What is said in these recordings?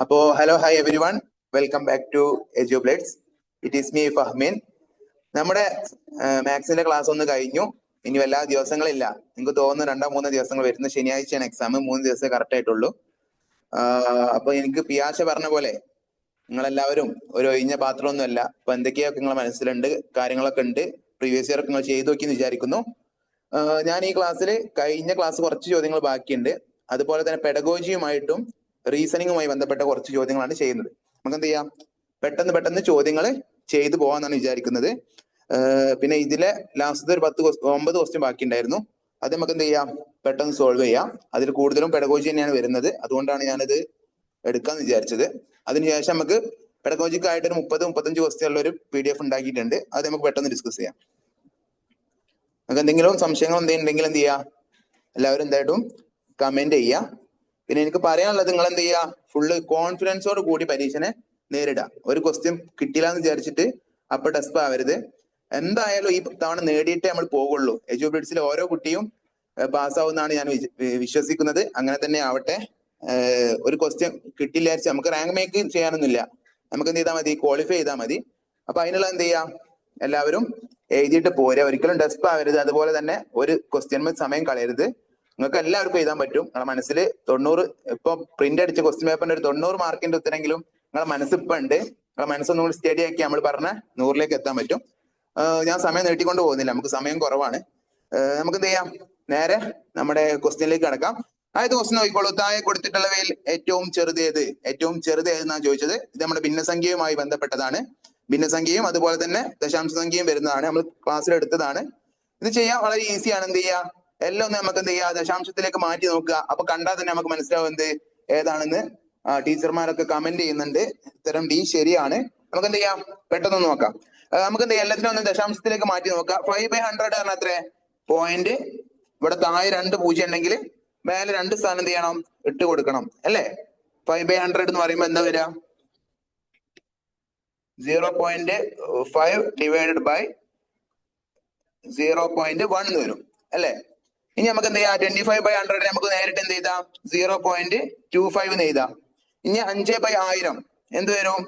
അപ്പോൾ hello hi everyone, welcome back to Edublades. It is me Fahmeen. നമ്മുടെ മാത്സിന്റെ class ഒന്ന് കഴിഞ്ഞു. ഇനി എല്ലാ ദിവസങ്ങളില്ല. നിങ്ങൾക്ക് തോന്നുന്നു 2-3 ദിവസങ്ങൾ വരുന്ന ശനിയാഴ്ചയാണ് എക്സാം. 3 ദിവസമേ കറക്റ്റ് ആയിട്ടുള്ളൂ. അപ്പൊ എനിക്ക് പിയാഷ പറഞ്ഞ പോലെ നിങ്ങളെല്ലാവരും ഒരു ഒഴിഞ്ഞ പാത്രമൊന്നുമല്ല. അപ്പൊ എന്തൊക്കെയൊക്കെ നിങ്ങളെ മനസ്സിലുണ്ട്, കാര്യങ്ങളൊക്കെ ഉണ്ട്. പ്രീവിയസ് ഇയർ നിങ്ങൾ ചെയ്തു നോക്കിയെന്ന് വിചാരിക്കുന്നു. ഞാൻ ഈ ക്ലാസ്സിൽ കഴിഞ്ഞ ക്ലാസ് കുറച്ച് ചോദ്യങ്ങൾ ബാക്കിയുണ്ട്. അതുപോലെ തന്നെ പെഡഗോജിയുമായിട്ടും റീസണിങ്ങുമായി ബന്ധപ്പെട്ട കുറച്ച് ചോദ്യങ്ങളാണ് ചെയ്യുന്നത്. നമുക്ക് എന്ത് ചെയ്യാം, പെട്ടെന്ന് ചോദ്യങ്ങൾ ചെയ്തു പോകാന്നാണ് വിചാരിക്കുന്നത്. പിന്നെ ഇതിലെ ലാസ്റ്റ് ഒരു 9 ക്വസ്റ്റ്യൻ ബാക്കി ഉണ്ടായിരുന്നു. അത് നമുക്ക് എന്ത് ചെയ്യാം, പെട്ടെന്ന് സോൾവ് ചെയ്യാം. അതിൽ കൂടുതലും പെഡഗോജി തന്നെയാണ് വരുന്നത്. അതുകൊണ്ടാണ് ഞാനത് എടുക്കാന്ന് വിചാരിച്ചത്. അതിനുശേഷം നമുക്ക് പെഡഗോജിക്കായിട്ട് ഒരു 30-35 ക്വസ്റ്റ്യൻ ഉള്ള ഒരു PDF ഉണ്ടാക്കിയിട്ടുണ്ട്. അത് നമുക്ക് പെട്ടെന്ന് ഡിസ്കസ് ചെയ്യാം. നമുക്ക് എന്തെങ്കിലും സംശയങ്ങൾ ഉണ്ടെങ്കിൽ എന്ത് ചെയ്യാം, എല്ലാവരും എന്തായിട്ടും കമന്റ് ചെയ്യുക. പിന്നെ എനിക്ക് പറയാനുള്ളത്, നിങ്ങൾ എന്ത് ചെയ്യുക, ഫുള്ള് കോൺഫിഡൻസോട് കൂടി പരീക്ഷനെ നേരിടുക. ഒരു ക്വസ്റ്റ്യൻ കിട്ടില്ല എന്ന് വിചാരിച്ചിട്ട് അപ്പൊ ഡെസ്പ് ആവരുത്. എന്തായാലും ഈ തവണ നേടിയിട്ടേ നമ്മൾ പോകുള്ളൂ. എജ്യൂബ്ലേഡ്സിലെ ഓരോ കുട്ടിയും പാസ്സാവുന്നതാണ് ഞാൻ വിശ്വസിക്കുന്നത്. അങ്ങനെ തന്നെ ആവട്ടെ. ഒരു ക്വസ്റ്റ്യൻ കിട്ടില്ല നമുക്ക് റാങ്ക് മേക്ക് ചെയ്യാനൊന്നുമില്ല. നമുക്ക് എന്ത് ചെയ്താൽ മതി, ക്വാളിഫൈ ചെയ്താൽ മതി. അപ്പൊ അതിനുള്ള എന്ത് ചെയ്യാം, എല്ലാവരും എഴുതിയിട്ട് പോരുക. ഒരിക്കലും ഡെസ്പ് ആവരുത്. അതുപോലെ തന്നെ ഒരു ക്വസ്റ്റ്യൻ സമയം കളയരുത്. നിങ്ങൾക്ക് എല്ലാവർക്കും എഴുതാൻ പറ്റും. നിങ്ങളുടെ മനസ്സിൽ 90, ഇപ്പൊ പ്രിന്റ് അടിച്ച ക്വസ്റ്റ്യൻ പേപ്പറിന്റെ ഒരു 90 മാർക്കിന്റെ ഉത്തരെങ്കിലും നിങ്ങളുടെ മനസ്സ് ഇപ്പൊ ഉണ്ട്. നിങ്ങളുടെ മനസ്സൊന്നും കൂടി സ്റ്റഡി ആക്കി നമ്മൾ പറഞ്ഞ 100ലേക്ക് എത്താൻ പറ്റും. ഞാൻ സമയം നീട്ടിക്കൊണ്ട് പോകുന്നില്ല, നമുക്ക് സമയം കുറവാണ്. നമുക്ക് എന്ത് ചെയ്യാം, നേരെ നമ്മുടെ ക്വസ്റ്റ്യനിലേക്ക് കടക്കാം. ആദ്യത്തെ ക്വസ്റ്റ്യൻ നോക്കിക്കോളൂ. താഴെ കൊടുത്തിട്ടുള്ളവയിൽ ഏറ്റവും ചെറുത് ഏത്? ഏറ്റവും ചെറുത് ഏതെന്നാണ് ചോദിച്ചത്. ഇത് നമ്മുടെ ഭിന്നസംഖ്യയുമായി ബന്ധപ്പെട്ടതാണ്. ഭിന്നസംഖ്യയും അതുപോലെ തന്നെ ദശാംശ സംഖ്യയും വരുന്നതാണ്. നമ്മൾ ക്ലാസ്സിൽ എടുത്തതാണ്. ഇത് ചെയ്യാൻ വളരെ ഈസിയാണ്. എന്ത് ചെയ്യാം, എല്ലാം ഒന്ന് നമുക്ക് എന്ത് ചെയ്യാം, ദശാംശത്തിലേക്ക് മാറ്റി നോക്കുക. അപ്പൊ കണ്ടാൽ തന്നെ നമുക്ക് മനസ്സിലാവും എന്ത് ഏതാണെന്ന്. ടീച്ചർമാരൊക്കെ കമന്റ് ചെയ്യുന്നുണ്ട്. ഉത്തരം ഡി ശരിയാണ്. നമുക്ക് എന്ത് ചെയ്യാം, പെട്ടെന്ന് നോക്കാം. നമുക്ക് എന്ത് ചെയ്യാം, എല്ലാത്തിനും ഒന്ന് ദശാംശത്തിലേക്ക് മാറ്റി നോക്കാം. 5/100 പറഞ്ഞാൽ എത്ര? പോയിന്റ്. ഇവിടെ താഴെ 2 പൂജ്യം ഉണ്ടെങ്കിൽ മേലെ 2 സ്ഥാനം എന്ത് ചെയ്യണം, ഇട്ട് കൊടുക്കണം അല്ലേ? 5/100 എന്ന് പറയുമ്പോൾ എന്താ വരിക? 0.5 ഡിവൈഡഡ് ബൈ 0.1 എന്ന് വരും അല്ലേ? ഇനി നമുക്ക് എന്ത് ചെയ്യാം, 25/100 നമുക്ക് നേരിട്ട് എന്ത് ചെയ്താം, 0.25 എന്ന് എഴുതാം. ഇനി 5/1000 എന്ത് വരും?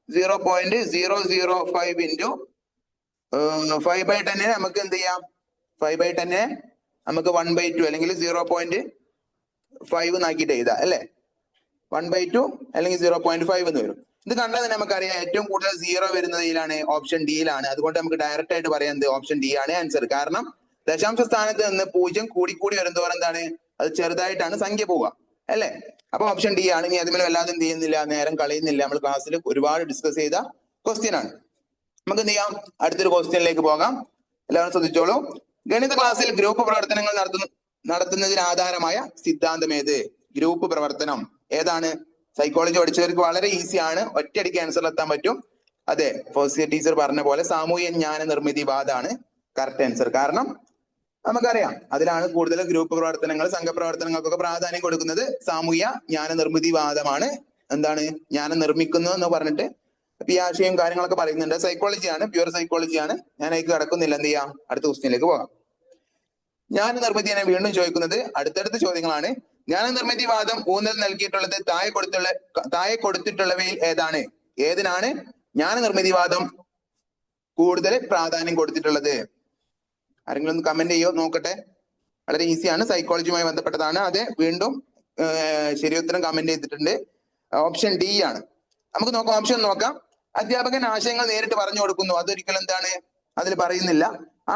0.005 ഇൻറ്റു 5/10 നമുക്ക് എന്ത് ചെയ്യാം, 5/10 നമുക്ക് 1/2 അല്ലെങ്കിൽ 0.5 എന്നാക്കിയിട്ട് എഴുതാം അല്ലേ? 1/2 അല്ലെങ്കിൽ 0.5 എന്ന് വരും. ഇത് കണ്ടാൽ തന്നെ നമുക്കറിയാം ഏറ്റവും കൂടുതൽ 0 വരുന്നതിലാണ്, ഓപ്ഷൻ ഡിയിലാണ്. അതുകൊണ്ട് നമുക്ക് ഡയറക്റ്റ് ആയിട്ട് പറയാം എന്ത്, ഓപ്ഷൻ ഡി ആണ് ആൻസർ. കാരണം ദശാംശ സ്ഥാനത്ത് നിന്ന് 0 കൂടി വരുന്നതോറും എന്താണ്, അത് ചെറുതായിട്ടാണ് സംഖ്യ പോവുക അല്ലേ? അപ്പൊ ഓപ്ഷൻ ഡി ആണ്. ഇനി അതുപോലെ വല്ലാതെ എന്ത് ചെയ്യുന്നില്ല, നേരം കളയുന്നില്ല. നമ്മൾ ക്ലാസ്സിൽ ഒരുപാട് ഡിസ്കസ് ചെയ്ത ക്വസ്റ്റ്യൻ ആണ്. നമുക്ക് എന്ത് ചെയ്യാം, അടുത്തൊരു ക്വസ്റ്റ്യനിലേക്ക് പോകാം. എല്ലാവരും ശ്രദ്ധിച്ചോളൂ. ഗണിത ക്ലാസ്സിൽ ഗ്രൂപ്പ് പ്രവർത്തനങ്ങൾ നടത്തുന്നതിന് ആധാരമായ സിദ്ധാന്തം ഏത്? ഗ്രൂപ്പ് പ്രവർത്തനം ഏതാണ്? സൈക്കോളജി പഠിച്ചവർക്ക് വളരെ ഈസിയാണ്, ഒറ്റയടിക്ക് ആൻസർ എത്താൻ പറ്റും. അതെ, ഫസ്റ്റ് ടീച്ചർ പറഞ്ഞ പോലെ സാമൂഹ്യ ജ്ഞാന നിർമ്മിതിവാദമാണ് കറക്റ്റ് ആൻസർ. കാരണം നമുക്കറിയാം അതിലാണ് കൂടുതൽ ഗ്രൂപ്പ് പ്രവർത്തനങ്ങൾ, സംഘപ്രവർത്തനങ്ങൾക്കൊക്കെ പ്രാധാന്യം കൊടുക്കുന്നത്. സാമൂഹ്യ ജ്ഞാന നിർമ്മിതിവാദമാണ്. എന്താണ് ജ്ഞാനം നിർമ്മിക്കുന്നു എന്ന് പറഞ്ഞിട്ട് പിയാഷയും കാര്യങ്ങളൊക്കെ പറയുന്നുണ്ട്. സൈക്കോളജിയാണ്, പ്യുവർ സൈക്കോളജിയാണ്. ഞാൻ അതിലേക്ക് കടക്കുന്നില്ല. എന്ത് ചെയ്യാം, അടുത്ത ക്വസ്റ്റ്യനിലേക്ക് പോകാം. ജ്ഞാന നിർമ്മിതിയെ വീണ്ടും ചോദിക്കുന്നത് അടുത്തടുത്ത ചോദ്യങ്ങളാണ്. ജ്ഞാന നിർമ്മിതിവാദം ഊന്നൽ നൽകിയിട്ടുള്ളത് താഴെ കൊടുത്തിട്ടുള്ളവയിൽ ഏതാണ്? ഏതിനാണ് ജ്ഞാന നിർമ്മിതിവാദം കൂടുതൽ പ്രാധാന്യം കൊടുത്തിട്ടുള്ളത്? ആരെങ്കിലും ഒന്ന് കമന്റ് ചെയ്യോ, നോക്കട്ടെ. വളരെ ഈസിയാണ്, സൈക്കോളജിയുമായി ബന്ധപ്പെട്ടതാണ്. അതെ, വീണ്ടും ശരിയുത്തരം കമന്റ് ചെയ്തിട്ടുണ്ട്. ഓപ്ഷൻ ഡി ആണ്. നമുക്ക് നോക്കാം, ഓപ്ഷൻ നോക്കാം. അധ്യാപകൻ ആശയങ്ങൾ നേരിട്ട് പറഞ്ഞു കൊടുക്കുന്നു. അതൊരിക്കലും എന്താണ്, അതിൽ പറയുന്നില്ല.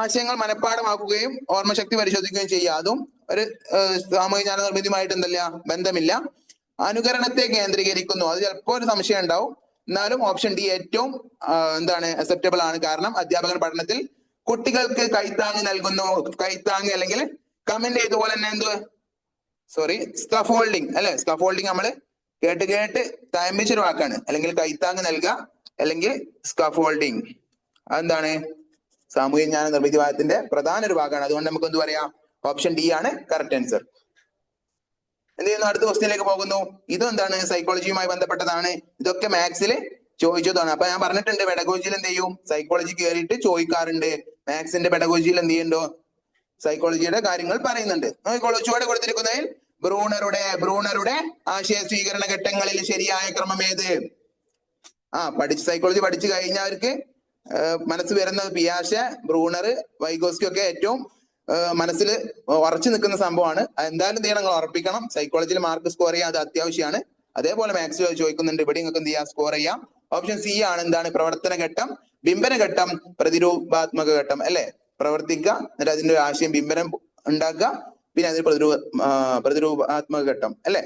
ആശയങ്ങൾ മനഃപ്പാഠമാക്കുകയും ഓർമ്മശക്തി പരിശോധിക്കുകയും ചെയ്യുക. അതും ഒരു സാമൂഹിക ജ്ഞാന നിർമ്മിതിയുമായിട്ട് എന്തല്ല, ബന്ധമില്ല. അനുകരണത്തെ കേന്ദ്രീകരിക്കുന്നു. അത് ചിലപ്പോൾ ഒരു സംശയം ഉണ്ടാവും. എന്നാലും ഓപ്ഷൻ ഡി ഏറ്റവും എന്താണ് അക്സെപ്റ്റബിൾ ആണ്. കാരണം അധ്യാപകൻ പഠനത്തിൽ കുട്ടികൾക്ക് കൈത്താങ് നൽകുന്നു. കൈത്താങ് അല്ലെങ്കിൽ കമന്റ് ചെയ്തപോലെ തന്നെ സ്കഫോൾഡിങ് അല്ലെ? സ്കഫോൾഡിങ് നമ്മൾ കേട്ട് തയമ്പിച്ചൊരു വാക്കാണ്. അല്ലെങ്കിൽ കൈത്താങ് നൽകുക അല്ലെങ്കിൽ സ്കഫോൾഡിങ്. അതെന്താണ്, സാമൂഹ്യ ജ്ഞാന നിർമ്മിതിവാദത്തിന്റെ പ്രധാന ഒരു ഭാഗമാണ്. അതുകൊണ്ട് നമുക്ക് എന്ത് പറയാം, ഓപ്ഷൻ ഡി ആണ് കറക്റ്റ് ആൻസർ. എന്ത് ചെയ്യുന്നു, അടുത്ത ക്വസ്റ്റ്യനിലേക്ക് പോകുന്നു. ഇതും എന്താണ്, സൈക്കോളജിയുമായി ബന്ധപ്പെട്ടതാണ്. ഇതൊക്കെ മാത്സിൽ ചോദിച്ചതാണ്. അപ്പൊ ഞാൻ പറഞ്ഞിട്ടുണ്ട്, പെഡഗോജിയിൽ എന്ത് ചെയ്യും, സൈക്കോളജി കയറിയിട്ട് ചോദിക്കാറുണ്ട്. മാത്സിന്റെ പെഡഗോജിയിൽ എന്ത് ചെയ്യുന്നുണ്ടോ, സൈക്കോളജിയുടെ കാര്യങ്ങൾ പറയുന്നുണ്ട്. നോക്കിക്കോളൂ. ചുവടെ കൊടുത്തിരിക്കുന്നതിൽ ബ്രൂണറുടെ ആശയ സ്വീകരണ ഘട്ടങ്ങളിൽ ശരിയായ ക്രമം ഏത്? സൈക്കോളജി പഠിച്ചു കഴിഞ്ഞവർക്ക് മനസ്സ് വരുന്നത് പിയാഷെ, ബ്രൂണർ, വൈഗോസ്കി ഒക്കെ ഏറ്റവും മനസ്സിൽ ഉറച്ചു നിൽക്കുന്ന സംഭവമാണ്. എന്തായാലും എന്ത് ചെയ്യണം, നിങ്ങൾ ഉറപ്പിക്കണം. സൈക്കോളജിയിൽ മാർക്ക് സ്കോർ ചെയ്യാൻ അത് അത്യാവശ്യമാണ്. അതേപോലെ മാത്സിൽ ചോദിക്കുന്നുണ്ട്, ഇവിടെ നിങ്ങൾക്ക് എന്ത് ചെയ്യാം, സ്കോർ ചെയ്യാം. ഓപ്ഷൻ സി ആണ് എന്താണ്, പ്രവർത്തന ഘട്ടം, ബിംബന ഘട്ടം, പ്രതിരൂപാത്മക ഘട്ടം അല്ലെ. പ്രവർത്തിക്കുക, എന്നിട്ട് അതിന്റെ ആശയം ബിംബനം ഉണ്ടാക്കുക, പിന്നെ അതിന് പ്രതിരൂപാത്മക ഘട്ടം അല്ലെ.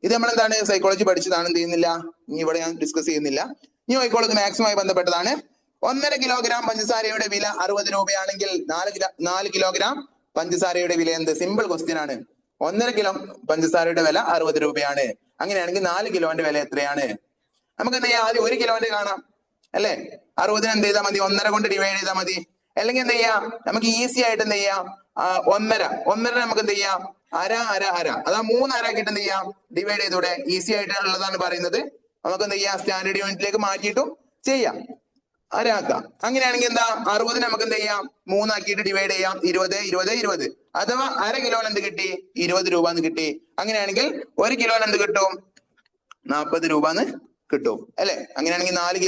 ഇത് നമ്മളെന്താണ് സൈക്കോളജി പഠിച്ചതാണ്, എന്ത് ചെയ്യുന്നില്ല, ഇനി ഇവിടെ ഞാൻ ഡിസ്കസ് ചെയ്യുന്നില്ല. ഇനി നോക്കിക്കോളൂ, ഇത് മാത്സുമായി ബന്ധപ്പെട്ടതാണ്. 1.5 കിലോഗ്രാം പഞ്ചസാരയുടെ വില 60 രൂപയാണെങ്കിൽ 4 കിലോഗ്രാം പഞ്ചസാരയുടെ വില എന്ത്? സിമ്പിൾ ക്വസ്റ്റ്യൻ ആണ്. 1.5 കിലോ പഞ്ചസാരയുടെ വില 60 രൂപയാണ്. അങ്ങനെയാണെങ്കിൽ 4 കിലോന്റെ വില എത്രയാണ്? നമുക്ക് എന്ത് ചെയ്യാം, ആദ്യം 1 കിലോന്റെ കാണാം അല്ലെ. 60 എന്ത് ചെയ്താൽ മതി, 1.5 കൊണ്ട് ഡിവൈഡ് ചെയ്താൽ മതി. അല്ലെങ്കിൽ എന്ത് ചെയ്യാം, നമുക്ക് ഈസി ആയിട്ട് എന്ത് ചെയ്യാം, 1.5 നമുക്ക് എന്ത് ചെയ്യാം, അര അതാ 3 അരാക്കിയിട്ട് എന്ത് ചെയ്യാം, ഡിവൈഡ് ചെയ്തൂടെ. ഈസി ആയിട്ടുള്ളതാണ് പറയുന്നത്. നമുക്ക് എന്ത് ചെയ്യാം, സ്റ്റാൻഡേർഡ് യൂണിറ്റിലേക്ക് മാറ്റിയിട്ടും ചെയ്യാം, അരാക്കാം. അങ്ങനെയാണെങ്കിൽ എന്താ, 60 നമുക്ക് എന്ത് ചെയ്യാം, 3 ആക്കിയിട്ട് ഡിവൈഡ് ചെയ്യാം. 20 അഥവാ അര കിലോന് എന്ത് കിട്ടി, 20 രൂപ എന്ന് കിട്ടി. അങ്ങനെയാണെങ്കിൽ 1 കിലോന് എന്ത് കിട്ടും, 40 രൂപ എന്ന് കിട്ടും അല്ലെ. അങ്ങനെയാണെങ്കിൽ 4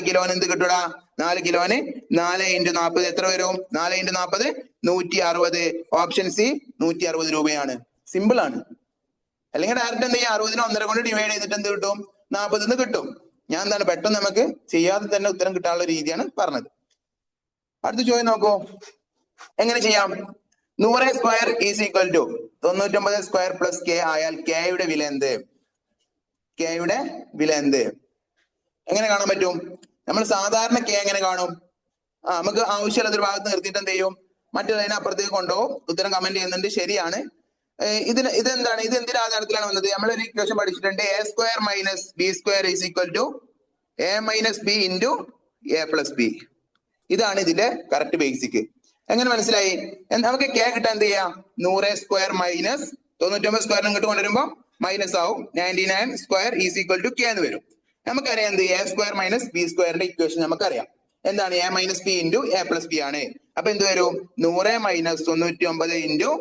കിലോന് എന്ത് കിട്ടൂടാ, 4 കിലോന് 4 × 40 എത്ര വരും? 4 × 40 160. ഓപ്ഷൻ സി 160 രൂപയാണ്. സിമ്പിൾ ആണ്. അല്ലെങ്കിൽ ഡയറക്റ്റ് എന്ത് ചെയ്യാം, 60 1.5 കൊണ്ട് ഡിവൈഡ് ചെയ്തിട്ട് എന്ത് കിട്ടും, 40 എന്ന് കിട്ടും. ഞാൻ എന്താണ് പെട്ടെന്ന് നമുക്ക് ചെയ്യാതെ തന്നെ ഉത്തരം കിട്ടാനുള്ള രീതിയാണ് പറഞ്ഞത്. അടുത്ത ചോദ്യം നോക്കൂ, എങ്ങനെ ചെയ്യാം. 100 square is equal to 99 square plus k ആയാൽ കെയുടെ വില എന്ത്? കെയുടെ വില എന്ത്? എങ്ങനെ കാണാൻ പറ്റും? നമ്മൾ സാധാരണ കെ എങ്ങനെ കാണും? നമുക്ക് ആവശ്യമുള്ള ഒരു ഭാഗത്ത് നിർത്തിയിട്ട് എന്ത് ചെയ്യും, മറ്റൊരു അപ്പുറത്തേക്ക് കൊണ്ടുപോകും. ഉത്തരം കമന്റ് ചെയ്യുന്നുണ്ട്, ശരിയാണ്. ഇതെന്താണ്, ഇത് എന്തിന്റെ ആധാരത്തിലാണ് വന്നത്? നമ്മളൊരു ഇക്വേഷൻ പഠിച്ചിട്ടുണ്ട്, a square minus b square is equal to a minus b into a plus b. ഇതാണ് ഇതിന്റെ കറക്റ്റ് ബേസിക്. എങ്ങനെ മനസ്സിലായി? നമുക്ക് കെ കിട്ടാൻ എന്ത് ചെയ്യാം, 100 സ്ക്വയർ മൈനസ് 99 സ്ക്വയർ ഇങ്ങോട്ട് കൊണ്ടുവരുമ്പോൾ മൈനസ് ആവും. 99 square is equal to k എന്ന് വരും. നമുക്കറിയാം എന്ത്, എ സ്ക്വയർ മൈനസ് ബി സ്ക്വയറിന്റെ ഇക്വേഷൻ നമുക്കറിയാം. എന്താണ്, a minus b into a plus b ആണ്. അപ്പൊ എന്ത് വരും, 100 മൈനസ് 99 ഇൻറ്റു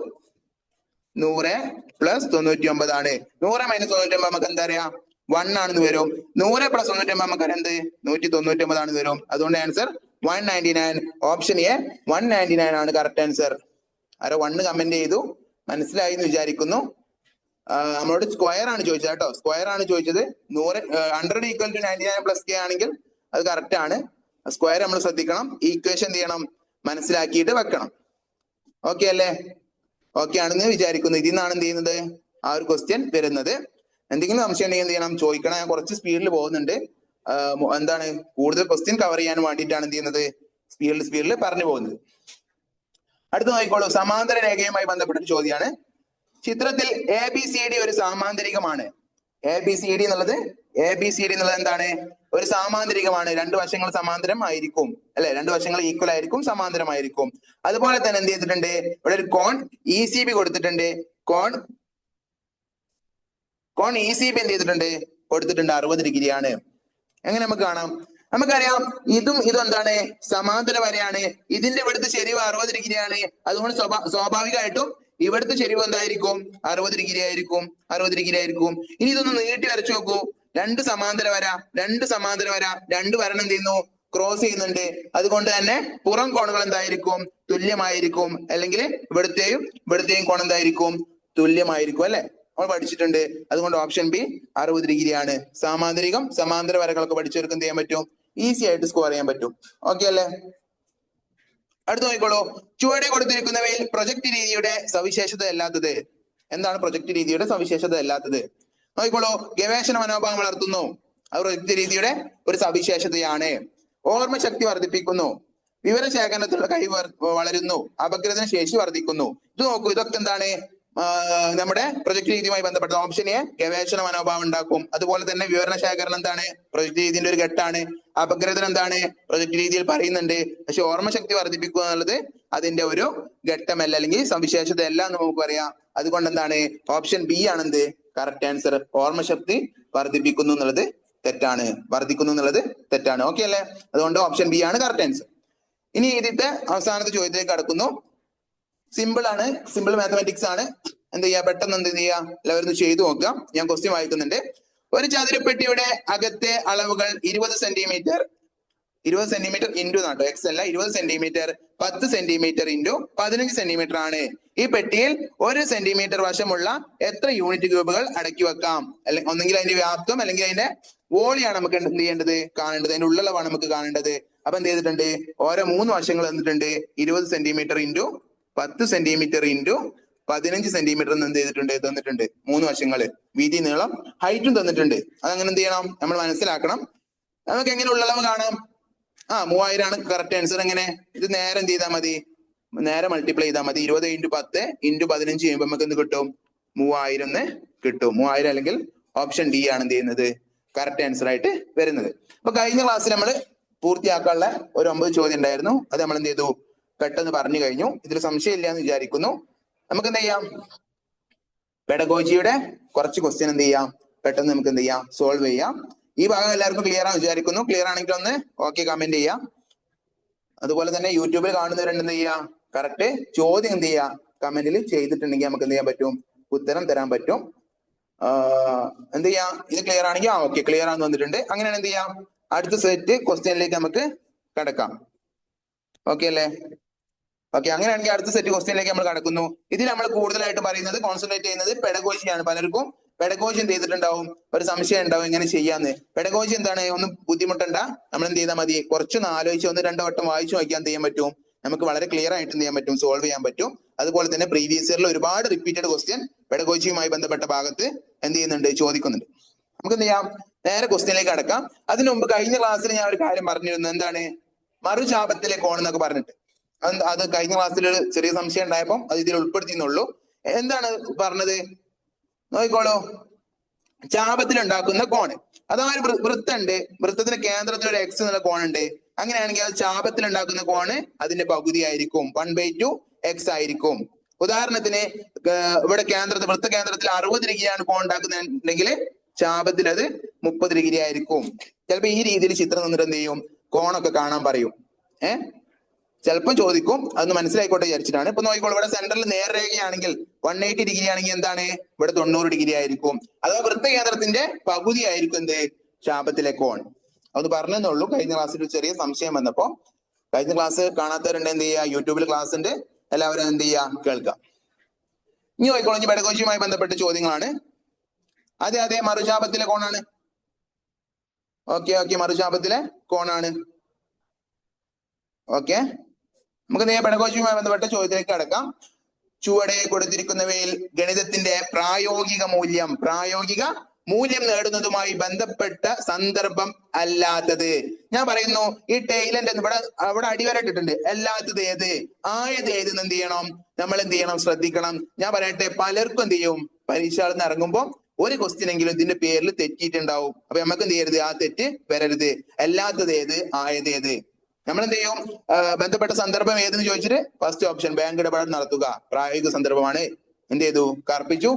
100 പ്ലസ് 99 ആണ്. 100 മൈനസ് 99 നമുക്ക് എന്താ അറിയാം, 1 ആണെന്ന് വരും. 100 പ്ലസ് 99 നമുക്ക് എന്ത്, 199 ആണെന്ന് വരും. അതുകൊണ്ട് ആൻസർ 199. ഓപ്ഷൻ എ 199 ആണ് കറക്റ്റ് ആൻസർ. ആരോ 1 കമന്റ് ചെയ്തു, മനസ്സിലായി എന്ന് വിചാരിക്കുന്നു. നമ്മളോട് സ്ക്വയർ ആണ് ചോദിച്ചത് കേട്ടോ, സ്ക്വയർ ആണ് ചോദിച്ചത്. 100 ഈക്വൽ ടു 99 പ്ലസ് കെ ആണെങ്കിൽ അത് കറക്റ്റ് ആണ്. സ്ക്വയർ നമ്മൾ ശ്രദ്ധിക്കണം. ഈക്വേഷൻ എന്ത് ചെയ്യണം, മനസ്സിലാക്കിയിട്ട് വെക്കണം. ഓക്കെ അല്ലേ? ഓക്കെ ആണെന്ന് വിചാരിക്കുന്നു. ഇതിൽ നിന്നാണ് എന്ത് ചെയ്യുന്നത്, ആ ഒരു ക്വസ്റ്റ്യൻ വരുന്നത്. എന്തെങ്കിലും സംശയം ഉണ്ടെങ്കിൽ എന്ത് ചെയ്യണം, ചോദിക്കണം. ഞാൻ കുറച്ച് സ്പീഡിൽ പോകുന്നുണ്ട്. എന്താണ്, കൂടുതൽ ക്വസ്റ്റ്യൻ കവർ ചെയ്യാൻ വേണ്ടിയിട്ടാണ് എന്ത് ചെയ്യുന്നത്, സ്പീഡിൽ പറഞ്ഞു പോകുന്നത്. അടുത്ത നോക്കിക്കോളൂ, സമാന്തര രേഖയുമായി ബന്ധപ്പെട്ട ഒരു ചോദ്യമാണ്. ചിത്രത്തിൽ ABCD ഒരു സാമാന്തരികമാണ്. ABCD എന്നുള്ളത് എന്താണ്, ഒരു സാമാന്തരികമാണ്. 2 വശങ്ങൾ സമാന്തരം ആയിരിക്കും അല്ലെ, 2 വശങ്ങൾ ഈക്വൽ ആയിരിക്കും, സമാന്തരമായിരിക്കും. അതുപോലെ തന്നെ എന്ത് ചെയ്തിട്ടുണ്ട്, ഇവിടെ ഒരു കോൺ ECB കൊടുത്തിട്ടുണ്ട്. കോൺ ECB എന്ത് ചെയ്തിട്ടുണ്ട്, കൊടുത്തിട്ടുണ്ട് 60 ഡിഗ്രിയാണ്. എങ്ങനെ നമുക്ക് കാണാം, നമുക്കറിയാം ഇതും എന്താണ്, സമാന്തര വരയാണ്. ഇതിന്റെ ഇവിടുത്തെ ചെരിവ് 60 ഡിഗ്രിയാണ്. അതുകൊണ്ട് സ്വാഭാവികമായിട്ടും ഇവിടുത്തെ ചെരിവ് എന്തായിരിക്കും, 60 ഡിഗ്രി ആയിരിക്കും. ഇനി ഇതൊന്ന് നീട്ടി വരച്ചു നോക്കൂ. 2 സമാന്തര വര, 2 വരണം എന്ത് ചെയ്യുന്നു, ക്രോസ് ചെയ്യുന്നുണ്ട്. അതുകൊണ്ട് തന്നെ പുറം കോണുകൾ എന്തായിരിക്കും, തുല്യമായിരിക്കും. അല്ലെങ്കിൽ ഇവിടുത്തെയും കോൺ എന്തായിരിക്കും, തുല്യമായിരിക്കും അല്ലെ, നമ്മൾ പഠിച്ചിട്ടുണ്ട്. അതുകൊണ്ട് ഓപ്ഷൻ ബി 60 ഡിഗ്രിയാണ്. സാമാന്തരികം, സമാന്തര വരകളൊക്കെ പഠിച്ചവർക്ക് എന്ത് ചെയ്യാൻ പറ്റും, ഈസി ആയിട്ട് സ്കോർ ചെയ്യാൻ പറ്റും. ഓക്കെ അല്ലേ? അടുത്ത നോക്കിക്കോളൂ, ചുവടെ കൊടുത്തിരിക്കുന്നവയിൽ പ്രൊജക്ട് രീതിയുടെ സവിശേഷത അല്ലാത്തത് എന്താണ്? പ്രൊജക്ട് രീതിയുടെ സവിശേഷത അല്ലാത്തത് നോക്കിക്കോളൂ. ഗവേഷണ മനോഭാവം വളർത്തുന്നു, അത് പ്രൊജക്ട് രീതിയുടെ ഒരു സവിശേഷതയാണ്. ഓർമ്മശക്തി വർദ്ധിപ്പിക്കുന്നു, വിവരശേഖരണത്തിലുള്ള കഴിവ് വളരുന്നു, അപഗ്രഥന ശേഷി വർദ്ധിക്കുന്നു. ഇത് നോക്കൂ, ഇതൊക്കെ എന്താണ്, നമ്മുടെ പ്രൊജക്ട് രീതിയുമായി ബന്ധപ്പെട്ട. ഓപ്ഷൻ എ ഗവേഷണ മനോഭാവം ഉണ്ടാക്കും. അതുപോലെ തന്നെ വിവരണ ശേഖരണം എന്താണ്, പ്രൊജക്ട് രീതിന്റെ ഒരു ഘട്ടമാണ്. അപഗ്രഥനം എന്താണ്, പ്രൊജക്ട് രീതിയിൽ പറയുന്നുണ്ട്. പക്ഷെ ഓർമ്മശക്തി വർദ്ധിപ്പിക്കുക എന്നുള്ളത് അതിന്റെ ഒരു ഘട്ടമല്ല, അല്ലെങ്കിൽ സവിശേഷത അല്ല എന്ന് നമുക്ക് പറയാം. അതുകൊണ്ട് എന്താണ്, ഓപ്ഷൻ ബി ആണെന്ത് കറക്റ്റ് ആൻസർ. ഓർമ്മശക്തി വർദ്ധിപ്പിക്കുന്നു എന്നുള്ളത് തെറ്റാണ്. ഓക്കെ അല്ലേ? അതുകൊണ്ട് ഓപ്ഷൻ ബി ആണ് കറക്റ്റ് ആൻസർ. ഇനി ഇതിന്റെ അവസാനത്തെ ചോദ്യത്തിലേക്ക് കടക്കുന്നു. സിമ്പിൾ ആണ്, സിമ്പിൾ മാത്തമാറ്റിക്സ് ആണ്. എന്ത് ചെയ്യുക, പെട്ടെന്ന് എന്ത് ചെയ്യുക, എല്ലാവരും ചെയ്തു നോക്കുക. ഞാൻ ക്വസ്റ്റ്യൻ വായിക്കുന്നുണ്ട്. ഒരു ചതുരപ്പെട്ടിയുടെ അകത്തെ അളവുകൾ 20 സെന്റിമീറ്റർ ഇൻറ്റു നാട്ടോ, എക്സ് അല്ല, 20 സെന്റിമീറ്റർ 10 സെന്റിമീറ്റർ ഇൻറ്റു 15 സെന്റിമീറ്റർ ആണ്. ഈ പെട്ടിയിൽ 1 സെന്റിമീറ്റർ വശമുള്ള എത്ര യൂണിറ്റ് ക്യൂബുകൾ അടക്കി വെക്കാം? അല്ലെങ്കിൽ ഒന്നെങ്കിൽ അതിന്റെ വ്യാപ്തം അല്ലെങ്കിൽ അതിന്റെ വോളിയാണ് നമുക്ക് എന്ത് ചെയ്യേണ്ടത്, കാണേണ്ടത്, അതിന്റെ ഉള്ളളവാണ് നമുക്ക് കാണേണ്ടത്. അപ്പൊ എന്ത് ചെയ്തിട്ടുണ്ട്, ഓരോ 3 വശങ്ങൾ തന്നിട്ടുണ്ട്. 20 centimetre into 10 centimetre into 15 centimetre എന്ത് ചെയ്തിട്ടുണ്ട്, തന്നിട്ടുണ്ട്. 3 വശങ്ങള്, വീതി, നീളം, ഹൈറ്റും തന്നിട്ടുണ്ട്. അതങ്ങനെ എന്ത് ചെയ്യണം, നമ്മൾ മനസ്സിലാക്കണം. നമുക്ക് എങ്ങനെ ഉള്ളളവ് കാണാം? 3000 ആണ് കറക്റ്റ് ആൻസർ. എങ്ങനെ, ഇത് നേരെ എന്ത് ചെയ്താൽ മതി, നേരെ മൾട്ടിപ്ലൈ ചെയ്താൽ മതി. 20 ഇൻറ്റു 10 ഇൻറ്റു 15 ചെയ്യുമ്പോൾ നമുക്ക് എന്ത് കിട്ടും, 3000 എന്ന് കിട്ടും. 3000 അല്ലെങ്കിൽ ഓപ്ഷൻ ഡി ആണ് എന്ത് ചെയ്യുന്നത്, കറക്റ്റ് ആൻസർ ആയിട്ട് വരുന്നത്. അപ്പൊ കഴിഞ്ഞ ക്ലാസ്സിൽ നമ്മൾ പൂർത്തിയാക്കാനുള്ള ഒരു 9 ചോദ്യം ഉണ്ടായിരുന്നു. അത് നമ്മൾ എന്ത് ചെയ്തു, പെട്ടെന്ന് പറഞ്ഞു കഴിഞ്ഞു. ഇതിൽ സംശയമില്ല എന്ന് വിചാരിക്കുന്നു. നമുക്ക് എന്ത് ചെയ്യാം, പെഡഗോജിയുടെ കുറച്ച് ക്വസ്റ്റ്യൻ എന്ത് ചെയ്യാം, പെട്ടെന്ന് നമുക്ക് എന്ത് ചെയ്യാം, സോൾവ് ചെയ്യാം. ഈ ഭാഗം എല്ലാവർക്കും ക്ലിയർ ആണെന്ന് വിചാരിക്കുന്നു. ക്ലിയർ ആണെങ്കിൽ ഒന്ന് ഓക്കെ കമന്റ് ചെയ്യാം. അതുപോലെ തന്നെ യൂട്യൂബിൽ കാണുന്നവരുണ്ട് എന്ത് ചെയ്യാം, കറക്റ്റ് ചോദ്യം എന്ത് ചെയ്യാം, കമന്റിൽ ചെയ്തിട്ടുണ്ടെങ്കിൽ നമുക്ക് എന്ത് ചെയ്യാൻ പറ്റും, ഉത്തരം തരാൻ പറ്റും. എന്ത് ചെയ്യാം, ഇത് ക്ലിയർ ആണെങ്കിൽ ഓക്കെ ക്ലിയർ ആണെന്ന് വന്നിട്ടുണ്ട്. അങ്ങനെയാണ് എന്ത് ചെയ്യാം, അടുത്ത സെറ്റ് ക്വസ്റ്റ്യനിലേക്ക് നമുക്ക് കിടക്കാം. ഓക്കെ അല്ലേ? ഓക്കെ, അങ്ങനെയാണെങ്കിൽ അടുത്ത സെറ്റ് ക്വസ്റ്റ്യനിലേക്ക് നമ്മൾ കടക്കുന്നു. ഇതിൽ നമ്മൾ കൂടുതലായിട്ട് പറയുന്നത്, കോൺസെൻട്രേറ്റ് ചെയ്യുന്നത് പെഡഗോജിയാണ്. പലർക്കും പെഡഗോജി എന്ത് ചെയ്തിട്ടുണ്ടാവും, ഒരു സംശയം ഉണ്ടാവും എങ്ങനെ ചെയ്യാന്ന്. പെഡഗോജി എന്താണ്, ഒന്നും ബുദ്ധിമുട്ടണ്ട, നമ്മൾ എന്ത് ചെയ്താൽ മതി, കുറച്ചൊന്ന് ആലോചിച്ച് 1-2 വട്ടം വായിച്ചു നോക്കിയാൽ എന്ത് ചെയ്യാൻ പറ്റും, നമുക്ക് വളരെ ക്ലിയർ ആയിട്ട് എന്ത് ചെയ്യാൻ പറ്റും, സോൾവ് ചെയ്യാൻ പറ്റും. അതുപോലെ തന്നെ പ്രീവിയസ് ഇയറിൽ ഒരുപാട് റിപ്പീറ്റഡ് ക്വസ്റ്റ്യൻ പെഡഗോജിയുമായി ബന്ധപ്പെട്ട ഭാഗത്ത് എന്ത് ചെയ്യുന്നുണ്ട്, ചോദിക്കുന്നുണ്ട്. നമുക്ക് എന്ത് ചെയ്യാം, നേരെ ക്വസ്റ്റ്യനിലേക്ക് അടക്കാം. അതിനു മുമ്പ് കഴിഞ്ഞ ക്ലാസ്സിൽ ഞാൻ ഒരു കാര്യം പറഞ്ഞിരുന്നു. എന്താണ്, മറുചാപത്തിലെ കോൺ എന്നൊക്കെ പറഞ്ഞിട്ട്. അത് കഴിഞ്ഞ ക്ലാസ്സിൽ ഒരു ചെറിയ സംശയം ഉണ്ടായപ്പോൾ അത് ഇതിൽ ഉൾപ്പെടുത്തിയെന്നുള്ളൂ. എന്താണ് പറഞ്ഞത് നോക്കിക്കോളൂ, ചാപത്തിൽ ഉണ്ടാക്കുന്ന കോണ്. അഥവാ ഒരു വൃത്തമുണ്ട്, വൃത്തത്തിന്റെ കേന്ദ്രത്തിൽ ഒരു എക്സ് എന്നുള്ള കോണുണ്ട്. അങ്ങനെയാണെങ്കിൽ അത് ചാപത്തിൽ ഉണ്ടാക്കുന്ന കോണ് അതിന്റെ പകുതി ആയിരിക്കും, 1/2 എക്സ് ആയിരിക്കും. ഉദാഹരണത്തിന് ഇവിടെ വൃത്ത കേന്ദ്രത്തിൽ 60 ഡിഗ്രിയാണ് കോൺ ഉണ്ടാക്കുന്നുണ്ടെങ്കിൽ ചാപത്തിൽ അത് 30 ഡിഗ്രി ആയിരിക്കും. ചിലപ്പോ ഈ രീതിയിൽ ചിത്രം തന്നിട്ട് എന്ത് ചെയ്യും, കോണൊക്കെ കാണാൻ പറയും. ചിലപ്പോൾ ചോദിക്കും, അതൊന്ന് മനസ്സിലായിക്കോട്ടെ വിചാരിച്ചിട്ടാണ്. ഇപ്പൊ നോക്കിക്കോളൂ, ഇവിടെ സെന്ററിൽ നേർരേഖയാണെങ്കിൽ 180 ഡിഗ്രി ആണെങ്കിൽ എന്താണ്, ഇവിടെ 90 ഡിഗ്രി ആയിരിക്കും. അഥവാ വൃത്തകേന്ദ്രത്തിന്റെ പകുതി ആയിരിക്കും എന്ത്, ചാപത്തിലെ കോൺ. അത് പറഞ്ഞെന്നുള്ളൂ. കഴിഞ്ഞ ക്ലാസ്സിൽ ഒരു ചെറിയ സംശയം വന്നപ്പോ. കഴിഞ്ഞ ക്ലാസ് കാണാത്തവരുണ്ട് എന്ത് ചെയ്യുക, യൂട്യൂബിൽ ക്ലാസ് ഉണ്ട്, എല്ലാവരും എന്ത് ചെയ്യുക, കേൾക്കാം. ഇനി നോക്കിക്കോളൂ, ഇനി പെഡഗോജിയുമായി ബന്ധപ്പെട്ട ചോദ്യങ്ങളാണ്. അതെ, മറുചാപത്തിലെ കോണാണ്. ഓക്കെ, മറുചാപത്തിലെ കോണാണ്. ഓക്കെ, നമുക്ക് പെഡഗോജിയുമായി ബന്ധപ്പെട്ട ചോദ്യത്തിലേക്ക് കടക്കാം. ചുവടെ കൊടുത്തിരിക്കുന്നവയിൽ ഗണിതത്തിന്റെ പ്രായോഗിക മൂല്യം നേടുന്നതുമായി ബന്ധപ്പെട്ട സന്ദർഭം അല്ലാത്തത്. ഞാൻ പറയുന്നു, ഈ ടൈലന്റ് അവിടെ അടിവരട്ടിട്ടുണ്ട്. അല്ലാത്തത് ഏത്, ആയത് ഏത് എന്ത് ചെയ്യണം, നമ്മൾ എന്ത് ചെയ്യണം, ശ്രദ്ധിക്കണം. ഞാൻ പറയട്ടെ, പലർക്കും എന്ത് ചെയ്യും, പരീക്ഷകളിൽ നിന്ന് ഇറങ്ങുമ്പോൾ ഒരു ക്വസ്റ്റ്യൻ എങ്കിലും ഇതിന്റെ പേരിൽ തെറ്റിയിട്ടുണ്ടാവും. അപ്പൊ നമുക്ക് എന്ത് ചെയ്യരുത്, ആ തെറ്റ് വരരുത്. അല്ലാത്തത് ഏത്, ആയത് ഏത്. നമ്മൾ എന്ത് ചെയ്യും, ബന്ധപ്പെട്ട സന്ദർഭം ഏതെന്ന് ചോദിച്ചിട്ട് ഫസ്റ്റ് ഓപ്ഷൻ ബാങ്ക് ഇടപാട് നടത്തുക, പ്രായോഗിക സന്ദർഭമാണ്. എന്ത് ചെയ്തു, കർപ്പിച്ചു,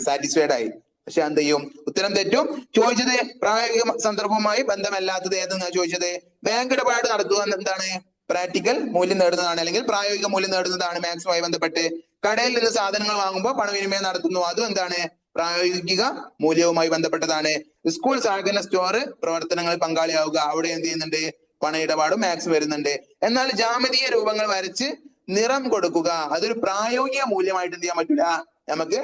സാറ്റിസ്ഫൈഡ് ആയി. പക്ഷെ എന്ത് ചെയ്യും, ഉത്തരം തെറ്റും. ചോദിച്ചത് പ്രായോഗിക സന്ദർഭവുമായി ബന്ധമല്ലാത്തത് ഏതെന്നാ ചോദിച്ചത്. ബാങ്ക് ഇടപാട് നടത്തുക എന്താണ്, പ്രാക്ടിക്കൽ മൂല്യം നേടുന്നതാണ്, അല്ലെങ്കിൽ പ്രായോഗിക മൂല്യം നേടുന്നതാണ്. മാത്സുമായി ബന്ധപ്പെട്ട് കടയിൽ നിന്ന് സാധനങ്ങൾ വാങ്ങുമ്പോൾ പണവിനിമയം നടത്തുന്നു, അതും എന്താണ്, പ്രായോഗിക മൂല്യവുമായി ബന്ധപ്പെട്ടതാണ്. സ്കൂൾ സഹകരണ സ്റ്റോർ പ്രവർത്തനങ്ങളിൽ പങ്കാളിയാവുക, അവിടെ എന്ത് ചെയ്യുന്നുണ്ട്, പണ ഇടപാടും മാത്സ് വരുന്നുണ്ട്. എന്നാൽ ജാമിതീയ രൂപങ്ങൾ വരച്ച് നിറം കൊടുക്കുക, അതൊരു പ്രായോഗിക മൂല്യമായിട്ട് എന്ത് ചെയ്യാൻ പറ്റൂല, നമുക്ക്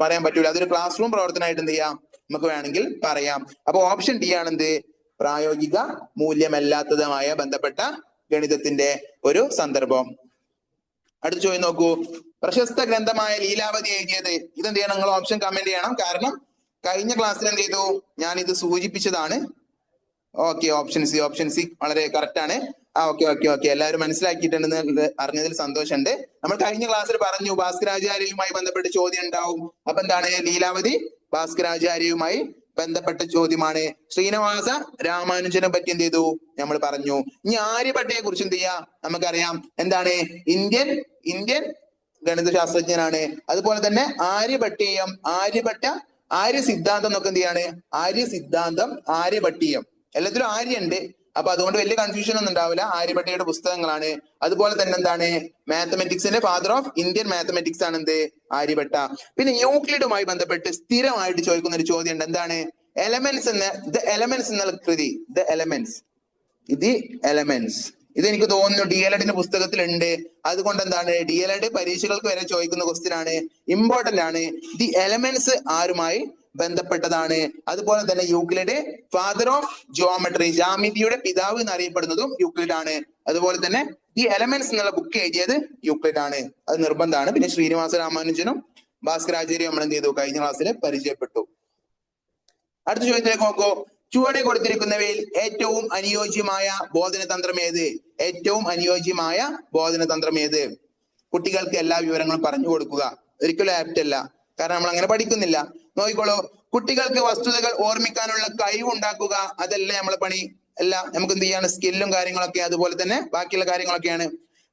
പറയാൻ പറ്റൂല. അതൊരു ക്ലാസ് റൂം പ്രവർത്തനമായിട്ട് എന്ത് ചെയ്യാം, നമുക്ക് വേണമെങ്കിൽ പറയാം. അപ്പൊ ഓപ്ഷൻ ഡി ആണ് എന്ത്, പ്രായോഗിക മൂല്യമല്ലാത്തതുമായ ബന്ധപ്പെട്ട ഗണിതത്തിന്റെ ഒരു സന്ദർഭം. അടുത്ത ചോദ്യം നോക്കൂ, പ്രശസ്ത ഗ്രന്ഥമായ ലീലാവതി എഴുതിയത്. ഇതെന്ത് ചെയ്യണം, നിങ്ങൾ ഓപ്ഷൻ കമന്റ് ചെയ്യണം. കാരണം കഴിഞ്ഞ ക്ലാസ്സിൽ എന്ത് ചെയ്തു, ഞാൻ ഇത് സൂചിപ്പിച്ചതാണ്. ഓക്കെ, ഓപ്ഷൻ സി വളരെ കറക്റ്റ് ആണ്. ഓക്കെ, എല്ലാവരും മനസ്സിലാക്കിയിട്ടുണ്ടെന്ന് അറിഞ്ഞതിൽ സന്തോഷമുണ്ട്. നമ്മൾ കഴിഞ്ഞ ക്ലാസ്സിൽ പറഞ്ഞു ഭാസ്കരാചാര്യയുമായി ബന്ധപ്പെട്ട ചോദ്യം ഉണ്ടാവും. അപ്പൊ എന്താണ്, ലീലാവതി ഭാസ്കരാചാര്യയുമായി ബന്ധപ്പെട്ട ചോദ്യമാണ്. ശ്രീനിവാസ രാമാനുജനെ പറ്റി എന്ത് ചെയ്തു, നമ്മൾ പറഞ്ഞു. ഇനി ആര്യഭട്ടയെ കുറിച്ച് എന്ത് ചെയ്യാം, നമുക്കറിയാം. എന്താണ്, ഇന്ത്യൻ ഗണിത ശാസ്ത്രജ്ഞനാണ്. അതുപോലെ തന്നെ ആര്യഭട്ടീയം, ആര്യ സിദ്ധാന്തം എന്നൊക്കെ എന്ത് ചെയ്യാണ്, ആര്യസിദ്ധാന്തം, ആര്യഭട്ടീയം, എല്ലാത്തിലും ആര്യ ഉണ്ട്. അപ്പൊ അതുകൊണ്ട് വലിയ കൺഫ്യൂഷൻ ഒന്നും ഉണ്ടാവില്ല. ആര്യഭട്ടയുടെ പുസ്തകങ്ങളാണ്. അതുപോലെ തന്നെ എന്താണ്, മാത്തമെറ്റിക്സിന്റെ ഫാദർ ഓഫ് ഇന്ത്യൻ മാത്തമെറ്റിക്സ് ആണ് എന്ത്, ആര്യഭട്ട. പിന്നെ യൂക്ലിഡുമായി ബന്ധപ്പെട്ട് സ്ഥിരമായിട്ട് ചോദിക്കുന്ന ഒരു ചോദ്യം ഉണ്ട്. എന്താണ്, എലമെന്റ്സ് ദ എലമെന്റ്സ് എന്നുള്ള കൃതി, ദ എലമെന്റ്സ്, ഇത് എലമെന്റ്സ്, ഇത് എനിക്ക് തോന്നുന്നു DLEDന്റെ പുസ്തകത്തിലുണ്ട്. അതുകൊണ്ട് എന്താണ്, DLED പരീക്ഷകൾക്ക് വരെ ചോദിക്കുന്ന ക്വസ്റ്റ്യൻ ആണ്, ഇമ്പോർട്ടന്റ് ആണ്. ദി എലമെന്റ്സ് ആരുമായി ബന്ധപ്പെട്ടതാണ്. അതുപോലെ തന്നെ യൂക്ലിഡ് ഫാദർ ഓഫ് ജിയോമെട്രി, ജാമിതിയുടെ പിതാവ് എന്നറിയപ്പെടുന്നതും യൂക്ലിഡ് ആണ്. അതുപോലെ തന്നെ ദി എലമെന്റ്സ് എന്നുള്ള ബുക്ക് എഴുതിയത് യൂക്ലിഡ് ആണ്. അത് നിർബന്ധമാണ്. പിന്നെ ശ്രീനിവാസ രാമാനുജനും ഭാസ്കരാചാര്യയും നമ്മൾ എന്ത് ചെയ്തു, കഴിഞ്ഞ ക്ലാസ്സിൽ പരിചയപ്പെട്ടു. അടുത്ത ചോദ്യത്തിലേക്ക് നോക്കൂ. ചുവടെ കൊടുത്തിരിക്കുന്നവയിൽ ഏറ്റവും അനുയോജ്യമായ ബോധനതന്ത്രം ഏത്? ഏറ്റവും അനുയോജ്യമായ ബോധനതന്ത്രം ഏത്? കുട്ടികൾക്ക് എല്ലാ വിവരങ്ങളും പറഞ്ഞു കൊടുക്കുക. ഒരിക്കലും ആപ്റ്റ് അല്ല, കാരണം നമ്മൾ അങ്ങനെ പഠിക്കുന്നില്ല. നോക്കിക്കോളൂ, കുട്ടികൾക്ക് വസ്തുതകൾ ഓർമ്മിക്കാനുള്ള കഴിവ് ഉണ്ടാക്കുക, അതല്ല നമ്മളെ പണി. അല്ല, നമുക്ക് എന്ത് ചെയ്യാണ്, സ്കില്ലും കാര്യങ്ങളൊക്കെ, അതുപോലെ തന്നെ ബാക്കിയുള്ള കാര്യങ്ങളൊക്കെയാണ്.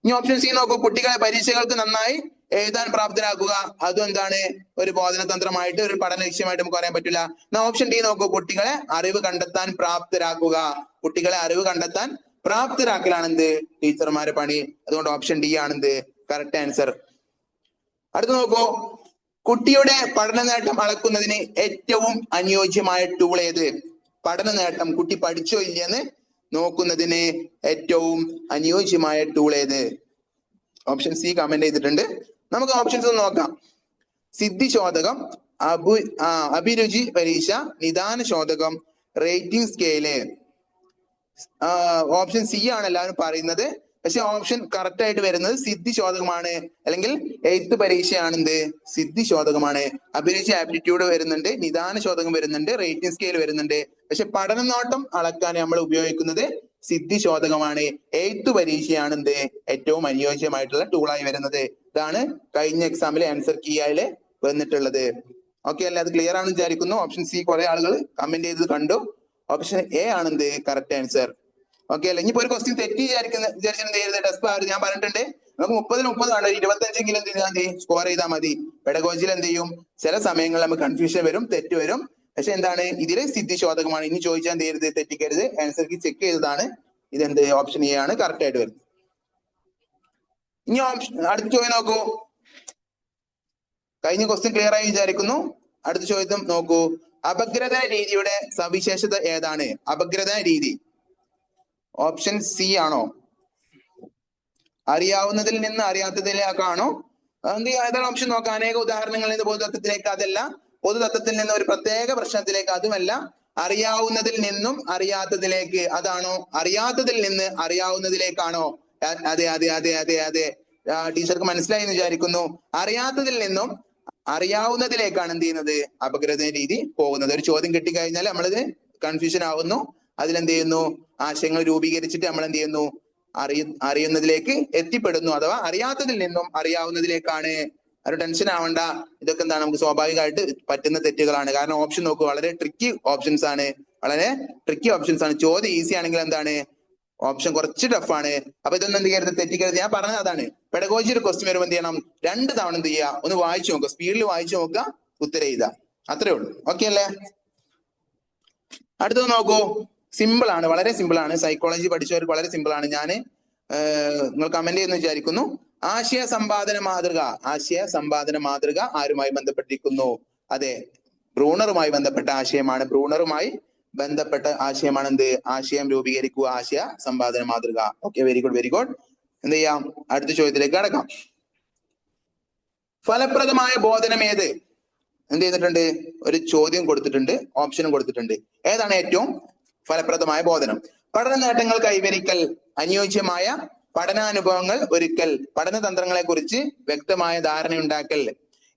ഇനി ഓപ്ഷൻ സി നോക്കൂ, കുട്ടികളെ പരീക്ഷകൾക്ക് നന്നായി എഴുതാൻ പ്രാപ്തരാക്കുക. അതും എന്താണ്, ഒരു ബോധനതന്ത്രമായിട്ട്, ഒരു പഠന ലക്ഷ്യമായിട്ട് നമുക്ക് പറയാൻ പറ്റില്ല. എന്നാ ഓപ്ഷൻ ഡി നോക്കൂ, കുട്ടികളെ അറിവ് കണ്ടെത്താൻ പ്രാപ്തരാക്കുക. കുട്ടികളെ അറിവ് കണ്ടെത്താൻ പ്രാപ്തരാക്കലാണ് എന്ത്, ടീച്ചർമാരുടെ പണി. അതുകൊണ്ട് ഓപ്ഷൻ ഡി ആണെന്ത് കറക്റ്റ് ആൻസർ. അടുത്ത് നോക്കൂ, കുട്ടിയുടെ പഠന നേട്ടം അളക്കുന്നതിന് ഏറ്റവും അനുയോജ്യമായ ടൂൾ ഏത്? പഠന നേട്ടം, കുട്ടി പഠിച്ചോ ഇല്ലെന്ന് നോക്കുന്നതിന് ഏറ്റവും അനുയോജ്യമായ ടൂൾ ഏത്? ഓപ്ഷൻ സി കമന്റ് ചെയ്തിട്ടുണ്ട്. നമുക്ക് ഓപ്ഷൻസ് ഒന്ന് നോക്കാം. സിദ്ധിശോധകം, അഭിരുചി പരീക്ഷ, നിദാന ശോധകം, റേറ്റിംഗ് സ്കെയില്. ഓപ്ഷൻ സി ആണ് എല്ലാവരും പറയുന്നത്. പക്ഷെ ഓപ്ഷൻ കറക്റ്റ് ആയിട്ട് വരുന്നത് സിദ്ധിശോധകമാണ്, അല്ലെങ്കിൽ എയ്ത്ത് പരീക്ഷയാണ് എന്ത്, സിദ്ധിശോധകമാണ്. അഭിരുചി ആപ്റ്റിറ്റ്യൂഡ് വരുന്നുണ്ട്, നിദാന ശോധകം വരുന്നുണ്ട്, റേറ്റിംഗ് സ്കെയിൽ വരുന്നുണ്ട്. പക്ഷെ പഠനനോട്ടം അളക്കാൻ നമ്മൾ ഉപയോഗിക്കുന്നത് സിദ്ധിശോധകമാണ്. എയ്ത്ത് പരീക്ഷയാണ് എന്ത് ഏറ്റവും അനുയോജ്യമായിട്ടുള്ള ടൂളായി വരുന്നത്. ഇതാണ് കഴിഞ്ഞ എക്സാമിലെ ആൻസർ കീ ആയി വന്നിട്ടുള്ളത്. ഓക്കെ അല്ലേ? അത് ക്ലിയർ ആണെന്ന് വിചാരിക്കുന്നു. ഓപ്ഷൻ സി കുറെ ആളുകൾ കമന്റ് ചെയ്ത് കണ്ടു. ഓപ്ഷൻ എ ആണ് എന്ത് കറക്റ്റ് ആൻസർ. ഓക്കെ അല്ലെ? ഇനിയിപ്പോ ഒരു ക്വസ്റ്റ്യൻ തെറ്റി വിചാരിച്ചിട്ട് ടെസ്റ്റ് ഞാൻ പറഞ്ഞിട്ടുണ്ട്, നമുക്ക് 30-30 ആണ്, 25എങ്കിലും എന്ത് ചെയ്താൽ മതി, സ്കോർ ചെയ്താൽ മതി. പെഡഗോജിയിൽ എന്ത് ചെയ്യും, ചില സമയങ്ങളിൽ നമുക്ക് കൺഫ്യൂഷൻ വരും, തെറ്റ് വരും. പക്ഷെ എന്താണ്, ഇതില് സിദ്ധിശോധകമാണ്. ഇനി ചോദിച്ചാൽ എന്ത് ചെയ്യരുത്, തെറ്റിക്കരുത്. ആൻസർ കീ ചെക്ക് ചെയ്തതാണ്. ഇതെന്ത് ഓപ്ഷൻ എ ആണ് കറക്റ്റ് ആയിട്ട് വരുന്നത്. ഇനി അടുത്ത ചോദ്യം നോക്കൂ. കഴിഞ്ഞ ക്വസ്റ്റ്യൻ ക്ലിയർ ആയി വിചാരിക്കുന്നു. അടുത്ത ചോദ്യം നോക്കൂ, അപഗ്രഥന രീതിയുടെ സവിശേഷത ഏതാണ്? അപഗ്രഥന രീതി ഓപ്ഷൻ സി ആണോ? അറിയാവുന്നതിൽ നിന്ന് അറിയാത്തതിലേക്കാണോ? ഏതാണ് ഓപ്ഷൻ നോക്കാം. അനേക ഉദാഹരണങ്ങളിൽ നിന്ന് പൊതുതത്വത്തിലേക്ക്, അതല്ല. പൊതുതത്വത്തിൽ നിന്ന് ഒരു പ്രത്യേക പ്രശ്നത്തിലേക്ക്, അതുമല്ല. അറിയാവുന്നതിൽ നിന്നും അറിയാത്തതിലേക്ക്, അതാണോ? അറിയാത്തതിൽ നിന്ന് അറിയാവുന്നതിലേക്കാണോ? അതെ അതെ അതെ അതെ അതെ, ടീച്ചർക്ക് മനസ്സിലായി എന്ന് വിചാരിക്കുന്നു. അറിയാത്തതിൽ നിന്നും അറിയാവുന്നതിലേക്കാണ് എന്ത് ചെയ്യുന്നത്, അപഗ്രഥന രീതി പോകുന്നത്. ഒരു ചോദ്യം കിട്ടിക്കഴിഞ്ഞാൽ നമ്മളിത് കൺഫ്യൂഷൻ ആവുന്നു. അതിലെന്ത് ചെയ്യുന്നു, ആശയങ്ങൾ രൂപീകരിച്ചിട്ട് നമ്മൾ എന്ത് ചെയ്യുന്നു, അറിയുന്നതിലേക്ക് എത്തിപ്പെടുന്നു. അഥവാ അറിയാത്തതിൽ നിന്നും അറിയാവുന്നതിലേക്കാണ്. ഒരു ടെൻഷൻ ആവണ്ട. ഇതൊക്കെ എന്താണ്, നമുക്ക് സ്വാഭാവികമായിട്ട് പറ്റുന്ന തെറ്റുകളാണ്. കാരണം ഓപ്ഷൻ നോക്കൂ, വളരെ ട്രിക്കി ഓപ്ഷൻസ് ആണ്, വളരെ ട്രിക്കി ഓപ്ഷൻസ് ആണ്. ചോദ്യം ഈസി ആണെങ്കിൽ എന്താണ്, ഓപ്ഷൻ കുറച്ച് ടഫാണ്. അപ്പൊ ഇതൊന്നും എന്ത് ചെയ്യരുത്, തെറ്റിക്കരുത്. ഞാൻ പറഞ്ഞത് അതാണ്. പെഡഗോജി ഒരു ക്വസ്റ്റ്യൻ വരുമ്പോൾ എന്ത് ചെയ്യണം, 2 തവണ എന്ത് ചെയ്യുക, ഒന്ന് വായിച്ചു നോക്കുക, സ്പീഡിൽ വായിച്ചു നോക്കുക, ഉത്തരം എഴുതുക. അത്രേ ഉള്ളൂ. ഓക്കെ അല്ലേ? അടുത്തത് നോക്കൂ, സിമ്പിൾ ആണ്, വളരെ സിമ്പിൾ ആണ്. സൈക്കോളജി പഠിച്ചവർക്ക് വളരെ സിമ്പിൾ ആണ്. നിങ്ങൾ കമന്റ് ചെയ്യുന്നു വിചാരിക്കുന്നു. ആശയ സമ്പാദന മാതൃക, ആശയ സമ്പാദന മാതൃക ആരുമായി ബന്ധപ്പെട്ടിരിക്കുന്നു? അതെ, ബ്രൂണറുമായി ബന്ധപ്പെട്ട ആശയമാണ്. ബ്രൂണറുമായി ബന്ധപ്പെട്ട ആശയമാണ് എന്ത്, ആശയം രൂപീകരിക്കുക, ആശയ സമ്പാദന മാതൃക. Okay, very good very good. എന്ത് ചെയ്യാം, അടുത്ത ചോദ്യത്തിലേക്ക് കടക്കാം. ഫലപ്രദമായ ബോധനം ഏത്? എന്ത് ചെയ്തിട്ടുണ്ട്, ഒരു ചോദ്യം കൊടുത്തിട്ടുണ്ട്, ഓപ്ഷനും കൊടുത്തിട്ടുണ്ട്. ഏതാണ് ഏറ്റവും ഫലപ്രദമായ ബോധനം? പഠന നേട്ടങ്ങൾ കൈവരിക്കൽ, അനുയോജ്യമായ പഠനാനുഭവങ്ങൾ ഒരുക്കൽ, പഠനതന്ത്രങ്ങളെ കുറിച്ച് വ്യക്തമായ ധാരണയുണ്ടാക്കൽ.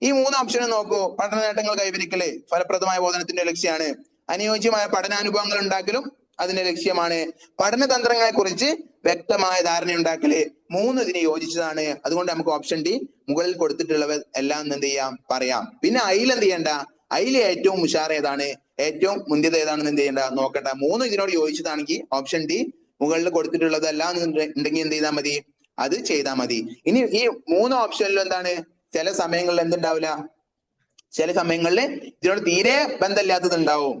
ഈ 3 ഓപ്ഷനും നോക്കൂ. പഠന നേട്ടങ്ങൾ കൈവരിക്കല് ഫലപ്രദമായ ബോധനത്തിന്റെ ലക്ഷ്യമാണ്. അനുയോജ്യമായ പഠനാനുഭവങ്ങൾ ഉണ്ടാക്കലും അതിന്റെ ലക്ഷ്യമാണ്. പഠനതന്ത്രങ്ങളെ കുറിച്ച് വ്യക്തമായ ധാരണയുണ്ടാക്കല് 3 ഇതിന് യോജിച്ചതാണ്. അതുകൊണ്ട് നമുക്ക് ഓപ്ഷൻ ഡി മുകളിൽ കൊടുത്തിട്ടുള്ളവ എല്ലാം എന്ത് ചെയ്യാം, പറയാം. പിന്നെ അതിൽ എന്ത് ചെയ്യണ്ട, അതിൽ ഏറ്റവും ഉഷാർ ഏതാണ്, ഏറ്റവും മുന്തിയത് ഏതാണെന്ന് എന്ത് ചെയ്യണ്ട, നോക്കട്ടെ. 3 ഇതിനോട് യോജിച്ചതാണെങ്കിൽ ഓപ്ഷൻ ഡി മുകളിൽ കൊടുത്തിട്ടുള്ളത് എല്ലാം ഉണ്ടെങ്കിൽ എന്ത് ചെയ്താൽ മതി, അത് ചെയ്താൽ മതി. ഇനി ഈ 3 ഓപ്ഷനിലും എന്താണ്, ചില സമയങ്ങളിൽ എന്തുണ്ടാവില്ല, ചില സമയങ്ങളിൽ ഇതിനോട് തീരെ ബന്ധമില്ലാത്തത് ഉണ്ടാവും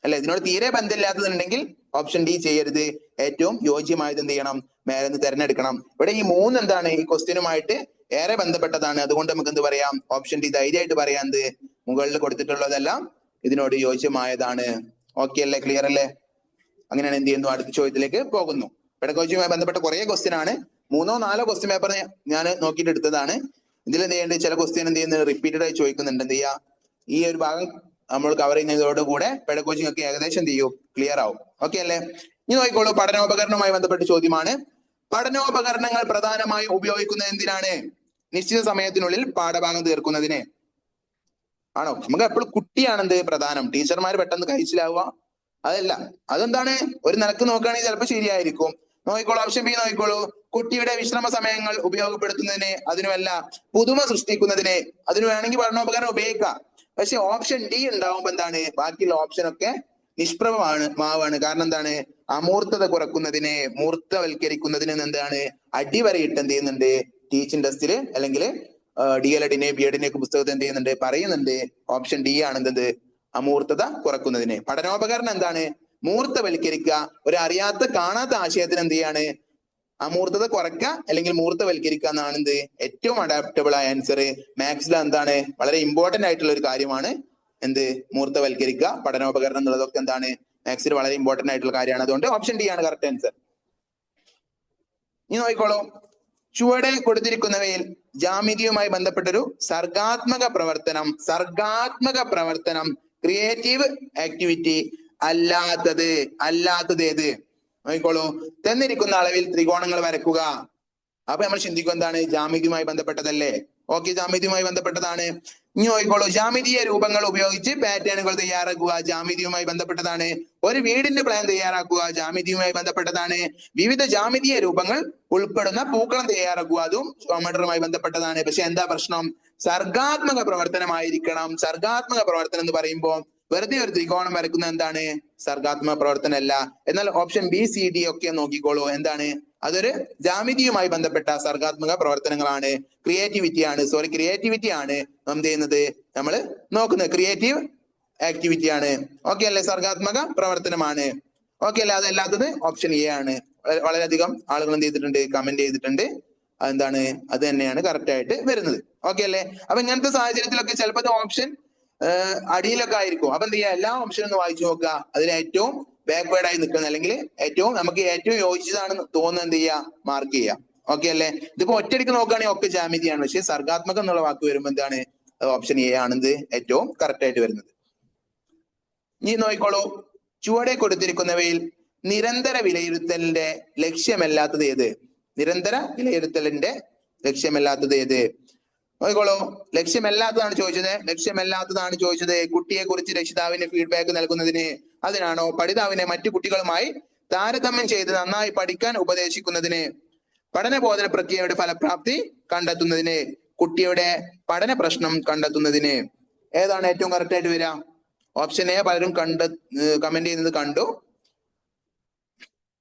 അല്ലെ? ഇതിനോട് തീരെ ബന്ധമില്ലാത്തതുണ്ടെങ്കിൽ ഓപ്ഷൻ ഡി ചെയ്യരുത്. ഏറ്റവും യോജ്യമായത് എന്ത് ചെയ്യണം? മേലെന്ന് തിരഞ്ഞെടുക്കണം. ഇവിടെ ഈ 3 എന്താണ്? ഈ ക്വസ്റ്റ്യനുമായിട്ട് ഏറെ ബന്ധപ്പെട്ടതാണ്. അതുകൊണ്ട് നമുക്ക് എന്ത് പറയാം? ഓപ്ഷൻ ഡി ധൈര്യമായിട്ട് പറയാം. എന്ത്? മുകളിൽ കൊടുത്തിട്ടുള്ളതെല്ലാം ഇതിനോട് യോജ്യമായതാണ്. ഓക്കെ അല്ലേ? ക്ലിയർ അല്ലേ? അങ്ങനെയാണ് എന്ത് ചെയ്യുന്നു? അടുത്ത ചോദ്യത്തിലേക്ക് പോകുന്നു. പെഡഗോജിയുമായി ബന്ധപ്പെട്ട കുറെ ക്വസ്റ്റ്യൻ ആണ്. 3 or 4 ക്വസ്റ്റ്യൻ പേപ്പർ ഞാൻ നോക്കിയിട്ട് എടുത്തതാണ്. ഇതിൽ എന്ത് ചെയ്യേണ്ടത്? ചില ക്വസ്റ്റ്യൻ എന്ത് ചെയ്യുന്നത്? റിപ്പീറ്റഡ് ആയി ചോദിക്കുന്നുണ്ട്. എന്ത് ചെയ്യുക? ഈ ഒരു ഭാഗം നമ്മൾ കവർ ചെയ്യുന്നതോടുകൂടെ പെഡഗോജി ഒക്കെ ഏകദേശം എന്ത് ചെയ്യും? ക്ലിയർ ആവും. ഓക്കെ അല്ലേ? ഇനി നോക്കിക്കോളൂ. പഠനോപകരണവുമായി ബന്ധപ്പെട്ട ചോദ്യമാണ്. പഠനോപകരണങ്ങൾ പ്രധാനമായും ഉപയോഗിക്കുന്നത് എന്തിനാണ്? നിശ്ചിത സമയത്തിനുള്ളിൽ പാഠഭാഗം തീർക്കുന്നതിന് ആണോ? നമുക്ക് എപ്പോഴും കുട്ടിയാണെന്ത് പ്രധാനം? ടീച്ചർമാർ പെട്ടെന്ന് കഴിച്ചിലാവുക അതല്ല. അതെന്താണ്? ഒരു നിലക്ക് നോക്കുകയാണെങ്കിൽ ചിലപ്പോൾ ശരിയായിരിക്കും. നോക്കിക്കോളൂ. ഓപ്ഷൻ ബി നോക്കിക്കോളൂ. കുട്ടിയുടെ വിശ്രമ സമയങ്ങൾ ഉപയോഗപ്പെടുത്തുന്നതിന്, അതിനുമല്ല പുതുമ സൃഷ്ടിക്കുന്നതിന്, അതിന് വേണമെങ്കിൽ പഠനോപകരണം ഉപയോഗിക്കാം. പക്ഷെ ഓപ്ഷൻ ഡി ഉണ്ടാവുമ്പോ എന്താണ്? ബാക്കിയുള്ള ഓപ്ഷൻ ഒക്കെ നിഷ്പ്രഭമാണ്. കാരണം എന്താണ്? അമൂർത്തത കുറക്കുന്നതിന്, മൂർത്തവൽക്കരിക്കുന്നതിന് എന്താണ്? അടിവരയിട്ട് എന്ത് ചെയ്യുന്നുണ്ട്? ടീച്ചിങ് ടെസ്റ്റില് അല്ലെങ്കിൽ DLED-നെ BEd-നെ ഒക്കെ പുസ്തകത്തിൽ എന്ത് ചെയ്യുന്നുണ്ട്? പറയുന്നുണ്ട്. ഓപ്ഷൻ ഡി ആണ് എന്ത്? അമൂർത്തത കുറക്കുന്നതിന്. പഠനോപകരണം എന്താണ്? മൂർത്തവൽക്കരിക്കുക. ഒരു അറിയാത്ത കാണാത്ത ആശയത്തിന് എന്ത് ചെയ്യാണ്? അമൂർത്തത കുറയ്ക്കുക അല്ലെങ്കിൽ മൂർത്തവൽക്കരിക്കുക എന്നാണ് എന്ത്? ഏറ്റവും അഡാപ്റ്റബിൾ ആയ ആൻസർ. മാത്സിൽ എന്താണ്? വളരെ ഇമ്പോർട്ടന്റ് ആയിട്ടുള്ള ഒരു കാര്യമാണ് എന്ത്? മൂർത്തവൽക്കരിക്കുക. പഠനോപകരണം എന്നുള്ളതൊക്കെ എന്താണ്? മാത്സിൽ വളരെ ഇമ്പോർട്ടന്റ് ആയിട്ടുള്ള കാര്യമാണ്. അതുകൊണ്ട് ഓപ്ഷൻ ഡി ആണ് കറക്റ്റ് ആൻസർ. ഇനി നോക്കിക്കോളൂ. ചുവടെ കൊടുത്തിരിക്കുന്നവയിൽ ജാമിതിയുമായി ബന്ധപ്പെട്ടൊരു സർഗാത്മക പ്രവർത്തനം ക്രിയേറ്റീവ് ആക്ടിവിറ്റി അല്ലാത്തത് ഏത്? നോക്കിക്കോളൂ. തന്നിരിക്കുന്ന അളവിൽ ത്രികോണങ്ങൾ വരക്കുക. അപ്പൊ നമ്മൾ ചിന്തിക്കും എന്താണ്? ജാമിതിയുമായി ബന്ധപ്പെട്ടതല്ലേ? ഓക്കെ, ജാമിതിയുമായി ബന്ധപ്പെട്ടതാണ്. ഇനി നോക്കിക്കോളൂ. ജാമിതീയ രൂപങ്ങൾ ഉപയോഗിച്ച് പാറ്റേണുകൾ തയ്യാറാക്കുക. ജാമിതിയുമായി ബന്ധപ്പെട്ടതാണ്. ഒരു വീടിന്റെ പ്ലാൻ തയ്യാറാക്കുക. ജാമിതിയുമായി ബന്ധപ്പെട്ടതാണ്. വിവിധ ജാമിതീയ രൂപങ്ങൾ ഉൾപ്പെടുന്ന പൂക്കളം തയ്യാറാക്കുക. അതും ജോമെട്രിയുമായി ബന്ധപ്പെട്ടതാണ്. പക്ഷെ എന്താ പ്രശ്നം? സർഗാത്മക പ്രവർത്തനമായിരിക്കണം. സർഗാത്മക പ്രവർത്തനം എന്ന് പറയുമ്പോൾ വെറുതെ ഒരു ത്രികോണം വരക്കുന്ന എന്താണ്? സർഗാത്മക പ്രവർത്തനമല്ല. എന്നാൽ ഓപ്ഷൻ ബി, സി, ഡി ഒക്കെ നോക്കിക്കോളൂ. എന്താണ്? അതൊരു ജാമിതിയുമായി ബന്ധപ്പെട്ട സർഗാത്മക പ്രവർത്തനങ്ങളാണ്. ക്രിയേറ്റിവിറ്റി ആണ് എന്ത് ചെയ്യുന്നത്? നമ്മൾ നോക്കുന്നത് ക്രിയേറ്റീവ് ആക്ടിവിറ്റി ആണ്. ഓക്കെ അല്ലെ? സർഗാത്മക പ്രവർത്തനമാണ്. ഓക്കെ അല്ലെ? അതല്ലാത്തത് ഓപ്ഷൻ എ ആണ്. വളരെയധികം ആളുകൾ എന്ത് ചെയ്തിട്ടുണ്ട്? കമന്റ് ചെയ്തിട്ടുണ്ട്. അതെന്താണ്? അത് തന്നെയാണ് കറക്റ്റ് ആയിട്ട് വരുന്നത്. ഓക്കെ അല്ലെ? അപ്പൊ ഇങ്ങനത്തെ സാഹചര്യത്തിലൊക്കെ ചിലപ്പോൾ ഓപ്ഷൻ അടിയിലൊക്കെ ആയിരിക്കും. അപ്പൊ എന്ത് ചെയ്യുക? എല്ലാ ഓപ്ഷനും ഒന്ന് വായിച്ചു നോക്കുക. അതിൽ ഏറ്റവും ബാക്ക്വേർഡ് ആയി നിൽക്കുന്നത് അല്ലെങ്കിൽ നമുക്ക് ഏറ്റവും യോജിച്ചതാണെന്ന് തോന്നുന്നത് എന്ത് ചെയ്യുക? മാർക്ക് ചെയ്യുക. ഓക്കെ അല്ലെ? ഇതിപ്പോ ഒറ്റയടിക്ക് നോക്കുകയാണെങ്കിൽ ഒക്കെ ജാമിതിയാണ്. പക്ഷെ സർഗാത്മകം എന്നുള്ള വാക്ക് വരുമ്പോൾ എന്താണ്? ഓപ്ഷൻ എ ആണെന്ന് ഏറ്റവും കറക്റ്റ് ആയിട്ട് വരുന്നത്. ഇനി നോക്കിക്കോളൂ. ചുവടെ കൊടുത്തിരിക്കുന്നവയിൽ നിരന്തര വിലയിരുത്തലിന്റെ ലക്ഷ്യമല്ലാത്തത് ഏത്? നോക്കിക്കോളൂ. ലക്ഷ്യമല്ലാത്തതാണ് ചോദിച്ചത്. കുട്ടിയെ കുറിച്ച് രക്ഷിതാവിന് ഫീഡ്ബാക്ക് നൽകുന്നതിന്, അതിനാണോ? പഠിതാവിനെ മറ്റു കുട്ടികളുമായി താരതമ്യം ചെയ്ത് നന്നായി പഠിക്കാൻ ഉപദേശിക്കുന്നതിന്, പഠനബോധന പ്രക്രിയയുടെ ഫലപ്രാപ്തി കണ്ടെത്തുന്നതിന്, കുട്ടിയുടെ പഠന പ്രശ്നം കണ്ടെത്തുന്നതിന്. ഏതാണ് ഏറ്റവും കറക്റ്റ് ആയിട്ട് വരിക? ഓപ്ഷൻ എ പലരും കമന്റ് ചെയ്യുന്നത് കണ്ടു.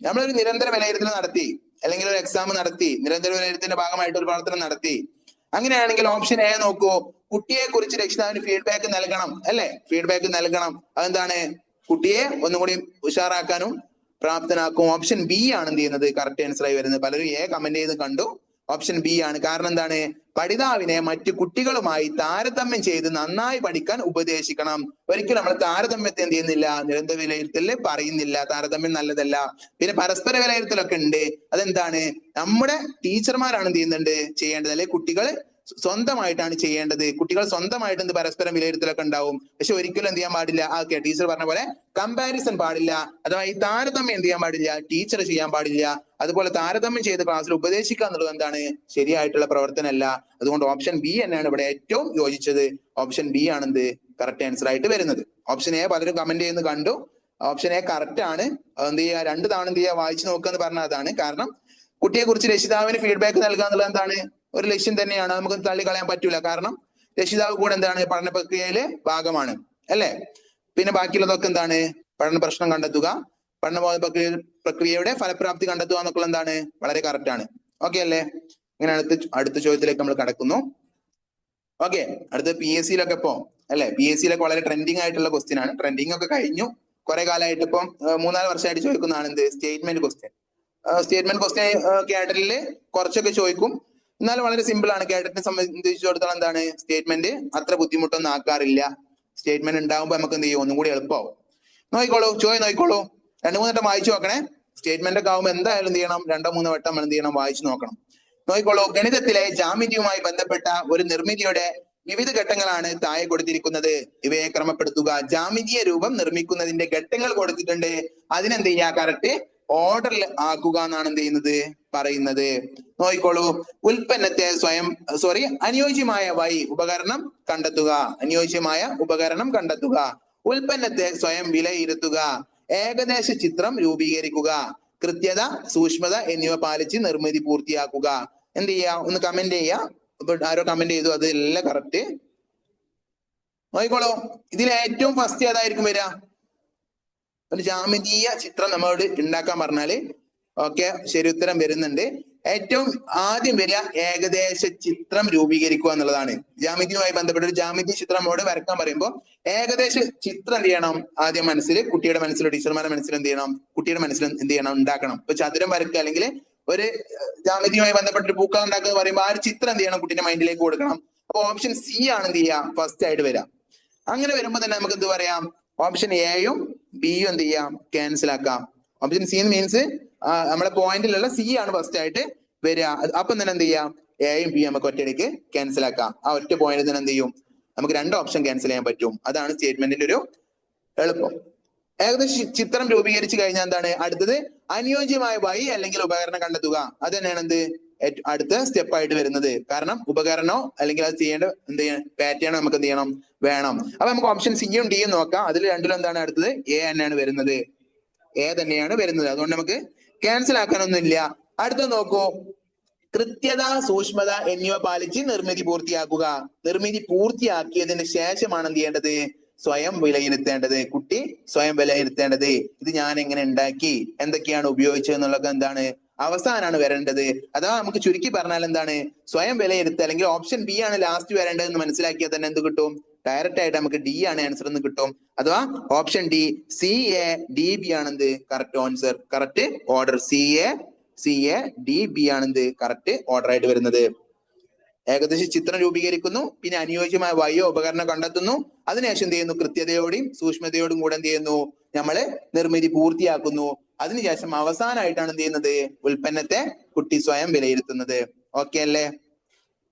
നമ്മളൊരു നിരന്തര വിലയിരുത്തൽ നടത്തി അല്ലെങ്കിൽ ഒരു എക്സാം നടത്തി, നിരന്തര വിലയിരുത്തലിന്റെ ഭാഗമായിട്ട് ഒരു പ്രവർത്തനം നടത്തി. അങ്ങനെയാണെങ്കിൽ ഓപ്ഷൻ എ നോക്കൂ. കുട്ടിയെ കുറിച്ച് രക്ഷിതാവിന് ഫീഡ്ബാക്ക് നൽകണം അല്ലെ? ഫീഡ്ബാക്ക് നൽകണം. അതെന്താണ്? കുട്ടിയെ ഒന്നുകൂടി ഉഷാറാക്കാനും പ്രാപ്തനാക്കും. ഓപ്ഷൻ ബി ആണ് എന്ത് ചെയ്യുന്നത്? കറക്റ്റ് ആൻസർ ആയി വരുന്നത്. പലരും എ കമന്റ് ചെയ്ത് കണ്ടു. ഓപ്ഷൻ ബി ആണ്. കാരണം എന്താണ്? പഠിതാവിനെ മറ്റു കുട്ടികളുമായി താരതമ്യം ചെയ്ത് നന്നായി പഠിക്കാൻ ഉപദേശിക്കണം. ഒരിക്കലും നമ്മൾ താരതമ്യത്തെ എന്ത് ചെയ്യുന്നില്ല? നിരന്തര വിലയിരുത്തല് പറയുന്നില്ല. താരതമ്യം നല്ലതല്ല. പിന്നെ പരസ്പര വിലയിരുത്തലൊക്കെ ഉണ്ട്. അതെന്താണ്? നമ്മുടെ ടീച്ചർമാരാണ് എന്ത് ചെയ്യുന്നുണ്ട്? ചെയ്യേണ്ടത്. അല്ലെങ്കിൽ കുട്ടികൾ സ്വന്തമായിട്ടാണ് ചെയ്യേണ്ടത്. കുട്ടികൾ സ്വന്തമായിട്ട് എന്ത് പരസ്പരം വിലയിരുത്തലൊക്കെ ഉണ്ടാവും. പക്ഷെ ഒരിക്കലും എന്ത് ചെയ്യാൻ പാടില്ല? ഓക്കെ, ടീച്ചർ പറഞ്ഞ പോലെ കമ്പാരിസൺ പാടില്ല. അഥവാ ഈ താരതമ്യം എന്ത് ചെയ്യാൻ പാടില്ല? ടീച്ചർ ചെയ്യാൻ പാടില്ല. അതുപോലെ താരതമ്യം ചെയ്ത് ക്ലാസ്സിൽ ഉപദേശിക്കുക എന്നുള്ളത് എന്താണ്? ശരിയായിട്ടുള്ള പ്രവർത്തനമല്ല. അതുകൊണ്ട് ഓപ്ഷൻ ബി തന്നെയാണ് ഇവിടെ ഏറ്റവും യോജിച്ചത്. ഓപ്ഷൻ ബി ആണെന്ത്? കറക്റ്റ് ആൻസർ ആയിട്ട് വരുന്നത്. ഓപ്ഷൻ എ പലരും കമന്റ് ചെയ്യുന്നത് കണ്ടു. ഓപ്ഷൻ എ കറക്റ്റ് ആണ്. എന്ത് ചെയ്യുക? 2 തവണ എന്ത് ചെയ്യുക? വായിച്ചു നോക്കുക എന്ന് പറഞ്ഞാൽ അതാണ്. കാരണം കുട്ടിയെ കുറിച്ച് രക്ഷിതാവിന് ഫീഡ്ബാക്ക് നൽകുക എന്നുള്ളത് എന്താണ്? ഒരു ലക്ഷ്യം തന്നെയാണ്. നമുക്ക് തള്ളിക്കളയാൻ പറ്റൂല. കാരണം രക്ഷിതാവ് കൂടെ എന്താണ്? പഠന പ്രക്രിയയിലെ ഭാഗമാണ് അല്ലെ? പിന്നെ ബാക്കിയുള്ളതൊക്കെ എന്താണ്? പഠന പ്രശ്നം കണ്ടെത്തുക, പഠനബോധ പ്രക്രിയയുടെ ഫലപ്രാപ്തി കണ്ടെത്തുക എന്നൊക്കെ എന്താണ്? വളരെ കറക്റ്റ് ആണ്. ഓക്കെ അല്ലേ? ഇങ്ങനെ അടുത്ത ചോദ്യത്തിലേക്ക് നമ്മൾ കടക്കുന്നു. ഓക്കെ, അടുത്ത PSC-ലൊക്കെ ഇപ്പോ അല്ലെ? PSC-ലൊക്കെ വളരെ ട്രെൻഡിങ് ആയിട്ടുള്ള ക്വസ്റ്റ്യൻ ആണ്. ട്രെൻഡിങ് ഒക്കെ കഴിഞ്ഞു. കുറെ കാലമായിട്ട് ഇപ്പം 3-4 വർഷമായിട്ട് ചോദിക്കുന്നതാണ് എന്ത് സ്റ്റേറ്റ്മെന്റ് ക്വസ്റ്റ്യൻ. സ്റ്റേറ്റ്മെന്റ് ക്വസ്റ്റ്യൻ കാറ്ററിൽ കുറച്ചൊക്കെ ചോദിക്കും, എന്നാലും വളരെ സിമ്പിൾ ആണ്. കാറ്ററിനെ സംബന്ധിച്ചിടത്തോളം എന്താണ് സ്റ്റേറ്റ്മെന്റ് അത്ര ബുദ്ധിമുട്ടൊന്നും ആക്കാറില്ല. സ്റ്റേറ്റ്മെന്റ് ഉണ്ടാകുമ്പോൾ നമുക്ക് എന്ത് ചെയ്യും ഒന്നും കൂടി എളുപ്പമാവും. നോക്കിക്കോളൂ, നോക്കിക്കോളൂ, 2-3 വട്ടം വായിച്ചു നോക്കണേ. സ്റ്റേറ്റ്മെന്റ് ഒക്കെ ആകുമ്പോൾ എന്തായാലും എന്ത് ചെയ്യണം 2-3 വട്ടം എന്ത് ചെയ്യണം വായിച്ചു നോക്കണം. നോക്കിക്കോളൂ, ഗണിതത്തിലെ ജാമിതിയുമായി ബന്ധപ്പെട്ട ഒരു നിർമ്മിതിയുടെ വിവിധ ഘട്ടങ്ങളാണ് താഴെ കൊടുത്തിരിക്കുന്നത്. ഇവയെ ക്രമപ്പെടുത്തുക. ജാമിതീയ രൂപം നിർമ്മിക്കുന്നതിന്റെ ഘട്ടങ്ങൾ കൊടുത്തിട്ടുണ്ട്. അതിനെന്ത് ചെയ്യുക കറക്റ്റ് ഓർഡറിൽ ആക്കുക എന്നാണ് എന്ത് ചെയ്യുന്നത് പറയുന്നത്. നോക്കിക്കോളൂ, ഉൽപ്പന്നത്തെ അനുയോജ്യമായ ഉപകരണം കണ്ടെത്തുക. അനുയോജ്യമായ ഉപകരണം കണ്ടെത്തുക. ഉൽപ്പന്നത്തെ സ്വയം വിലയിരുത്തുക. ഏകദേശ ചിത്രം രൂപീകരിക്കുക. കൃത്യത, സൂക്ഷ്മത എന്നിവ പാലിച്ച് നിർമ്മിതി പൂർത്തിയാക്കുക. എന്ത് ചെയ്യാ ഒന്ന് കമന്റ് ചെയ്യാ. ഇപ്പൊ ആരോ കമന്റ് ചെയ്തു, അതെല്ലാം കറക്റ്റ്. നോക്കിക്കോളൂ, ഇതിൽ ഏറ്റവും ഫസ്റ്റ് ഏതായിരിക്കും വരിക? ഒരു ജാമിതീയ ചിത്രം നമ്മളോട് ഉണ്ടാക്കാൻ പറഞ്ഞാല് ഓക്കെ ശരി ഉത്തരം വരുന്നുണ്ട്. ഏറ്റവും ആദ്യം വരിക ഏകദേശ ചിത്രം രൂപീകരിക്കുക എന്നുള്ളതാണ്. ജാമിതിയുമായി ബന്ധപ്പെട്ട ഒരു ജാമിതി ചിത്രം നമ്മളോട് വരക്കാൻ പറയുമ്പോൾ ഏകദേശ ചിത്രം എന്ത് ചെയ്യണം ആദ്യം കുട്ടിയുടെ മനസ്സിൽ, ടീച്ചർമാരുടെ മനസ്സിൽ എന്ത് ചെയ്യണം, കുട്ടിയുടെ മനസ്സിൽ എന്ത് ചെയ്യണം ഉണ്ടാക്കണം. ഇപ്പൊ ചതുരം വരക്കുക അല്ലെങ്കിൽ ഒരു ജാമിതിയുമായി ബന്ധപ്പെട്ട ഒരു പൂക്കൾ ഉണ്ടാക്കുക പറയുമ്പോൾ ആ ഒരു ചിത്രം എന്ത് ചെയ്യണം കുട്ടിയുടെ മൈൻഡിലേക്ക് കൊടുക്കണം. അപ്പൊ ഓപ്ഷൻ സി ആണ് എന്ത് ചെയ്യാം ഫസ്റ്റ് ആയിട്ട് വരാം. അങ്ങനെ വരുമ്പോ തന്നെ നമുക്ക് എന്ത് പറയാം, ഓപ്ഷൻ എയും ബിയും എന്ത് ചെയ്യാം ക്യാൻസൽ ആക്കാം. ഓപ്ഷൻ സി മീൻസ് നമ്മളെ പോയിന്റിലുള്ള സി ആണ് ഫസ്റ്റ് ആയിട്ട് വരിക. അപ്പം തന്നെ എന്ത് ചെയ്യാം എയും ബിയും നമുക്ക് ഒറ്റയടിക്ക് ക്യാൻസൽ ആക്കാം. ആ ഒറ്റ പോയിന്റ് തന്നെ എന്ത് ചെയ്യും നമുക്ക് 2 ഓപ്ഷൻ ക്യാൻസൽ ചെയ്യാൻ പറ്റും. അതാണ് സ്റ്റേറ്റ്മെന്റിന്റെ ഒരു എളുപ്പം. ഏകദേശം ചിത്രം രൂപീകരിച്ചു കഴിഞ്ഞാൽ എന്താണ് അടുത്തത്? അനുയോജ്യമായ അല്ലെങ്കിൽ ഉപകരണം കണ്ടെത്തുക. അത് തന്നെയാണ് എന്ത് അടുത്ത സ്റ്റെപ്പ് ആയിട്ട് വരുന്നത്. കാരണം ഉപകരണോ അല്ലെങ്കിൽ അത് ചെയ്യേണ്ട എന്ത് ചെയ്യണം പാറ്റേണോ നമുക്ക് എന്ത് ചെയ്യണം വേണം. അപ്പൊ നമുക്ക് ഓപ്ഷൻ സിയും ഡിയും നോക്കാം. അതിൽ രണ്ടിലും എന്താണ് അടുത്തത്? എ തന്നെയാണ് വരുന്നത്. എ തന്നെയാണ് വരുന്നത്. അതുകൊണ്ട് നമുക്ക് ക്യാൻസൽ ആക്കാനൊന്നുമില്ല. അടുത്ത നോക്കൂ, കൃത്യത, സൂക്ഷ്മത എന്നിവ പാലിച്ച് നിർമ്മിതി പൂർത്തിയാക്കുക. നിർമ്മിതി പൂർത്തിയാക്കിയതിന് ശേഷമാണ് എന്ത് ചെയ്യേണ്ടത്? സ്വയം വിലയിരുത്തേണ്ടത്. കുട്ടി സ്വയം വിലയിരുത്തേണ്ടത്. ഇത് ഞാൻ എങ്ങനെ ഉണ്ടാക്കി, എന്തൊക്കെയാണ് ഉപയോഗിച്ചത് എന്നുള്ളത് എന്താണ് അവസാനമാണ് വരേണ്ടത്. അഥവാ നമുക്ക് ചുരുക്കി പറഞ്ഞാൽ എന്താണ് സ്വയം വിലയിരുത്തുക. അല്ലെങ്കിൽ ഓപ്ഷൻ ബി ആണ് ലാസ്റ്റ് വരേണ്ടത് എന്ന് മനസ്സിലാക്കിയാൽ തന്നെ എന്ത് കിട്ടും? ഡയറക്റ്റ് ആയിട്ട് നമുക്ക് ഡി ആണ് ആൻസർ എന്ന് കിട്ടും. അഥവാ option D C A D B ആണെന്ത് correct answer, correct order. C A D B ആണെന്ത് കറക്റ്റ് ഓർഡർ ആയിട്ട് വരുന്നത്. ഏകദേശം ചിത്രം രൂപീകരിക്കുന്നു, പിന്നെ അനുയോജ്യമായ ഉപകരണം കണ്ടെത്തുന്നു, അതിനുശേഷം എന്ത് ചെയ്യുന്നു? കൃത്യതയോടും സൂക്ഷ്മതയോടും കൂടെ എന്ത് ചെയ്യുന്നു? നമ്മള് നിർമ്മിതി പൂർത്തിയാക്കുന്നു. അതിനുശേഷം അവസാനമായിട്ടാണ് എന്ത് ചെയ്യുന്നത്? ഉൽപ്പന്നത്തെ കുട്ടി സ്വയം വിലയിരുത്തുന്നത്. ഓക്കെ അല്ലേ?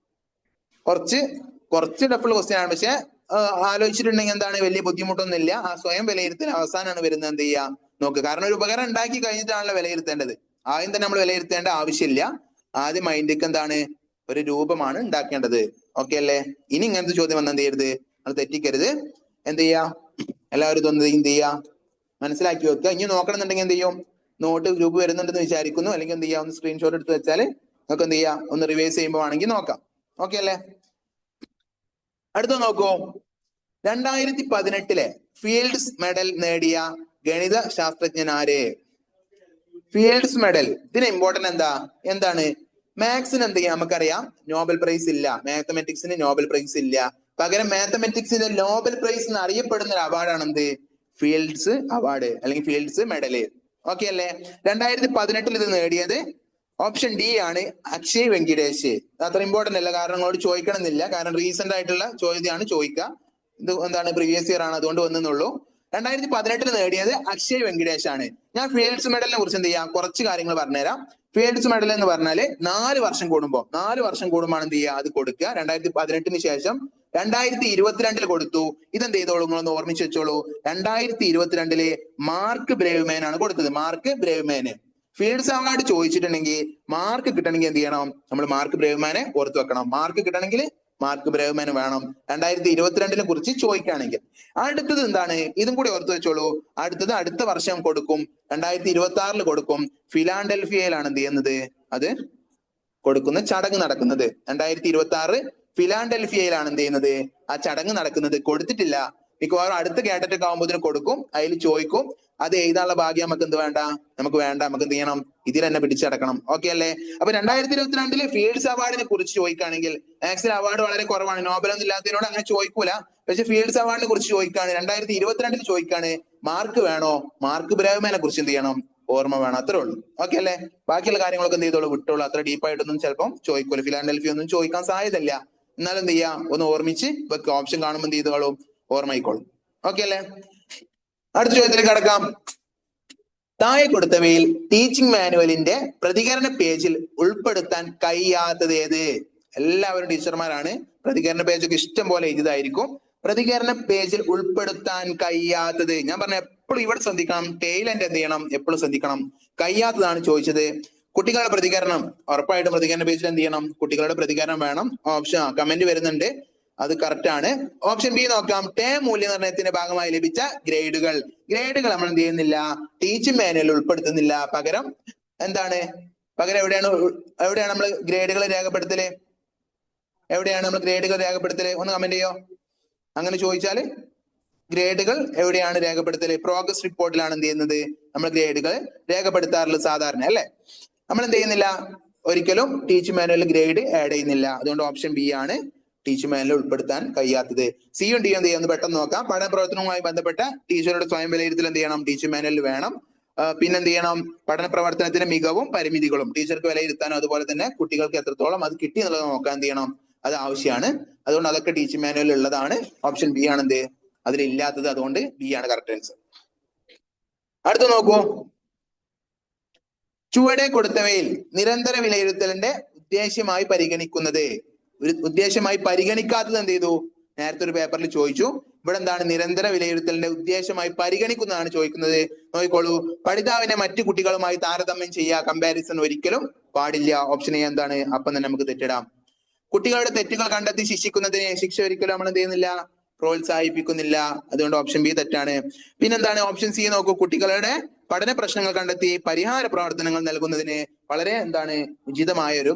കുറച്ച് ടഫുള്ള ക്വസ്റ്റ്യൻ ആണ്, പക്ഷെ ആലോചിച്ചിട്ടുണ്ടെങ്കിൽ എന്താണ് വലിയ ബുദ്ധിമുട്ടൊന്നുമില്ല. ആ സ്വയം വിലയിരുത്തൽ അവസാനമാണ് വരുന്നത്. എന്ത് ചെയ്യാം നോക്ക്, കാരണം ഒരു ഉപകരണം ഉണ്ടാക്കി കഴിഞ്ഞിട്ടാണല്ലോ വിലയിരുത്തേണ്ടത്. ആദ്യം തന്നെ നമ്മൾ വിലയിരുത്തേണ്ട ആവശ്യമില്ല. ആദ്യം മൈൻഡിക്ക് എന്താണ് ഒരു രൂപമാണ് ഉണ്ടാക്കേണ്ടത്. ഓക്കെ അല്ലേ? ഇനി ഇങ്ങനത്തെ ചോദ്യം വന്നാൽ എന്ത് ചെയ്യരുത്, അത് തെറ്റിക്കരുത്. എന്ത് ചെയ്യാ എല്ലാവരും ഇതൊന്ന് എന്ത് ചെയ്യാ മനസ്സിലാക്കി വെക്കുക. ഇനി നോക്കണമെന്നുണ്ടെങ്കിൽ എന്ത് ചെയ്യും, നോട്ട് ഗ്രൂപ്പ് വരുന്നുണ്ടെന്ന് വിചാരിക്കുന്നു. അല്ലെങ്കിൽ എന്ത് ചെയ്യാം ഒന്ന് സ്ക്രീൻഷോട്ട് എടുത്ത് വെച്ചാൽ നമുക്ക് എന്ത് ചെയ്യാം ഒന്ന് റിവൈസ് ചെയ്യുമ്പോൾ ആണെങ്കിൽ നോക്കാം. ഓക്കെ അല്ലേ? അടുത്ത നോക്കൂ, 2018 ഫീൽഡ്സ് മെഡൽ നേടിയ ഗണിത ശാസ്ത്രജ്ഞൻ ആര്? Fields medal. ഇതിന് ഇമ്പോർട്ടന്റ് എന്താണ്? മാത്സിന് എന്ത് ചെയ്യാം നമുക്കറിയാം നോബൽ പ്രൈസ് ഇല്ല, മാത്തമെറ്റിക്സിന് നോബൽ പ്രൈസ് ഇല്ല. പകരം മാത്തമെറ്റിക്സിന്റെ നോബൽ പ്രൈസ് എന്ന് അറിയപ്പെടുന്ന ഒരു അവാർഡാണ് എന്ത്? ഫീൽഡ്സ് അവാർഡ് അല്ലെങ്കിൽ ഫീൽഡ്സ് മെഡല്. ഓക്കെ അല്ലേ? 2018 ഇത് നേടിയത് ഓപ്ഷൻ ഡി ആണ്, അക്ഷയ് വെങ്കിടേഷ്. അത്ര ഇമ്പോർട്ടന്റ് അല്ല, കാരണം നിങ്ങളോട് ചോദിക്കണമെന്നില്ല, കാരണം റീസെന്റ് ആയിട്ടുള്ള ചോദ്യമാണ് ചോദിക്കുക. ഇത് എന്താണ് പ്രീവിയസ് ഇയർ ആണ്, അതുകൊണ്ട് വന്നെന്നുള്ളൂ. 2018 നേടിയത് അക്ഷയ് വെങ്കിടേഷ് ആണ്. ഞാൻ ഫീൽഡ്സ് മെഡലിനെ കുറിച്ച് എന്ത് ചെയ്യാം കുറച്ച് കാര്യങ്ങൾ പറഞ്ഞുതരാം. ഫീൽഡ്സ് മെഡൽ എന്ന് പറഞ്ഞാല് 4 വർഷം കൂടുമ്പോൾ എന്ത് ചെയ്യുക അത് കൊടുക്കുക. 2018 ശേഷം 2022 കൊടുത്തു. ഇതെന്ത് ചെയ്തോളൂ നിങ്ങളൊന്ന് ഓർമ്മിച്ച് വെച്ചോളൂ. 2022 മാർക്ക് ബ്രേവ്മാൻ ആണ് കൊടുത്തത്. മാർക്ക് ബ്രേവ്മാന് ഫീൽഡ്സ് അവാർഡ് ചോദിച്ചിട്ടുണ്ടെങ്കിൽ മാർക്ക് കിട്ടണമെങ്കിൽ എന്ത് ചെയ്യണം? നമ്മൾ മാർക്ക് ബ്രേവ്മാനെ ഓർത്ത് വെക്കണം. മാർക്ക് കിട്ടണമെങ്കിൽ മാർക്ക് ബ്രേവ്മാൻ വേണം 2022 കുറിച്ച് ചോദിക്കുകയാണെങ്കിൽ. അടുത്തത് എന്താണ്? ഇതും കൂടി ഓർത്ത് വെച്ചോളൂ. അടുത്ത വർഷം കൊടുക്കും, 2026 കൊടുക്കും. ഫിലാഡൽഫിയയിലാണ് എന്ത് ചെയ്യുന്നത് അത് കൊടുക്കുന്ന ചടങ്ങ് നടക്കുന്നത്. 2026 ഫിലാഡൽഫിയയിലാണ് എന്ത് ചെയ്യുന്നത് ആ ചടങ്ങ് നടക്കുന്നത്. കൊടുത്തിട്ടില്ല, മിക്കവാറും അടുത്ത കാറ്റഗറി ആകുമ്പോൾ കൊടുക്കും. അതിൽ ചോദിക്കും. അത് എഴുതാനുള്ള ഭാഗ്യം നമുക്ക് വേണ്ട. നമുക്ക് എന്ത് ചെയ്യണം? ഇതിൽ തന്നെ പിടിച്ചടക്കണം. ഓക്കെ അല്ലേ? അപ്പൊ 2022 ഫീൽഡ്സ് അവാർഡിനെ കുറിച്ച് ചോദിക്കുകയാണെങ്കിൽ, മാത്സിൽ അവാർഡ് വളരെ കുറവാണ്, നോബൽ ഒന്നും ഇല്ലാത്തതിനോട് അങ്ങനെ ചോദിക്കൂല. പക്ഷെ ഫീൽഡ്സ് അവാർഡിനെ കുറിച്ച് ചോദിക്കുകയാണ്, 2022 ചോദിക്കുകയാണ്, മാർക്ക് വേണോ, മാർക്ക് ബ്രാഹ്മനെ കുറിച്ച് എന്ത് ചെയ്യണം, ഓർമ്മ വേണം. അത്രേ ഉള്ളൂ. ഓക്കെ അല്ലേ? ബാക്കിയുള്ള കാര്യങ്ങളൊക്കെ എന്ത് ചെയ്തോളൂ, വിട്ടോളൂ. അത്ര ഡീപ്പായിട്ടൊന്നും ചിലപ്പം ചോദിക്കൂല. ഫിലാഡൽഫി ഒന്നും ചോദിക്കാൻ സാധ്യതയില്ല. എന്നാലും എന്ത് ചെയ്യാം, ഒന്ന് ഓർമ്മിച്ച് വെക്കുക. ഓപ്ഷൻ കാണുമ്പോൾ എന്ത് ചെയ്തോളും, ഓർമ്മയിക്കോളും. ഓക്കെ അല്ലേ? അടുത്ത ചോദ്യത്തിലേക്ക് കടക്കാം. താഴെ കൊടുത്തവയിൽ ടീച്ചിങ് മാനുവലിന്റെ പ്രതികരണ പേജിൽ ഉൾപ്പെടുത്താൻ കഴിയാത്തത് ഏത്? എല്ലാവരും ടീച്ചർമാരാണ്. പ്രതികരണ പേജൊക്കെ ഇഷ്ടം പോലെ എഴുതായിരിക്കും. പ്രതികരണ പേജിൽ ഉൾപ്പെടുത്താൻ കഴിയാത്തത്, ഞാൻ പറഞ്ഞ എപ്പോഴും ഇവിടെ ശ്രദ്ധിക്കണം. ടൈലന്റ് എന്ത് ചെയ്യണം, എപ്പോഴും ശ്രദ്ധിക്കണം. കഴിയാത്തതാണ് ചോദിച്ചത്. കുട്ടികളുടെ പ്രതികരണം ഉറപ്പായിട്ടും പ്രതികരണ പേജിൽ എന്ത് ചെയ്യണം, കുട്ടികളുടെ പ്രതികരണം വേണം. ഓപ്ഷൻ കമന്റ് വരുന്നുണ്ട്, അത് കറക്റ്റ് ആണ്. ഓപ്ഷൻ ബി നോക്കാം. ടേം മൂല്യനിർണ്ണയത്തിന്റെ ഭാഗമായി ലഭിച്ച ഗ്രേഡുകൾ. ഗ്രേഡുകൾ നമ്മൾ എന്ത് ചെയ്യുന്നില്ല, ടീച്ചിങ് മാനുവലിൽ ഉൾപ്പെടുത്തുന്നില്ല. പകരം എന്താണ്, പകരം എവിടെയാണ് നമ്മൾ ഗ്രേഡുകൾ രേഖപ്പെടുത്തല്? എവിടെയാണ് നമ്മൾ ഗ്രേഡുകൾ രേഖപ്പെടുത്തല്? ഒന്ന് കമന്റ് ചെയ്യോ. അങ്ങനെ ചോദിച്ചാല് ഗ്രേഡുകൾ എവിടെയാണ് രേഖപ്പെടുത്തല്? പ്രോഗ്രസ് റിപ്പോർട്ടിലാണ് എന്ത് ചെയ്യുന്നത്, നമ്മൾ ഗ്രേഡുകൾ രേഖപ്പെടുത്താറുള്ളത് സാധാരണ, അല്ലെ? നമ്മൾ എന്ത് ചെയ്യുന്നില്ല, ഒരിക്കലും ടീച്ചിങ് മാനുവലിൽ ഗ്രേഡ് ആഡ് ചെയ്യുന്നില്ല. അതുകൊണ്ട് ഓപ്ഷൻ ബി ആണ് ടീച്ചിങ് മാനുവലിൽ ഉൾപ്പെടുത്താൻ കഴിയാത്തത്. സിയും ഡിയും എന്ത് ചെയ്യാം, പെട്ടെന്ന് നോക്കാം. പഠന പ്രവർത്തനവുമായി ബന്ധപ്പെട്ട ടീച്ചറുടെ സ്വയം വിലയിരുത്തൽ എന്ത് ചെയ്യണം, ടീച്ചിങ് മാനുവലിൽ വേണം. പിന്നെന്ത് ചെയ്യണം, പഠന പ്രവർത്തനത്തിന്റെ മികവും പരിമിതികളും ടീച്ചർക്ക് വിലയിരുത്താനും അതുപോലെ തന്നെ കുട്ടികൾക്ക് എത്രത്തോളം അത് കിട്ടി എന്നുള്ളത് നോക്കാൻ എന്ത് ചെയ്യണം, അത് ആവശ്യമാണ്. അതുകൊണ്ട് അതൊക്കെ ടീച്ചിങ് മാനുവലിൽ ഉള്ളതാണ്. ഓപ്ഷൻ ബി ആണ് എന്ത്, അതിലില്ലാത്തത്. അതുകൊണ്ട് ബി ആണ് കറക്റ്റ് ആൻസർ. അടുത്ത നോക്കൂ. ചുവടെ കൊടുത്തവയിൽ നിരന്തര വിലയിരുത്തലിന്റെ ഉദ്ദേശ്യമായി പരിഗണിക്കുന്നത്, ഉദ്ദേശ്യമായി പരിഗണിക്കാത്തത് എന്ത് ചെയ്തു, നേരത്തെ ഒരു പേപ്പറിൽ ചോദിച്ചു. ഇവിടെ എന്താണ്, നിരന്തര വിലയിരുത്തലിന്റെ ഉദ്ദേശ്യമായി പരിഗണിക്കുന്നതാണ് ചോദിക്കുന്നത്. നോക്കിക്കോളൂ. പഠിതാവിനെ മറ്റു കുട്ടികളുമായി താരതമ്യം ചെയ്യുക, കമ്പാരിസൺ ഒരിക്കലും പാടില്ല. ഓപ്ഷൻ എ എന്താണ്, അപ്പം തന്നെ നമുക്ക് തെറ്റിടാം. കുട്ടികളുടെ തെറ്റുകൾ കണ്ടെത്തി ശിക്ഷിക്കുന്നതിന് ശിക്ഷ ഒരിക്കലും നമ്മൾ എന്ത് ചെയ്യുന്നില്ല, പ്രോത്സാഹിപ്പിക്കുന്നില്ല. അതുകൊണ്ട് ഓപ്ഷൻ ബി തെറ്റാണ്. പിന്നെന്താണ്, ഓപ്ഷൻ സി നോക്കൂ. കുട്ടികളുടെ പഠന പ്രശ്നങ്ങൾ കണ്ടെത്തി പരിഹാര പ്രവർത്തനങ്ങൾ നൽകുന്നതിന് വളരെ എന്താണ്, ഉചിതമായ ഒരു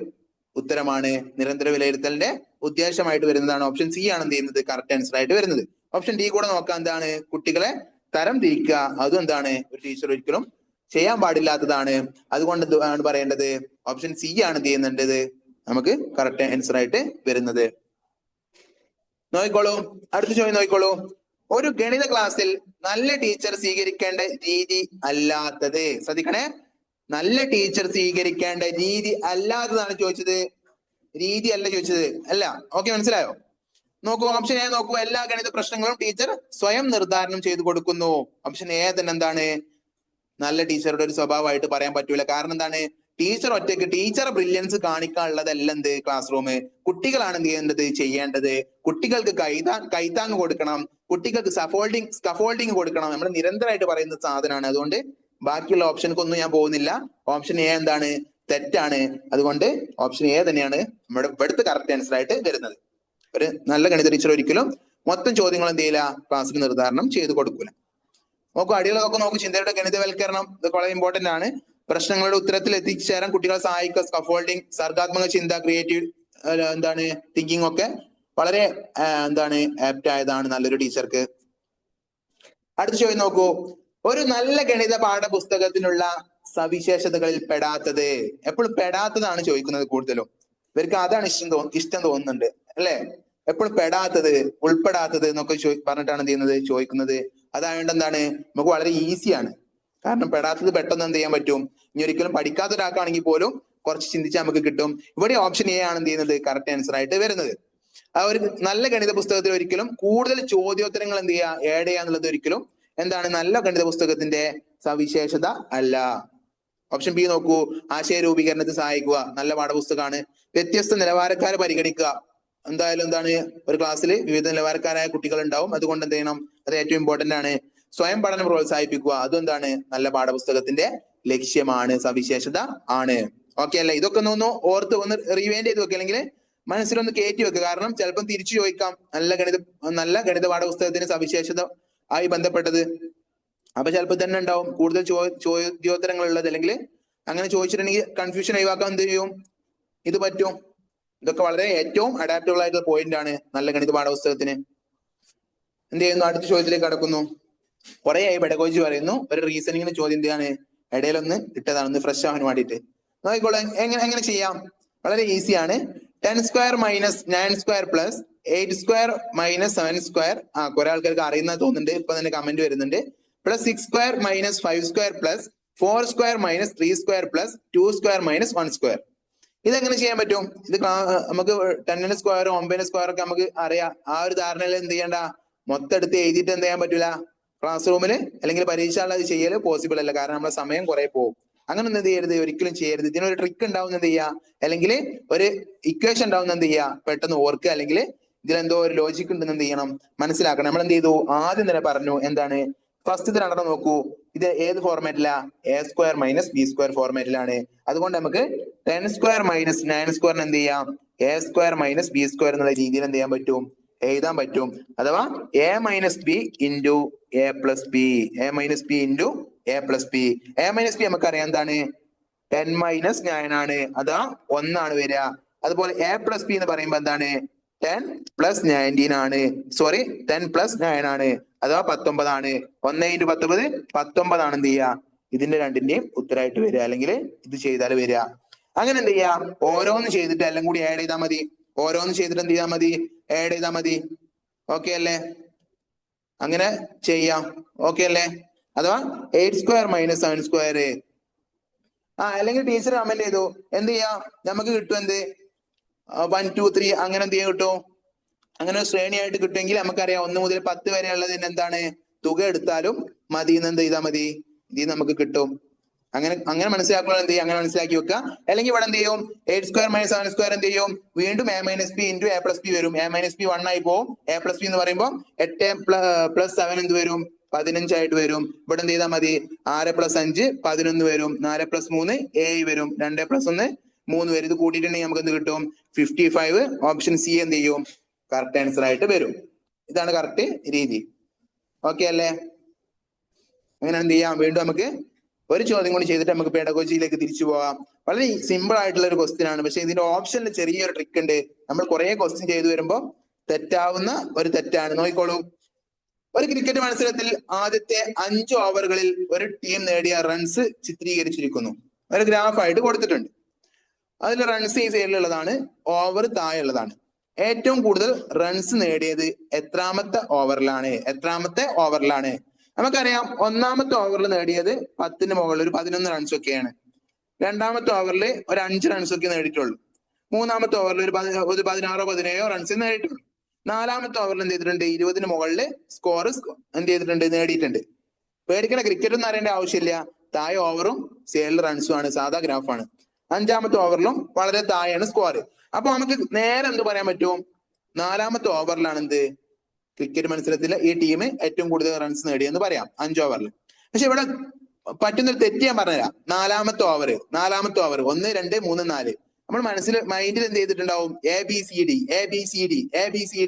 ഉത്തരമാണ്. നിരന്തര വിലയിരുത്തലിന്റെ ഉദ്ദേശമായിട്ട് വരുന്നതാണ്. ഓപ്ഷൻ സി ആണ് എന്ത് ചെയ്യുന്നത്, കറക്റ്റ് ആൻസർ ആയിട്ട് വരുന്നത്. ഓപ്ഷൻ ഡി കൂടെ നോക്കാം. എന്താണ്, കുട്ടികളെ തരം തിരിക്കുക, അതും എന്താണ്, ഒരു ടീച്ചർ ഒരിക്കലും ചെയ്യാൻ പാടില്ലാത്തതാണ്. അതുകൊണ്ട് ആണ് പറയേണ്ടത് ഓപ്ഷൻ സി ആണ് എന്ത് ചെയ്യുന്നുണ്ടത്, നമുക്ക് കറക്റ്റ് ആൻസർ ആയിട്ട് വരുന്നത്. നോക്കിക്കോളൂ. അടുത്ത ചോദ്യം നോക്കിക്കോളൂ. ഒരു ഗണിത ക്ലാസ്സിൽ നല്ല ടീച്ചർ സ്വീകരിക്കേണ്ട രീതി അല്ലാത്തത്. ശ്രദ്ധിക്കണേ, നല്ല ടീച്ചർ സ്വീകരിക്കേണ്ട രീതി അല്ലാത്തതാണ് ചോദിച്ചത്. രീതി അല്ല ചോദിച്ചത്, അല്ല. ഓക്കെ, മനസ്സിലായോ? നോക്കൂ. ഓപ്ഷൻ എ നോക്കൂ. എല്ലാ ഗണിത പ്രശ്നങ്ങളും ടീച്ചർ സ്വയം നിർദ്ധാരണം ചെയ്തു കൊടുക്കുന്നു. ഓപ്ഷൻ എ തന്നെ എന്താണ്, നല്ല ടീച്ചറുടെ ഒരു സ്വഭാവമായിട്ട് പറയാൻ പറ്റൂല. കാരണം എന്താണ്, ടീച്ചർ ഒറ്റയ്ക്ക് ടീച്ചർ ബ്രില്യൻസ് കാണിക്കാനുള്ളതല്ല എന്ത് ക്ലാസ് റൂം. കുട്ടികളാണ് എന്ത് ചെയ്യേണ്ടത്, ചെയ്യേണ്ടത്. കുട്ടികൾക്ക് കൈത്താങ് കൊടുക്കണം, കുട്ടികൾക്ക് സ്കഫോൾഡിങ് കൊടുക്കണം. നമ്മൾ നിരന്തരമായിട്ട് പറയുന്ന സാധനമാണ്. അതുകൊണ്ട് ബാക്കിയുള്ള ഓപ്ഷനൊന്നും ഞാൻ പോകുന്നില്ല. ഓപ്ഷൻ എ എന്താണ്, തെറ്റാണ്. അതുകൊണ്ട് ഓപ്ഷൻ എ തന്നെയാണ് നമ്മുടെ ഇവിടുത്തെ കറക്റ്റ് ആൻസർ ആയിട്ട് വരുന്നത്. ഒരു നല്ല ഗണിത ടീച്ചർ ഒരിക്കലും മൊത്തം ചോദ്യങ്ങൾ എന്ത് ചെയ്യില്ല, ക്ലാസ്സിൽ നിർദ്ധാരണം ചെയ്ത് കൊടുക്കൂല. നോക്കൂ, അടികളൊക്കെ നോക്കൂ. ചിന്തയുടെ ഗണിതവൽക്കരണം, ഇത് വളരെ ഇമ്പോർട്ടന്റ് ആണ്. പ്രശ്നങ്ങളുടെ ഉത്തരത്തിൽ എത്തിച്ചേരാൻ കുട്ടികളെ സഹായിക്കുക, സ്കഫോൾഡിങ്, സർഗാത്മക ചിന്ത, ക്രിയേറ്റീവ് എന്താണ് തിങ്കിങ് ഒക്കെ വളരെ എന്താണ് ആപ്റ്റ് ആയതാണ് നല്ലൊരു ടീച്ചർക്ക്. അടുത്ത ചോദ്യം നോക്കൂ. ഒരു നല്ല ഗണിത പാഠപുസ്തകത്തിനുള്ള സവിശേഷതകളിൽ പെടാത്തത്. എപ്പോഴും പെടാത്തതാണ് ചോദിക്കുന്നത് കൂടുതലും. ഇവർക്ക് അതാണ് ഇഷ്ടം തോന്നുന്നുണ്ട്, അല്ലെ? എപ്പോഴും പെടാത്തത്, ഉൾപ്പെടാത്തത് എന്നൊക്കെ പറഞ്ഞിട്ടാണ് എന്ത് ചെയ്യുന്നത്, ചോദിക്കുന്നത്. അതായത് എന്താണ്, നമുക്ക് വളരെ ഈസിയാണ്. കാരണം പെടാത്തത് പെട്ടെന്ന് എന്ത് ചെയ്യാൻ പറ്റും. ഇനി ഒരിക്കലും പഠിക്കാത്ത ഒരാൾക്കാണെങ്കിൽ പോലും കുറച്ച് ചിന്തിച്ചാൽ നമുക്ക് കിട്ടും. ഇവിടെ ഓപ്ഷൻ എ ആണ് എന്ത് ചെയ്യുന്നത്, കറക്റ്റ് ആൻസർ ആയിട്ട് വരുന്നത്. ആ ഒരു നല്ല ഗണിത പുസ്തകത്തിൽ ഒരിക്കലും കൂടുതൽ ചോദ്യോത്തരങ്ങൾ എന്ത് ചെയ്യുക, ആഡ് ചെയ്യുക എന്നുള്ളത് ഒരിക്കലും എന്താണ്, നല്ല ഗണിത പുസ്തകത്തിന്റെ സവിശേഷത അല്ല. ഓപ്ഷൻ ബി നോക്കൂ. ആശയ രൂപീകരണത്തിന് സഹായിക്കുക, നല്ല പാഠപുസ്തകമാണ്. വ്യത്യസ്ത നിലവാരക്കാരെ പരിഗണിക്കുക. എന്തായാലും എന്താണ്, ഒരു ക്ലാസ്സിൽ വിവിധ നിലവാരക്കാരായ കുട്ടികൾ ഉണ്ടാവും. അതുകൊണ്ട് എന്ത് ചെയ്യണം, അത് ഏറ്റവും ഇമ്പോർട്ടന്റ് ആണ്. സ്വയം പഠനം പ്രോത്സാഹിപ്പിക്കുക, അതും എന്താണ്, നല്ല പാഠപുസ്തകത്തിന്റെ ലക്ഷ്യമാണ്, സവിശേഷത ആണ്. ഓക്കെ അല്ലേ? ഇതൊക്കെ ഒന്ന് ഓർത്ത് ഒന്ന് റിവൈൻഡ് ചെയ്ത് വെക്കുക, അല്ലെങ്കിൽ മനസ്സിലൊന്ന് കയറ്റി വെക്കുക. കാരണം ചിലപ്പം തിരിച്ചു ചോദിക്കാം, നല്ല ഗണിത പാഠപുസ്തകത്തിന് സവിശേഷത ആയി ബന്ധപ്പെട്ടത്. അപ്പൊ ചിലപ്പോൾ തന്നെ ഉണ്ടാവും കൂടുതൽ ചോദ്യോത്തരങ്ങൾ ഉള്ളത്. അല്ലെങ്കിൽ അങ്ങനെ ചോദിച്ചിട്ടുണ്ടെങ്കിൽ കൺഫ്യൂഷൻ ഒഴിവാക്കാൻ എന്ത് ചെയ്യും, ഇത് പറ്റും. ഇതൊക്കെ വളരെ ഏറ്റവും അഡാപ്റ്റബിൾ ആയിട്ടുള്ള പോയിന്റ് ആണ് നല്ല ഗണിത പാഠപുസ്തകത്തിന്. എന്ത് ചെയ്യുന്നു, അടുത്ത ചോദ്യത്തിലേക്ക് കടക്കുന്നു. കുറെ ആയി പെഡഗോജി പറയുന്നു, ഒരു റീസണിങ്ങിന് ചോദ്യം എന്താണ് ഇടയിലൊന്ന് ഇട്ടതാണ്, ഒന്ന് ഫ്രഷ് ആവാൻ വേണ്ടിയിട്ട്. നോക്കിക്കോളെ, എങ്ങനെ ചെയ്യാം, വളരെ ഈസിയാണ്. 10 square minus 9 square plus 8 square minus 7 square. കുറെ ആൾക്കാർക്ക് അറിയുന്ന തോന്നുന്നുണ്ട്, ഇപ്പൊ തന്നെ കമന്റ് വരുന്നുണ്ട്. Plus 6 square minus 5 square plus 4 square minus 3 square plus 2 square minus 1 square. ഇതെങ്ങനെ ചെയ്യാൻ പറ്റും? ഇത് നമുക്ക് 10 സ്ക്വയർ 9 സ്ക്വയർ ഒക്കെ നമുക്ക് അറിയാം. ആ ഒരു ധാരണയിൽ എന്ത് ചെയ്യണ്ട, മൊത്തം എടുത്ത് എഴുതിയിട്ട് എന്ത് ചെയ്യാൻ പറ്റൂല, ക്ലാസ് റൂമിൽ അല്ലെങ്കിൽ പരീക്ഷകളിൽ അത് ചെയ്യല് പോസിബിൾ അല്ല. കാരണം നമ്മുടെ സമയം കുറെ പോകും. അങ്ങനെ ഒന്നും എന്ത് ചെയ്യരുത്, ഒരിക്കലും ചെയ്യരുത്. ഇതിനൊരു ട്രിക്ക് ഉണ്ടാവുന്ന എന്ത് ചെയ്യുക, അല്ലെങ്കിൽ ഒരു ഇക്വേഷൻ ഉണ്ടാവുന്ന എന്ത് ചെയ്യുക, പെട്ടെന്ന് ഓർക്കുക. അല്ലെങ്കിൽ ഇതിലെന്തോ ഒരു ലോജിക് ഉണ്ടെന്ന് എന്ത് ചെയ്യണം, മനസ്സിലാക്കണം. നമ്മൾ എന്ത് ചെയ്തു, ആദ്യം തന്നെ പറഞ്ഞു എന്താണ്, ഫസ്റ്റ് രണ്ടെണ്ണം നോക്കൂ. ഇത് ഏത് ഫോർമാറ്റിലാ? A square minus b square ഫോർമാറ്റിലാണ്. അതുകൊണ്ട് നമുക്ക് 10 സ്ക്വയർ മൈനസ് 9 സ്ക്വയറിന് എന്ത് ചെയ്യാം, a square minus b square എന്നുള്ള രീതിയിൽ എന്ത് ചെയ്യാൻ പറ്റും, എഴുതാൻ പറ്റും. അഥവാ a minus b into a plus b, a minus b into a plus b. A minus b നമുക്കറിയാം എന്താണ്, 10 മൈനസ് 9 ആണ്, അതാ 1 ആണ് വരിക. അതുപോലെ എ പ്ലസ് ബി എന്ന് പറയുമ്പോൾ എന്താണ്, 10 പ്ലസ് 19 ആണ്. സോറി 10 പ്ലസ് 9 ആണ്, അഥവാ 19 ആണ്. 1 ഇൻറ്റു 19 19 ആണ് എന്ത് ചെയ്യുക, ഇതിന്റെ രണ്ടിന്റെയും ഉത്തരമായിട്ട് വരിക, അല്ലെങ്കിൽ ഇത് ചെയ്താൽ വരിക. അങ്ങനെ എന്ത് ചെയ്യാം, ഓരോന്ന് ചെയ്തിട്ട് എല്ലാം കൂടി ആഡ് ചെയ്താൽ മതി. ഓരോന്ന് ചെയ്തിട്ട് എന്ത് ചെയ്താൽ മതി, ആഡ് ചെയ്താൽ മതി. ഓക്കെ അല്ലേ? അങ്ങനെ ചെയ്യാം. ഓക്കെ അല്ലേ? അഥവാ 8 സ്ക്വയർ മൈനസ് 7 സ്ക്വയർ. അല്ലെങ്കിൽ ടീച്ചർ കമന്റ് ചെയ്തു എന്ത് ചെയ്യാം, നമുക്ക് കിട്ടും എന്ത്, 1 2 3 അങ്ങനെ എന്ത് ചെയ്യാൻ കിട്ടും, അങ്ങനെ ഒരു ശ്രേണിയായിട്ട് കിട്ടുമെങ്കിൽ നമുക്കറിയാം 1 മുതൽ 10 വരെ ഉള്ളതിന് എന്താണ് തുക എടുത്താലും മതി എന്ന് എന്ത് ചെയ്താൽ മതി, ഇതിൽ നമുക്ക് കിട്ടും. അങ്ങനെ മനസ്സിലാക്കുമ്പോൾ എന്ത് ചെയ്യും, അങ്ങനെ മനസ്സിലാക്കി വെക്കുക. അല്ലെങ്കിൽ ഇവിടെ എന്ത് ചെയ്യും, 8 സ്ക്വയർ മൈനസ് 7 സ്ക്വയർ എന്ത് ചെയ്യും, വീണ്ടും A minus b into a plus B വരും. എ മൈനസ് ബി 1 ആയി പോകും. എ പ്ലസ് ബി എന്ന് പറയുമ്പോൾ 8 പ്ലസ് 7 എന്ത് വരും, 15 ആയിട്ട് വരും. ഇവിടെ എന്ത് ചെയ്താൽ മതി, 6 പ്ലസ് 5 11 വരും. 4 പ്ലസ് 3 7 വരും. 2 പ്ലസ് 1 3 വരും. ഇത് കൂട്ടിയിട്ടുണ്ടെങ്കിൽ നമുക്ക് എന്ത് കിട്ടും, 55. ഓപ്ഷൻ സി എന്ത് ചെയ്യും, കറക്റ്റ് ആൻസർ ആയിട്ട് വരും. ഇതാണ് കറക്റ്റ് രീതി. ഓക്കെ അല്ലേ? അങ്ങനെ എന്ത് ചെയ്യാം, വീണ്ടും നമുക്ക് ഒരു ചോദ്യം കൂടി ചെയ്തിട്ട് നമുക്ക് പെഡഗോജിയിലേക്ക് തിരിച്ചു പോകാം. വളരെ സിമ്പിൾ ആയിട്ടുള്ള ഒരു ക്വസ്റ്റ്യൻ ആണ്. പക്ഷെ ഇതിന്റെ ഓപ്ഷനിൽ ചെറിയൊരു ട്രിക്ക് ഉണ്ട്. നമ്മൾ കുറെ ക്വസ്റ്റ്യൻ ചെയ്തു വരുമ്പോൾ തെറ്റാവുന്ന ഒരു തെറ്റാണ്. നോക്കിക്കോളൂ. ഒരു ക്രിക്കറ്റ് മത്സരത്തിൽ ആദ്യത്തെ 5 ഓവറുകളിൽ ഒരു ടീം നേടിയ റൺസ് ചിത്രീകരിച്ചിരിക്കുന്നു. ഒരു ഗ്രാഫ് ആയിട്ട് കൊടുത്തിട്ടുണ്ട്. അതിൽ റൺസ് ഈ സൈഡിലുള്ളതാണ്, ഓവർ താഴെ ഉള്ളതാണ്. ഏറ്റവും കൂടുതൽ റൺസ് നേടിയത് എത്രാമത്തെ ഓവറിലാണ്? നമുക്കറിയാം ഒന്നാമത്തെ ഓവറിൽ നേടിയത് 10 മുകളിൽ ഒരു 11 റൺസ് ഒക്കെയാണ്. രണ്ടാമത്തെ ഓവറിൽ ഒരു 5 റൺസ് ഒക്കെ നേടിയിട്ടുള്ളൂ. മൂന്നാമത്തെ ഓവറിൽ ഒരു 16 17 റൺസ് നേടിയിട്ടുള്ളൂ. നാലാമത്തെ ഓവറിൽ എന്ത് ചെയ്തിട്ടുണ്ട്, 20 മുകളിൽ സ്കോർ എന്ത് ചെയ്തിട്ടുണ്ട്, നേടിയിട്ടുണ്ട്. പേടിക്കണ, ക്രിക്കറ്റ് ഒന്നും അറിയേണ്ട ആവശ്യമില്ല. താഴെ ഓവറും സൈഡിൽ റൺസും ആണ്, സാധാ ഗ്രാഫാണ്. അഞ്ചാമത്തെ ഓവറിലും വളരെ താഴെയാണ് സ്കോർ. അപ്പൊ നമുക്ക് നേരെ എന്ത് പറയാൻ പറ്റും, നാലാമത്തെ ഓവറിലാണ് എന്ത്, ക്രിക്കറ്റ് മത്സരത്തിൽ ഈ ടീം ഏറ്റവും കൂടുതൽ റൺസ് നേടിയെന്ന് പറയാം 5 ഓവറിൽ. പക്ഷെ ഇവിടെ പറ്റുന്നൊരു തെറ്റ് ഞാൻ പറഞ്ഞുതരാം. നാലാമത്തെ ഓവർ 1 2 3 4 നമ്മൾ മൈൻഡിൽ എന്ത് ചെയ്തിട്ടുണ്ടാവും, എ ബി സി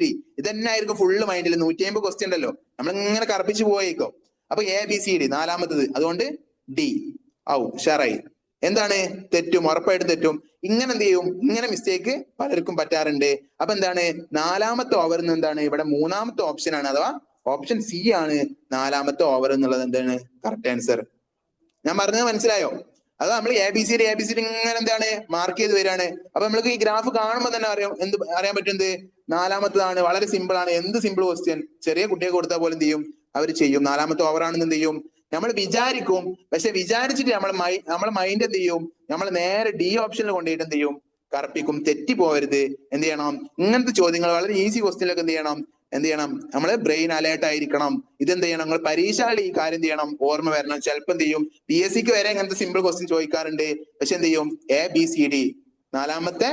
ഡി ഇത് തന്നെ ആയിരിക്കും ഫുള്ള് മൈൻഡിൽ. 150 ക്വസ്റ്റ്യൻ ഉണ്ടല്ലോ, നമ്മൾ ഇങ്ങനെ കറപ്പിച്ച് പോയേക്കോ. അപ്പൊ എ ബി സി ഡി നാലാമത്തത്, അതുകൊണ്ട് ഡി ഷറായി. എന്താണ്, തെറ്റും, ഉറപ്പായിട്ടും തെറ്റും. ഇങ്ങനെ എന്ത് ചെയ്യും, ഇങ്ങനെ മിസ്റ്റേക്ക് പലർക്കും പറ്റാറുണ്ട്. അപ്പൊ എന്താണ്, നാലാമത്തെ ഓവർ എന്താണ്, ഇവിടെ മൂന്നാമത്തെ ഓപ്ഷൻ ആണ്, അഥവാ ഓപ്ഷൻ സി ആണ് നാലാമത്തെ ഓവർ എന്നുള്ളത് എന്താണ് കറക്റ്റ് ആൻസർ. ഞാൻ പറഞ്ഞത് മനസ്സിലായോ? അത് നമ്മൾ എ ബി സി ഡി ഇങ്ങനെ എന്താണ് മാർക്ക് ചെയ്ത് വരികയാണ്. അപ്പൊ നമ്മൾക്ക് ഈ ഗ്രാഫ് കാണുമ്പോൾ തന്നെ അറിയാൻ പറ്റുന്നത് നാലാമത്തതാണ്. വളരെ സിമ്പിൾ ആണ്. എന്ത് സിമ്പിൾ ക്വസ്റ്റ്യൻ ചെറിയ കുട്ടിയെ കൊടുത്താൽ പോലും എന്ത് ചെയ്യും, അവർ ചെയ്യും. നാലാമത്തെ ഓവർ ആണെന്ന് എന്ത് ചെയ്യും, നമ്മൾ വിചാരിക്കും. പക്ഷെ വിചാരിച്ചിട്ട് നമ്മളെ മൈൻഡ് എന്ത് ചെയ്യും, നമ്മൾ നേരെ ഡി ഓപ്ഷനിൽ കൊണ്ടുപോയിട്ട് എന്ത് ചെയ്യും, കറപ്പിക്കും. തെറ്റി പോകരുത്. എന്ത് ചെയ്യണം, ഇങ്ങനത്തെ ചോദ്യങ്ങൾ വളരെ ഈസി ക്വസ്റ്റ്യനിലൊക്കെ എന്ത് ചെയ്യണം, നമ്മള് ബ്രെയിൻ അലേർട്ട് ആയിരിക്കണം. ഇതെന്ത് ചെയ്യണം, നമ്മൾ പരീക്ഷകളിൽ ഈ കാര്യം എന്ത് ചെയ്യണം, ഓർമ്മ വരണം. ചിലപ്പോൾ എന്ത് ചെയ്യും, PSC വരെ ഇങ്ങനത്തെ സിമ്പിൾ ക്വസ്റ്റ്യൻ ചോദിക്കാറുണ്ട്. പക്ഷെ എന്ത് ചെയ്യും, എ ബി സി ഡി നാലാമത്തെ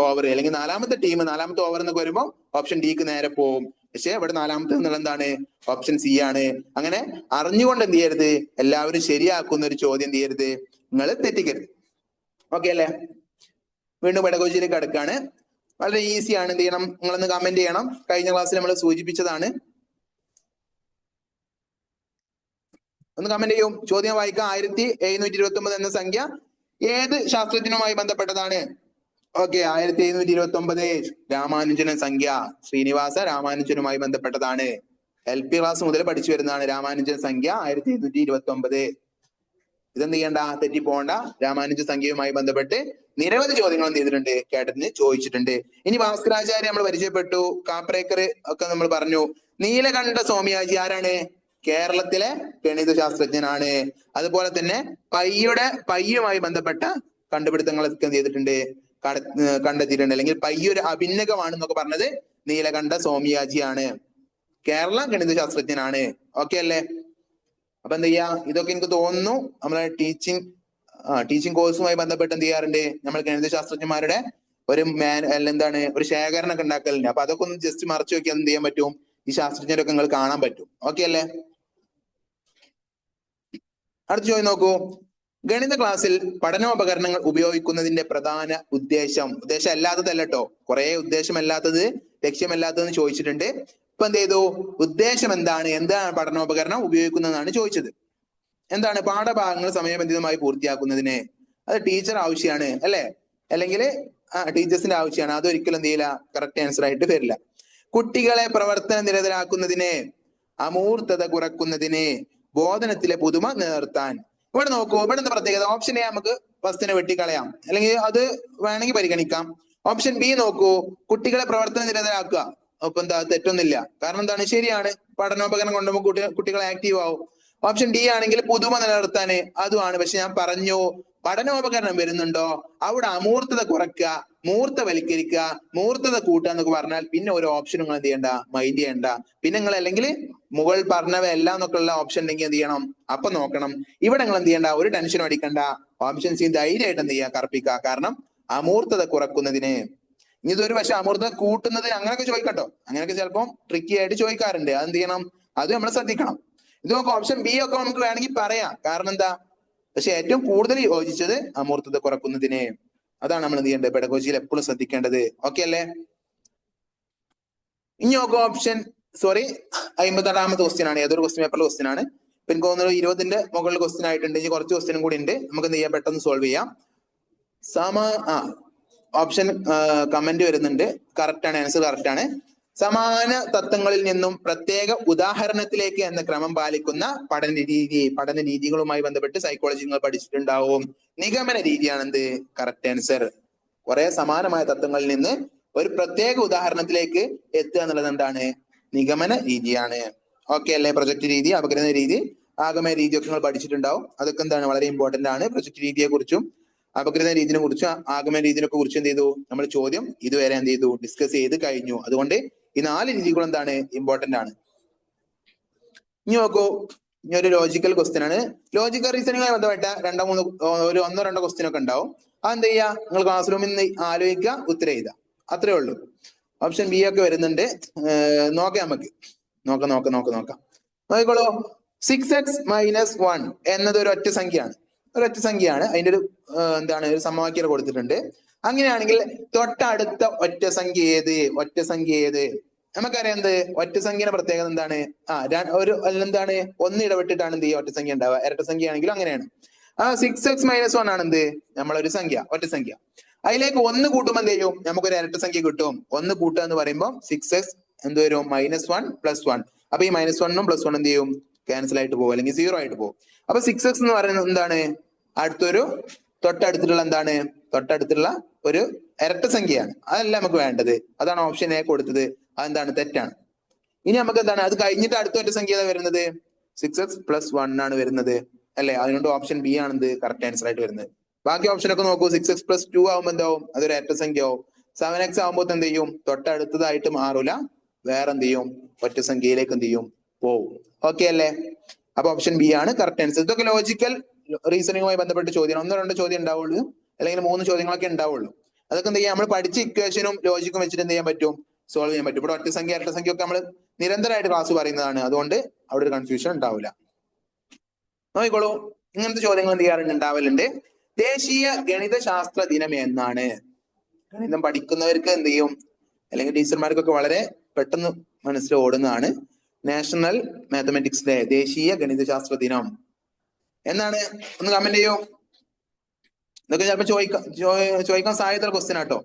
ഓവർ അല്ലെങ്കിൽ നാലാമത്തെ ടീം നാലാമത്തെ ഓവർ എന്നൊക്കെ വരുമ്പോൾ ഓപ്ഷൻ ഡിക്ക് നേരെ പോകും. പക്ഷെ ഇവിടെ നാലാമത്തെ എന്നുള്ള എന്താണ്, ഓപ്ഷൻ സി ആണ്. അങ്ങനെ അറിഞ്ഞുകൊണ്ട് എന്ത് ചെയ്യരുത്, എല്ലാവരും ശരിയാക്കുന്ന ഒരു ചോദ്യം എന്ത് ചെയ്യരുത്, നിങ്ങൾ തെറ്റിക്കരുത്. ഓക്കെ അല്ലേ? വീണ്ടും പെഡഗോജിയിലേക്ക് അടുക്കാണ്. വളരെ ഈസി ആണ്. എന്ത് ചെയ്യണം, നിങ്ങളൊന്ന് കമന്റ് ചെയ്യണം. കഴിഞ്ഞ ക്ലാസ്സിൽ നമ്മൾ സൂചിപ്പിച്ചതാണ്. ഒന്ന് കമന്റ് ചെയ്യും. ചോദ്യം വായിക്കാം. 1729 എന്ന സംഖ്യ ഏത് ശാസ്ത്രജ്ഞനുമായി ബന്ധപ്പെട്ടതാണ്? ഓക്കെ, 1729 രാമാനുജൻ സംഖ്യ ശ്രീനിവാസ രാമാനുജനുമായി ബന്ധപ്പെട്ടതാണ്. LP ക്ലാസ് മുതൽ പഠിച്ചു വരുന്നതാണ്. രാമാനുജൻ സംഖ്യ 1729. ഇതെന്ത് ചെയ്യണ്ട, തെറ്റി പോകണ്ട. രാമാനുജ സംഖ്യയുമായി ബന്ധപ്പെട്ട് നിരവധി ചോദ്യങ്ങൾ എന്ത് ചെയ്തിട്ടുണ്ട്, കേട്ടറ്റിന് ചോദിച്ചിട്ടുണ്ട്. ഇനി ഭാസ്കരാചാര്യ നമ്മൾ പരിചയപ്പെട്ടു. കാപ്രേക്കർ ഒക്കെ നമ്മൾ പറഞ്ഞു. നീലകണ്ഠ സ്വാമിയാജി ആരാണ്? കേരളത്തിലെ ഗണിത ശാസ്ത്രജ്ഞനാണ്. അതുപോലെ തന്നെ പയ്യുമായി ബന്ധപ്പെട്ട കണ്ടുപിടുത്തങ്ങളൊക്കെ എന്ത് ചെയ്തിട്ടുണ്ട്, കണ്ടെത്തിയിട്ടുണ്ട്. അല്ലെങ്കിൽ പയ്യ ഒരു അഭിന്നകമാണെന്നൊക്കെ പറഞ്ഞത് നീലകണ്ഠ സോമയാജിയാണ്. കേരള ഗണിത ശാസ്ത്രജ്ഞനാണ്. ഓക്കെ അല്ലേ? അപ്പൊ എന്ത് ചെയ്യാ, ഇതൊക്കെ എനിക്ക് തോന്നുന്നു നമ്മളെ ടീച്ചിങ് കോഴ്സുമായി ബന്ധപ്പെട്ട് എന്ത് ചെയ്യാറുണ്ട്, നമ്മൾ ഗണിത ശാസ്ത്രജ്ഞന്മാരുടെ ഒരു ഒരു ശേഖരണമൊക്കെ ഉണ്ടാക്കലുണ്ട്. അപ്പൊ അതൊക്കെ ഒന്ന് ജസ്റ്റ് മറച്ചു നോക്കിയാൽ എന്ത് ചെയ്യാൻ പറ്റും, ഈ ശാസ്ത്രജ്ഞരൊക്കെ നിങ്ങൾ കാണാൻ പറ്റും. ഓക്കെ അല്ലേ? അടുത്ത ചോദ്യം നോക്കൂ. ഗണിത ക്ലാസ്സിൽ പഠനോപകരണങ്ങൾ ഉപയോഗിക്കുന്നതിന്റെ പ്രധാന ഉദ്ദേശം അല്ലാത്തതല്ല കേട്ടോ, കുറെ ഉദ്ദേശമല്ലാത്തത് ലക്ഷ്യമല്ലാത്തതെന്ന് ചോദിച്ചിട്ടുണ്ട്. ഇപ്പൊ എന്ത് ചെയ്തു, ഉദ്ദേശം എന്താണ് പഠനോപകരണം ഉപയോഗിക്കുന്നതെന്നാണ് ചോദിച്ചത്. എന്താണ്? പാഠഭാഗങ്ങൾ സമയബന്ധിതമായി പൂർത്തിയാക്കുന്നതിന്. അത് ടീച്ചർ ആവശ്യമാണ് അല്ലെ, അല്ലെങ്കിൽ ടീച്ചേഴ്സിന്റെ ആവശ്യമാണ്. അതൊരിക്കലും എന്ത് ചെയ്യില്ല, കറക്റ്റ് ആൻസർ ആയിട്ട് വരില്ല. കുട്ടികളെ പ്രവർത്തന നിരതരാക്കുന്നതിന്, അമൂർത്തത കുറക്കുന്നതിന്, ബോധനത്തിലെ പുതുമ നിലനിർത്താൻ. ഇവിടെ നോക്കൂ, ഇവിടെ എന്താ പ്രത്യേകത? ഓപ്ഷൻ എ നമുക്ക് ഫസ്റ്റിനെ വെട്ടിക്കളയാം, അല്ലെങ്കിൽ അത് വേണമെങ്കിൽ പരിഗണിക്കാം. ഓപ്ഷൻ ബി നോക്കൂ, കുട്ടികളെ പ്രവർത്തന നിരതരാക്കുക. അപ്പൊ എന്താ, തെറ്റൊന്നുമില്ല. കാരണം എന്താണ്, ശരിയാണ്, പഠനോപകരണം കൊണ്ടുമ്പോൾ കുട്ടികൾ ആക്റ്റീവ് ആവും. ഓപ്ഷൻ ഡി ആണെങ്കിൽ പുതുമ നിലനിർത്താന്, അതുമാണ്. പക്ഷെ ഞാൻ പറഞ്ഞു, പഠനോപകരണം വരുന്നുണ്ടോ അവിടെ അമൂർത്തത കുറയ്ക്കുക, മൂർത്തവൽക്കരിക്കുക, മൂർത്തത കൂട്ടുക എന്നൊക്കെ പറഞ്ഞാൽ പിന്നെ ഒരു ഓപ്ഷൻ നിങ്ങൾ എന്ത് ചെയ്യണ്ട, മൈൻഡ് ചെയ്യണ്ട. പിന്നെ നിങ്ങൾ അല്ലെങ്കിൽ മുകൾ പറഞ്ഞവയെല്ലാം എന്നൊക്കെ ഉള്ള ഓപ്ഷൻ ഉണ്ടെങ്കിൽ എന്ത് ചെയ്യണം, അപ്പൊ നോക്കണം. ഇവിടെ നിങ്ങൾ എന്ത് ചെയ്യണ്ട, ഒരു ടെൻഷനും അടിക്കണ്ട. ഓപ്ഷൻ സി ധൈര്യമായിട്ട് എന്ത് ചെയ്യുക, കറപ്പിക്കുക. കാരണം അമൂർത്തത കുറക്കുന്നതിന്. ഇനി ഇതൊരു പക്ഷെ അമൂർത്തത കൂട്ടുന്നതിന് അങ്ങനെയൊക്കെ ചോദിക്കട്ടോ, അങ്ങനെയൊക്കെ ചിലപ്പോൾ ട്രിക്കി ആയിട്ട് ചോദിക്കാറുണ്ട്. അത് എന്ത് ചെയ്യണം, അത് നമ്മൾ ശ്രദ്ധിക്കണം. ഇത് നമുക്ക് ഓപ്ഷൻ ബി ഒക്കെ നമുക്ക് വേണമെങ്കിൽ പറയാം. കാരണം എന്താ, പക്ഷെ ഏറ്റവും കൂടുതൽ യോജിച്ചത് അമൂർത്തത കുറക്കുന്നതിന്. അതാണ് നമ്മൾ എന്ത് ചെയ്യേണ്ടത്, പെഡഗോജിയിൽ എപ്പോഴും ശ്രദ്ധിക്കേണ്ടത്. ഓക്കെ അല്ലേ? ഇനി നോക്കുക ഓപ്ഷൻ 56ാമത്തെ ക്വസ്റ്റ്യൻ ആണ്. ഏതൊരു ക്വസ്റ്റ്യൻ പേപ്പറിലെ ക്വസ്റ്റ്യൻ ആണ്. ഇപ്പൊ എനിക്ക് തോന്നുന്നു 20ന്റെ മുകളിൽ ക്വസ്റ്റ്യൻ ആയിട്ടുണ്ട്. ഇനി കുറച്ച് ക്വസ്റ്റ്യനും കൂടി ഉണ്ട്, നമുക്ക് എന്ത് ചെയ്യാം, പെട്ടെന്ന് സോൾവ് ചെയ്യാം. ഓപ്ഷൻ കമന്റ് വരുന്നുണ്ട്. കറക്റ്റ് ആണ്, ആൻസർ കറക്റ്റ് ആണ്. സമാന തത്വങ്ങളിൽ നിന്നും പ്രത്യേക ഉദാഹരണത്തിലേക്ക് എന്ന ക്രമം പാലിക്കുന്ന പഠന രീതികളുമായി ബന്ധപ്പെട്ട് സൈക്കോളജി നിങ്ങൾ പഠിച്ചിട്ടുണ്ടാവും. നിഗമന രീതിയാണ് എന്ത്, കറക്റ്റ് ആൻസർ. കുറെ സമാനമായ തത്വങ്ങളിൽ നിന്ന് ഒരു പ്രത്യേക ഉദാഹരണത്തിലേക്ക് എത്തുക എന്നുള്ളത് എന്താണ്, നിഗമന രീതിയാണ്. ഓക്കെ അല്ലേ? പ്രൊജക്ട് രീതി, അപഗ്രഥന രീതി, ആഗമന രീതിയൊക്കെ നിങ്ങൾ പഠിച്ചിട്ടുണ്ടാവും. അതൊക്കെ എന്താണ്, വളരെ ഇമ്പോർട്ടന്റ് ആണ്. പ്രൊജക്ട് രീതിയെ കുറിച്ചും അപഗ്രഥന രീതിയെ കുറിച്ചും ആഗമന രീതിയെ കുറിച്ചും എന്ത് ചെയ്തു, നമ്മൾ ചോദ്യം ഇതുവരെ എന്ത് ചെയ്തു, ഡിസ്കസ് ചെയ്ത് കഴിഞ്ഞു. അതുകൊണ്ട് ഈ 4 രീതികൾ എന്താണ്, ഇമ്പോർട്ടന്റ് ആണ്. ഇനി നോക്കൂ, ഇനി ഒരു ലോജിക്കൽ ക്വസ്റ്റ്യൻ ആണ്. ലോജിക്കൽ റീസണിങ്ങുമായി ബന്ധപ്പെട്ട ഒരു 1-2 ക്വസ്റ്റ്യൻ ഒക്കെ ഉണ്ടാവും. അതെന്ത് ചെയ്യുക, നിങ്ങൾ ക്ലാസ് റൂമിൽ നിന്ന് ആലോചിക്കുക, ഉത്തരം എഴുതുക, അത്രേ ഉള്ളൂ. ഓപ്ഷൻ ബി ഒക്കെ വരുന്നുണ്ട്, നോക്കാം. നമുക്ക് നോക്കാം. നോക്കിക്കോളൂ. 6x - 1 എന്നത് ഒരു ഒറ്റ സംഖ്യയാണ്. അതിന്റെ ഒരു ഒരു സമവാക്യം കൊടുത്തിട്ടുണ്ട്. അങ്ങനെയാണെങ്കിൽ തൊട്ടടുത്ത ഒറ്റ സംഖ്യ ഏത്? നമുക്കറിയാം എന്ത്, ഒറ്റ സംഖ്യയുടെ പ്രത്യേകത എന്താണ്, ഒന്ന് ഇടവിട്ടിട്ടാണ് എന്ത് ചെയ്യുക, ഒറ്റ സംഖ്യ ഉണ്ടാവുക. ഇരട്ട സംഖ്യ ആണെങ്കിലും അങ്ങനെയാണ്. 6x - 1 ആണ് എന്ത്, നമ്മളൊരു സംഖ്യ, ഒറ്റ സംഖ്യ. അതിലേക്ക് 1 കൂട്ടുമ്പോൾ എന്ത് ചെയ്യും, നമുക്കൊരു ഇരട്ട സംഖ്യ കിട്ടും. 1 കൂട്ടുക എന്ന് പറയുമ്പോൾ 6x എന്ത് വരും, -1 + 1. അപ്പൊ ഈ -1ഉം +1 എന്ത് ചെയ്യും, ക്യാൻസൽ ആയിട്ട് പോകും, അല്ലെങ്കിൽ 0 ആയിട്ട് പോകും. അപ്പൊ 6x എന്ന് പറയുന്നത് എന്താണ്, തൊട്ടടുത്തുള്ള ഒരു ഇരട്ട സംഖ്യയാണ്. അതല്ല നമുക്ക് വേണ്ടത്. അതാണ് ഓപ്ഷൻ എ കൊടുത്തത്. അതെന്താണ്, തെറ്റാണ്. ഇനി നമുക്ക് എന്താണ്, അത് കഴിഞ്ഞിട്ട് അടുത്ത ഒറ്റ സംഖ്യ വരുന്നത് 6x + 1 ആണ് വരുന്നത് അല്ലെ. അതുകൊണ്ട് ഓപ്ഷൻ ബി ആണ് എന്ത്, കറക്റ്റ് ആൻസർ ആയിട്ട് വരുന്നത്. ബാക്കി ഓപ്ഷൻ ഒക്കെ നോക്കൂ. 6x + 2 ആവുമ്പോൾ എന്താവും, അതൊരു ഇരട്ട സംഖ്യ ആവും. 7x ആവുമ്പോൾ എന്ത് ചെയ്യും, തൊട്ടടുത്തതായിട്ട് മാറൂല, വേറെ എന്ത് ചെയ്യും, ഒറ്റ സംഖ്യയിലേക്ക് എന്ത് ചെയ്യും, പോവും. ഓക്കെ അല്ലേ? അപ്പൊ ഓപ്ഷൻ ബി ആണ് കറക്റ്റ് ആൻസർ. ഇതൊക്കെ ലോജിക്കൽ റീസണിങ്ങുമായി ബന്ധപ്പെട്ട് ചോദ്യം 1-2 ചോദ്യം ഉണ്ടാവുള്ളൂ, അല്ലെങ്കിൽ 3 ചോദ്യങ്ങളൊക്കെ ഉണ്ടാവുള്ളൂ. അതൊക്കെ എന്ത് ചെയ്യാം, നമ്മൾ പഠിച്ച ഇക്വേഷനും ലോജിക്കും വെച്ചിട്ട് എന്ത് ചെയ്യാൻ പറ്റും, സോൾവ് ചെയ്യാൻ പറ്റും. ഇവിടെ ഒറ്റ സംഖ്യ ഇരട്ട സംഖ്യ ഒക്കെ നമ്മൾ നിരന്തരമായിട്ട് ക്ലാസ് പറയുന്നതാണ്. അതുകൊണ്ട് അവിടെ ഒരു കൺഫ്യൂഷൻ ഉണ്ടാവില്ല. നോക്കിക്കോളൂ, ഇങ്ങനത്തെ ചോദ്യങ്ങൾ എന്ത് ചെയ്യാറുണ്ട്, ഉണ്ടാവലുണ്ട്. ദേശീയ ഗണിത ശാസ്ത്ര ദിനം എന്നാണ്? ഗണിതം പഠിക്കുന്നവർക്ക് എന്ത് ചെയ്യും, അല്ലെങ്കിൽ ടീച്ചർമാർക്കൊക്കെ വളരെ പെട്ടെന്ന് മനസ്സിൽ ഓടുന്നതാണ്. നാഷണൽ മാത്തമാറ്റിക്സ് ഡേ, ദേശീയ ഗണിത ശാസ്ത്ര ദിനം എന്നാണ്? ഒന്ന് കമന്റ് ചെയ്യൂ. ഇതൊക്കെ ചിലപ്പോൾ ചോദിക്കാൻ സാധ്യതയുള്ള ക്വസ്റ്റ്യൻ ആട്ടോ.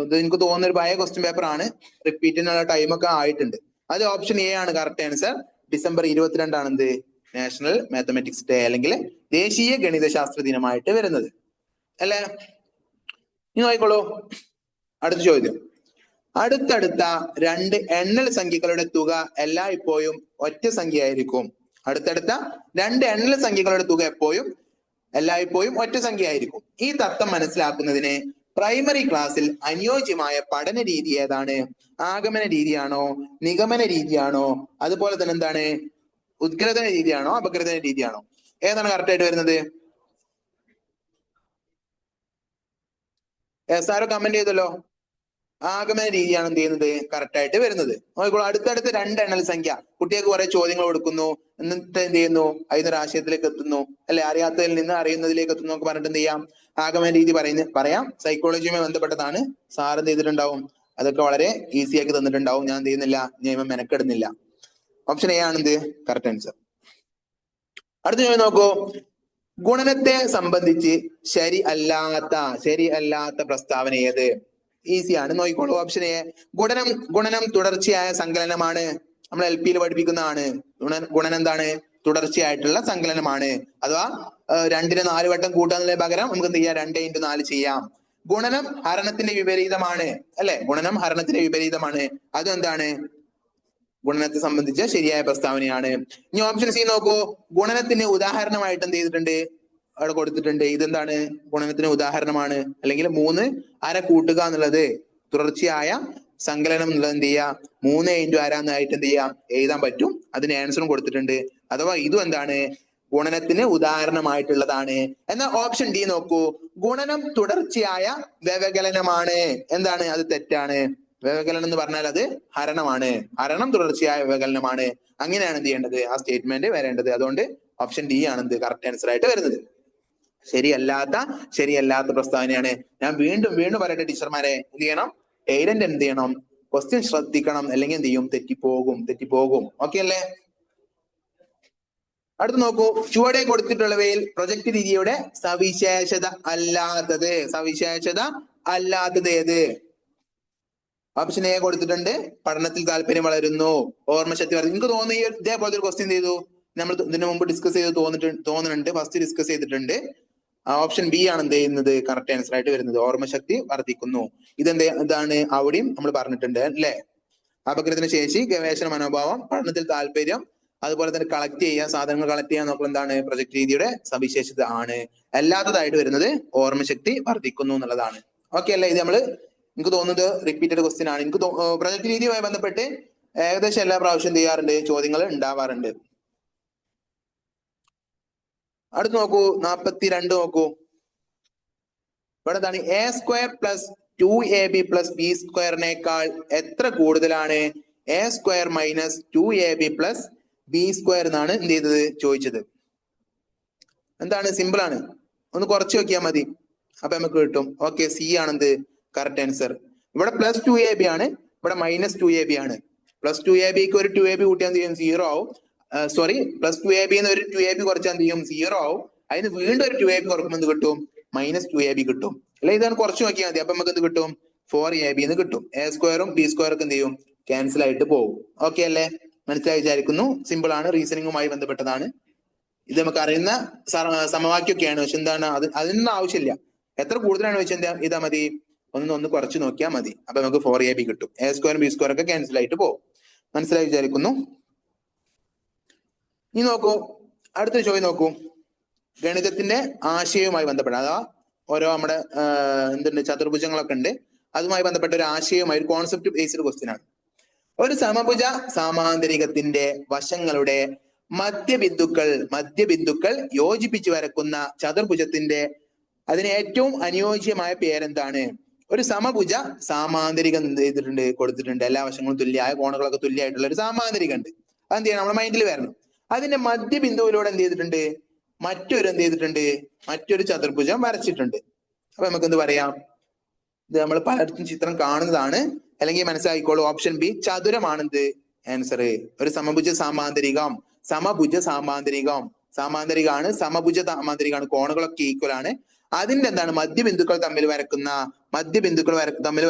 ഇത് എനിക്ക് തോന്നുന്ന ഒരു പഴയ ക്വസ്റ്റ്യൻ പേപ്പർ ആണ്, റിപ്പീറ്റിനുള്ള ടൈമൊക്കെ ആയിട്ടുണ്ട്. അത് ഓപ്ഷൻ എ ആണ് കറക്റ്റ് ആൻസർ. ഡിസംബർ 22 ആണ് എന്ത്, നാഷണൽ മാത്തമാറ്റിക്സ് ഡേ, അല്ലെങ്കിൽ ദേശീയ ഗണിത ശാസ്ത്ര ദിനമായിട്ട് വരുന്നത് അല്ലേ. ഇനി നോക്കിക്കോളൂ, അടുത്ത ചോദ്യം. അടുത്തടുത്ത രണ്ട് എണ്ണൽ സംഖ്യകളുടെ തുക എല്ലായ്പ്പോഴും ഒറ്റ സംഖ്യ ആയിരിക്കും. അടുത്തടുത്ത രണ്ട് എണ്ണൽ സംഖ്യകളുടെ തുക എല്ലായ്പ്പോഴും ഒറ്റ സംഖ്യ ആയിരിക്കും. ഈ തത്വം മനസ്സിലാക്കുന്നതിന് പ്രൈമറി ക്ലാസ്സിൽ അനുയോജ്യമായ പഠന രീതി ഏതാണ്? ആഗമന രീതിയാണോ, നിഗമന രീതിയാണോ, അതുപോലെ തന്നെ എന്താണ് ഉദ്ഗ്രഥന രീതിയാണോ, അപഗ്രഥന രീതിയാണോ? ഏതാണ് കറക്റ്റ് ആയിട്ട് വരുന്നത്? ആരോ കമന്റ് ചെയ്തല്ലോ. ആഗമന രീതിയാണ് എന്ത് ചെയ്യുന്നത് കറക്റ്റ് ആയിട്ട് വരുന്നത്. നോക്കിക്കോളൂ, അടുത്തടുത്ത് രണ്ട് എണ്ണൽ സംഖ്യ, കുട്ടികൾക്ക് കുറെ ചോദ്യങ്ങൾ കൊടുക്കുന്നു, എന്നിട്ട് എന്ത് ചെയ്യുന്നു, അതിനൊരു ആശയത്തിലേക്ക് എത്തുന്നു, അല്ലെ, അറിയാത്തതിൽ നിന്ന് അറിയുന്നതിലേക്ക് എത്തുന്നു എന്നൊക്കെ പറഞ്ഞിട്ട് എന്ത് ചെയ്യാം, ആഗമന രീതി പറയാം. സൈക്കോളജിയുമായി ബന്ധപ്പെട്ടതാണ്. സാർ എന്ത് ചെയ്തിട്ടുണ്ടാവും, അതൊക്കെ വളരെ ഈസി ആക്കി തന്നിട്ടുണ്ടാവും. ഞാൻ എന്ത് ചെയ്യുന്നില്ല, നിയമം മെനക്കെടുന്നില്ല. ഓപ്ഷൻ എ ആണ് എന്ത് കറക്റ്റ് ആൻസർ. അടുത്ത ചോദ്യം നോക്കൂ, ഗുണനത്തെ സംബന്ധിച്ച് ശരിയല്ലാത്ത പ്രസ്താവന ഏത്? ഈസിയാണ്, നോക്കിക്കോളൂ. ഓപ്ഷൻ എ, ഗുണനം തുടർച്ചയായ സങ്കലനമാണ്. നമ്മൾ LP പഠിപ്പിക്കുന്നതാണ്. ഗുണനം എന്താണ്? തുടർച്ചയായിട്ടുള്ള സങ്കലനമാണ്. അഥവാ 2നെ 4 വട്ടം കൂട്ടാന്നതിന് പകരം നമുക്ക് എന്ത് ചെയ്യാം, 2 × 4 ചെയ്യാം. ഗുണനം ഹരണത്തിന്റെ വിപരീതമാണ്, അല്ലെ, ഗുണനം ഹരണത്തിന്റെ വിപരീതമാണ്. അതും എന്താണ്, ഗുണനത്തെ സംബന്ധിച്ച ശരിയായ പ്രസ്താവനയാണ്. ഇനി ഓപ്ഷൻ സി നോക്കൂ, ഗുണനത്തിന് ഉദാഹരണമായിട്ട് എന്ത് ചെയ്തിട്ടുണ്ട്, അവിടെ കൊടുത്തിട്ടുണ്ട്. ഇതെന്താണ്, ഗുണനത്തിന് ഉദാഹരണമാണ്. അല്ലെങ്കിൽ 3 അര കൂട്ടുക എന്നുള്ളത് തുടർച്ചയായ സങ്കലനം എന്നുള്ളത് എന്ത് ചെയ്യാം, 3 × അര എന്നായിട്ട് എന്ത് ചെയ്യാം, എഴുതാൻ പറ്റും. അതിന് ആൻസറും കൊടുത്തിട്ടുണ്ട്. അഥവാ ഇതും എന്താണ്, ഗുണനത്തിന് ഉദാഹരണമായിട്ടുള്ളതാണ്. എന്നാൽ ഓപ്ഷൻ ഡി നോക്കൂ, ഗുണനം തുടർച്ചയായ വ്യവകലനമാണ്. എന്താണ്, അത് തെറ്റാണ്. വ്യവകലനം എന്ന് പറഞ്ഞാൽ അത് ഹരണമാണ്. ഹരണം തുടർച്ചയായ വ്യവകലനമാണ്. അങ്ങനെയാണ് എന്ത് ചെയ്യേണ്ടത്, ആ സ്റ്റേറ്റ്മെന്റ് വരേണ്ടത്. അതുകൊണ്ട് ഓപ്ഷൻ ഡി ആണ് എന്ത് കറക്റ്റ് ആൻസർ ആയിട്ട് വരുന്നത്. ശരിയല്ലാത്ത പ്രസ്താവനയാണ്. ഞാൻ വീണ്ടും പറയട്ടെ ടീച്ചർമാരെ, എന്ത് ചെയ്യണം, പേരന്റ് എന്ത് ചെയ്യണം, ക്വസ്റ്റ്യൻ ശ്രദ്ധിക്കണം, അല്ലെങ്കിൽ എന്ത് ചെയ്യും, തെറ്റിപ്പോകും. ഓക്കെ അല്ലേ? അടുത്ത് നോക്കൂ, ചുവടെ കൊടുത്തിട്ടുള്ളവയിൽ പ്രൊജക്ട് രീതിയുടെ സവിശേഷത അല്ലാത്തത് ഏത്? ഓപ്ഷൻ എ കൊടുത്തിട്ടുണ്ട്, പഠനത്തിൽ താല്പര്യം വളരുന്നു, ഓർമ്മശക്തി വളരുന്നു. നിങ്ങൾക്ക് തോന്നുന്നു ഇതേപോലത്തെ ഒരു ക്വസ്റ്റ്യൻ ചെയ്തു നമ്മൾ ഇതിനു മുമ്പ് ഡിസ്കസ് ചെയ്ത് തോന്നുന്നുണ്ട്, ഫസ്റ്റ് ഡിസ്കസ് ചെയ്തിട്ടുണ്ട്. ഓപ്ഷൻ ബി ആണ് എന്ത് ചെയ്യുന്നത് കറക്റ്റ് ആൻസർ ആയിട്ട് വരുന്നത്. ഓർമ്മശക്തി വർദ്ധിക്കുന്നു. ഇതാണ് അവിടെയും നമ്മൾ പറഞ്ഞിട്ടുണ്ട്, അല്ലെ? അപഗ്രഥന ശേഷി, ഗവേഷണ മനോഭാവം, പഠനത്തിൽ താല്പര്യം, അതുപോലെ തന്നെ സാധനങ്ങൾ കളക്ട് ചെയ്യാൻ നോക്കുക, എന്താണ് പ്രൊജക്ട് രീതിയുടെ സവിശേഷത ആണ്. അല്ലാത്തതായിട്ട് വരുന്നത് ഓർമ്മശക്തി വർദ്ധിക്കുന്നു എന്നുള്ളതാണ്. ഓക്കെ അല്ലേ? ഇത് എനിക്ക് തോന്നുന്നത് റിപ്പീറ്റഡ് ക്വസ്റ്റ്യൻ ആണ്. എനിക്ക് പ്രൊജക്ട് രീതിയുമായി ബന്ധപ്പെട്ട് ഏകദേശം എല്ലാ പ്രാവശ്യം ചെയ്യാറുണ്ട്, ചോദ്യങ്ങൾ ഉണ്ടാവാറുണ്ട്. അടുത്ത് നോക്കൂ, 42 നോക്കൂ. ഇവിടെ എന്താണ്, A² + 2AB + B² എത്ര കൂടുതലാണ് A² - 2AB + B² എന്നാണ് എന്ത് ചെയ്തത്, ചോദിച്ചത്. എന്താണ്, സിമ്പിൾ ആണ്, ഒന്ന് കുറച്ച് നോക്കിയാൽ മതി, അപ്പൊ നമുക്ക് കിട്ടും. ഓക്കെ, സി ആണ് എന്ത് കറക്റ്റ് ആൻസർ. ഇവിടെ +2AB ആണ്, ഇവിടെ -2AB ആണ്. +2ABക്ക് ഒരു 2AB കൂട്ടിയാൽ എന്ത് ചെയ്യും, 0 ആവും. സോറി, +2AB ഒരു 2AB കുറച്ചാൽ എന്ത് ചെയ്യും, 0 ആവും. അതിന് വീണ്ടും ഒരു 2AB കുറക്കുമ്പോൾ എന്ത് കിട്ടും, -2AB കിട്ടും. അല്ലെ, ഇതാണ് കുറച്ച് നോക്കിയാൽ മതി, അപ്പൊ നമുക്ക് എന്ത് കിട്ടും, 4AB എന്ന് കിട്ടും. A² ഉം B² ഒക്കെ എന്ത് ചെയ്യും, ക്യാൻസൽ ആയിട്ട് പോകും. ഓക്കെ അല്ലേ? മനസ്സിലായി വിചാരിക്കുന്നു. സിമ്പിൾ ആണ്, റീസണിങ്ങുമായി ബന്ധപ്പെട്ടതാണ്. ഇത് നമുക്ക് അറിയുന്ന സമവാക്യമൊക്കെയാണ്. പക്ഷെ എന്താണ്, അതിനൊന്നും ആവശ്യമില്ല. എത്ര കൂടുതലാണ് വെച്ചാൽ ഇതാ മതി, ഒന്ന് കുറച്ച് നോക്കിയാൽ മതി, അപ്പൊ നമുക്ക് 4AB കിട്ടും. A² ഉം B² ഒക്കെ ക്യാൻസൽ ആയിട്ട് പോകും. മനസ്സിലായി വിചാരിക്കുന്നു. ഇനി നോക്കൂ, അടുത്ത ചോദ്യം നോക്കൂ. ഗണിതത്തിന്റെ ആശയവുമായി ബന്ധപ്പെട്ട, അഥവാ ഓരോ നമ്മുടെ ചതുർഭുജങ്ങളൊക്കെ ഉണ്ട്, അതുമായി ബന്ധപ്പെട്ട ഒരു ആശയവുമായി, ഒരു കോൺസെപ്റ്റ് ബേസ്ഡ് ക്വസ്റ്റ്യൻ ആണ്. ഒരു സമഭുജ സാമാന്തരികത്തിന്റെ വശങ്ങളുടെ മധ്യബിന്ദുക്കൾ യോജിപ്പിച്ച് വരക്കുന്ന ചതുർഭുജത്തിന്റെ അതിന് ഏറ്റവും അനുയോജ്യമായ പേരെന്താണ്? ഒരു സമഭുജ സാമാന്തരികം എന്ത് ചെയ്തിട്ടുണ്ട്, കൊടുത്തിട്ടുണ്ട്. എല്ലാ വശങ്ങളും തുല്യമായ, കോണുകളൊക്കെ തുല്യമായിട്ടുള്ള ഒരു സാമാന്തരികം ഉണ്ട്. അതെന്ത് ചെയ്യണം, നമ്മുടെ മൈൻഡിൽ വരണം. അതിന്റെ മധ്യബിന്ദുവിലൂടെ എന്ത് ചെയ്തിട്ടുണ്ട്, മറ്റൊരു ചതുർഭുജം വരച്ചിട്ടുണ്ട്. അപ്പൊ നമുക്ക് എന്ത് പറയാം, ഇത് നമ്മൾ പലർക്കും ചിത്രം കാണുന്നതാണ്, അല്ലെങ്കിൽ മനസ്സിലാക്കിക്കോളൂ. ഓപ്ഷൻ ബി ചതുരമാണെന്ത് ആൻസർ. ഒരു സമഭുജ സാമാന്തരികം സാമാന്തരികമാണ്, സമഭുജ സാമാന്തരികമാണ്, കോണുകളൊക്കെ ഈക്വൽ ആണ്. അതിന്റെ എന്താണ്, മധ്യബിന്ദുക്കൾ തമ്മിൽ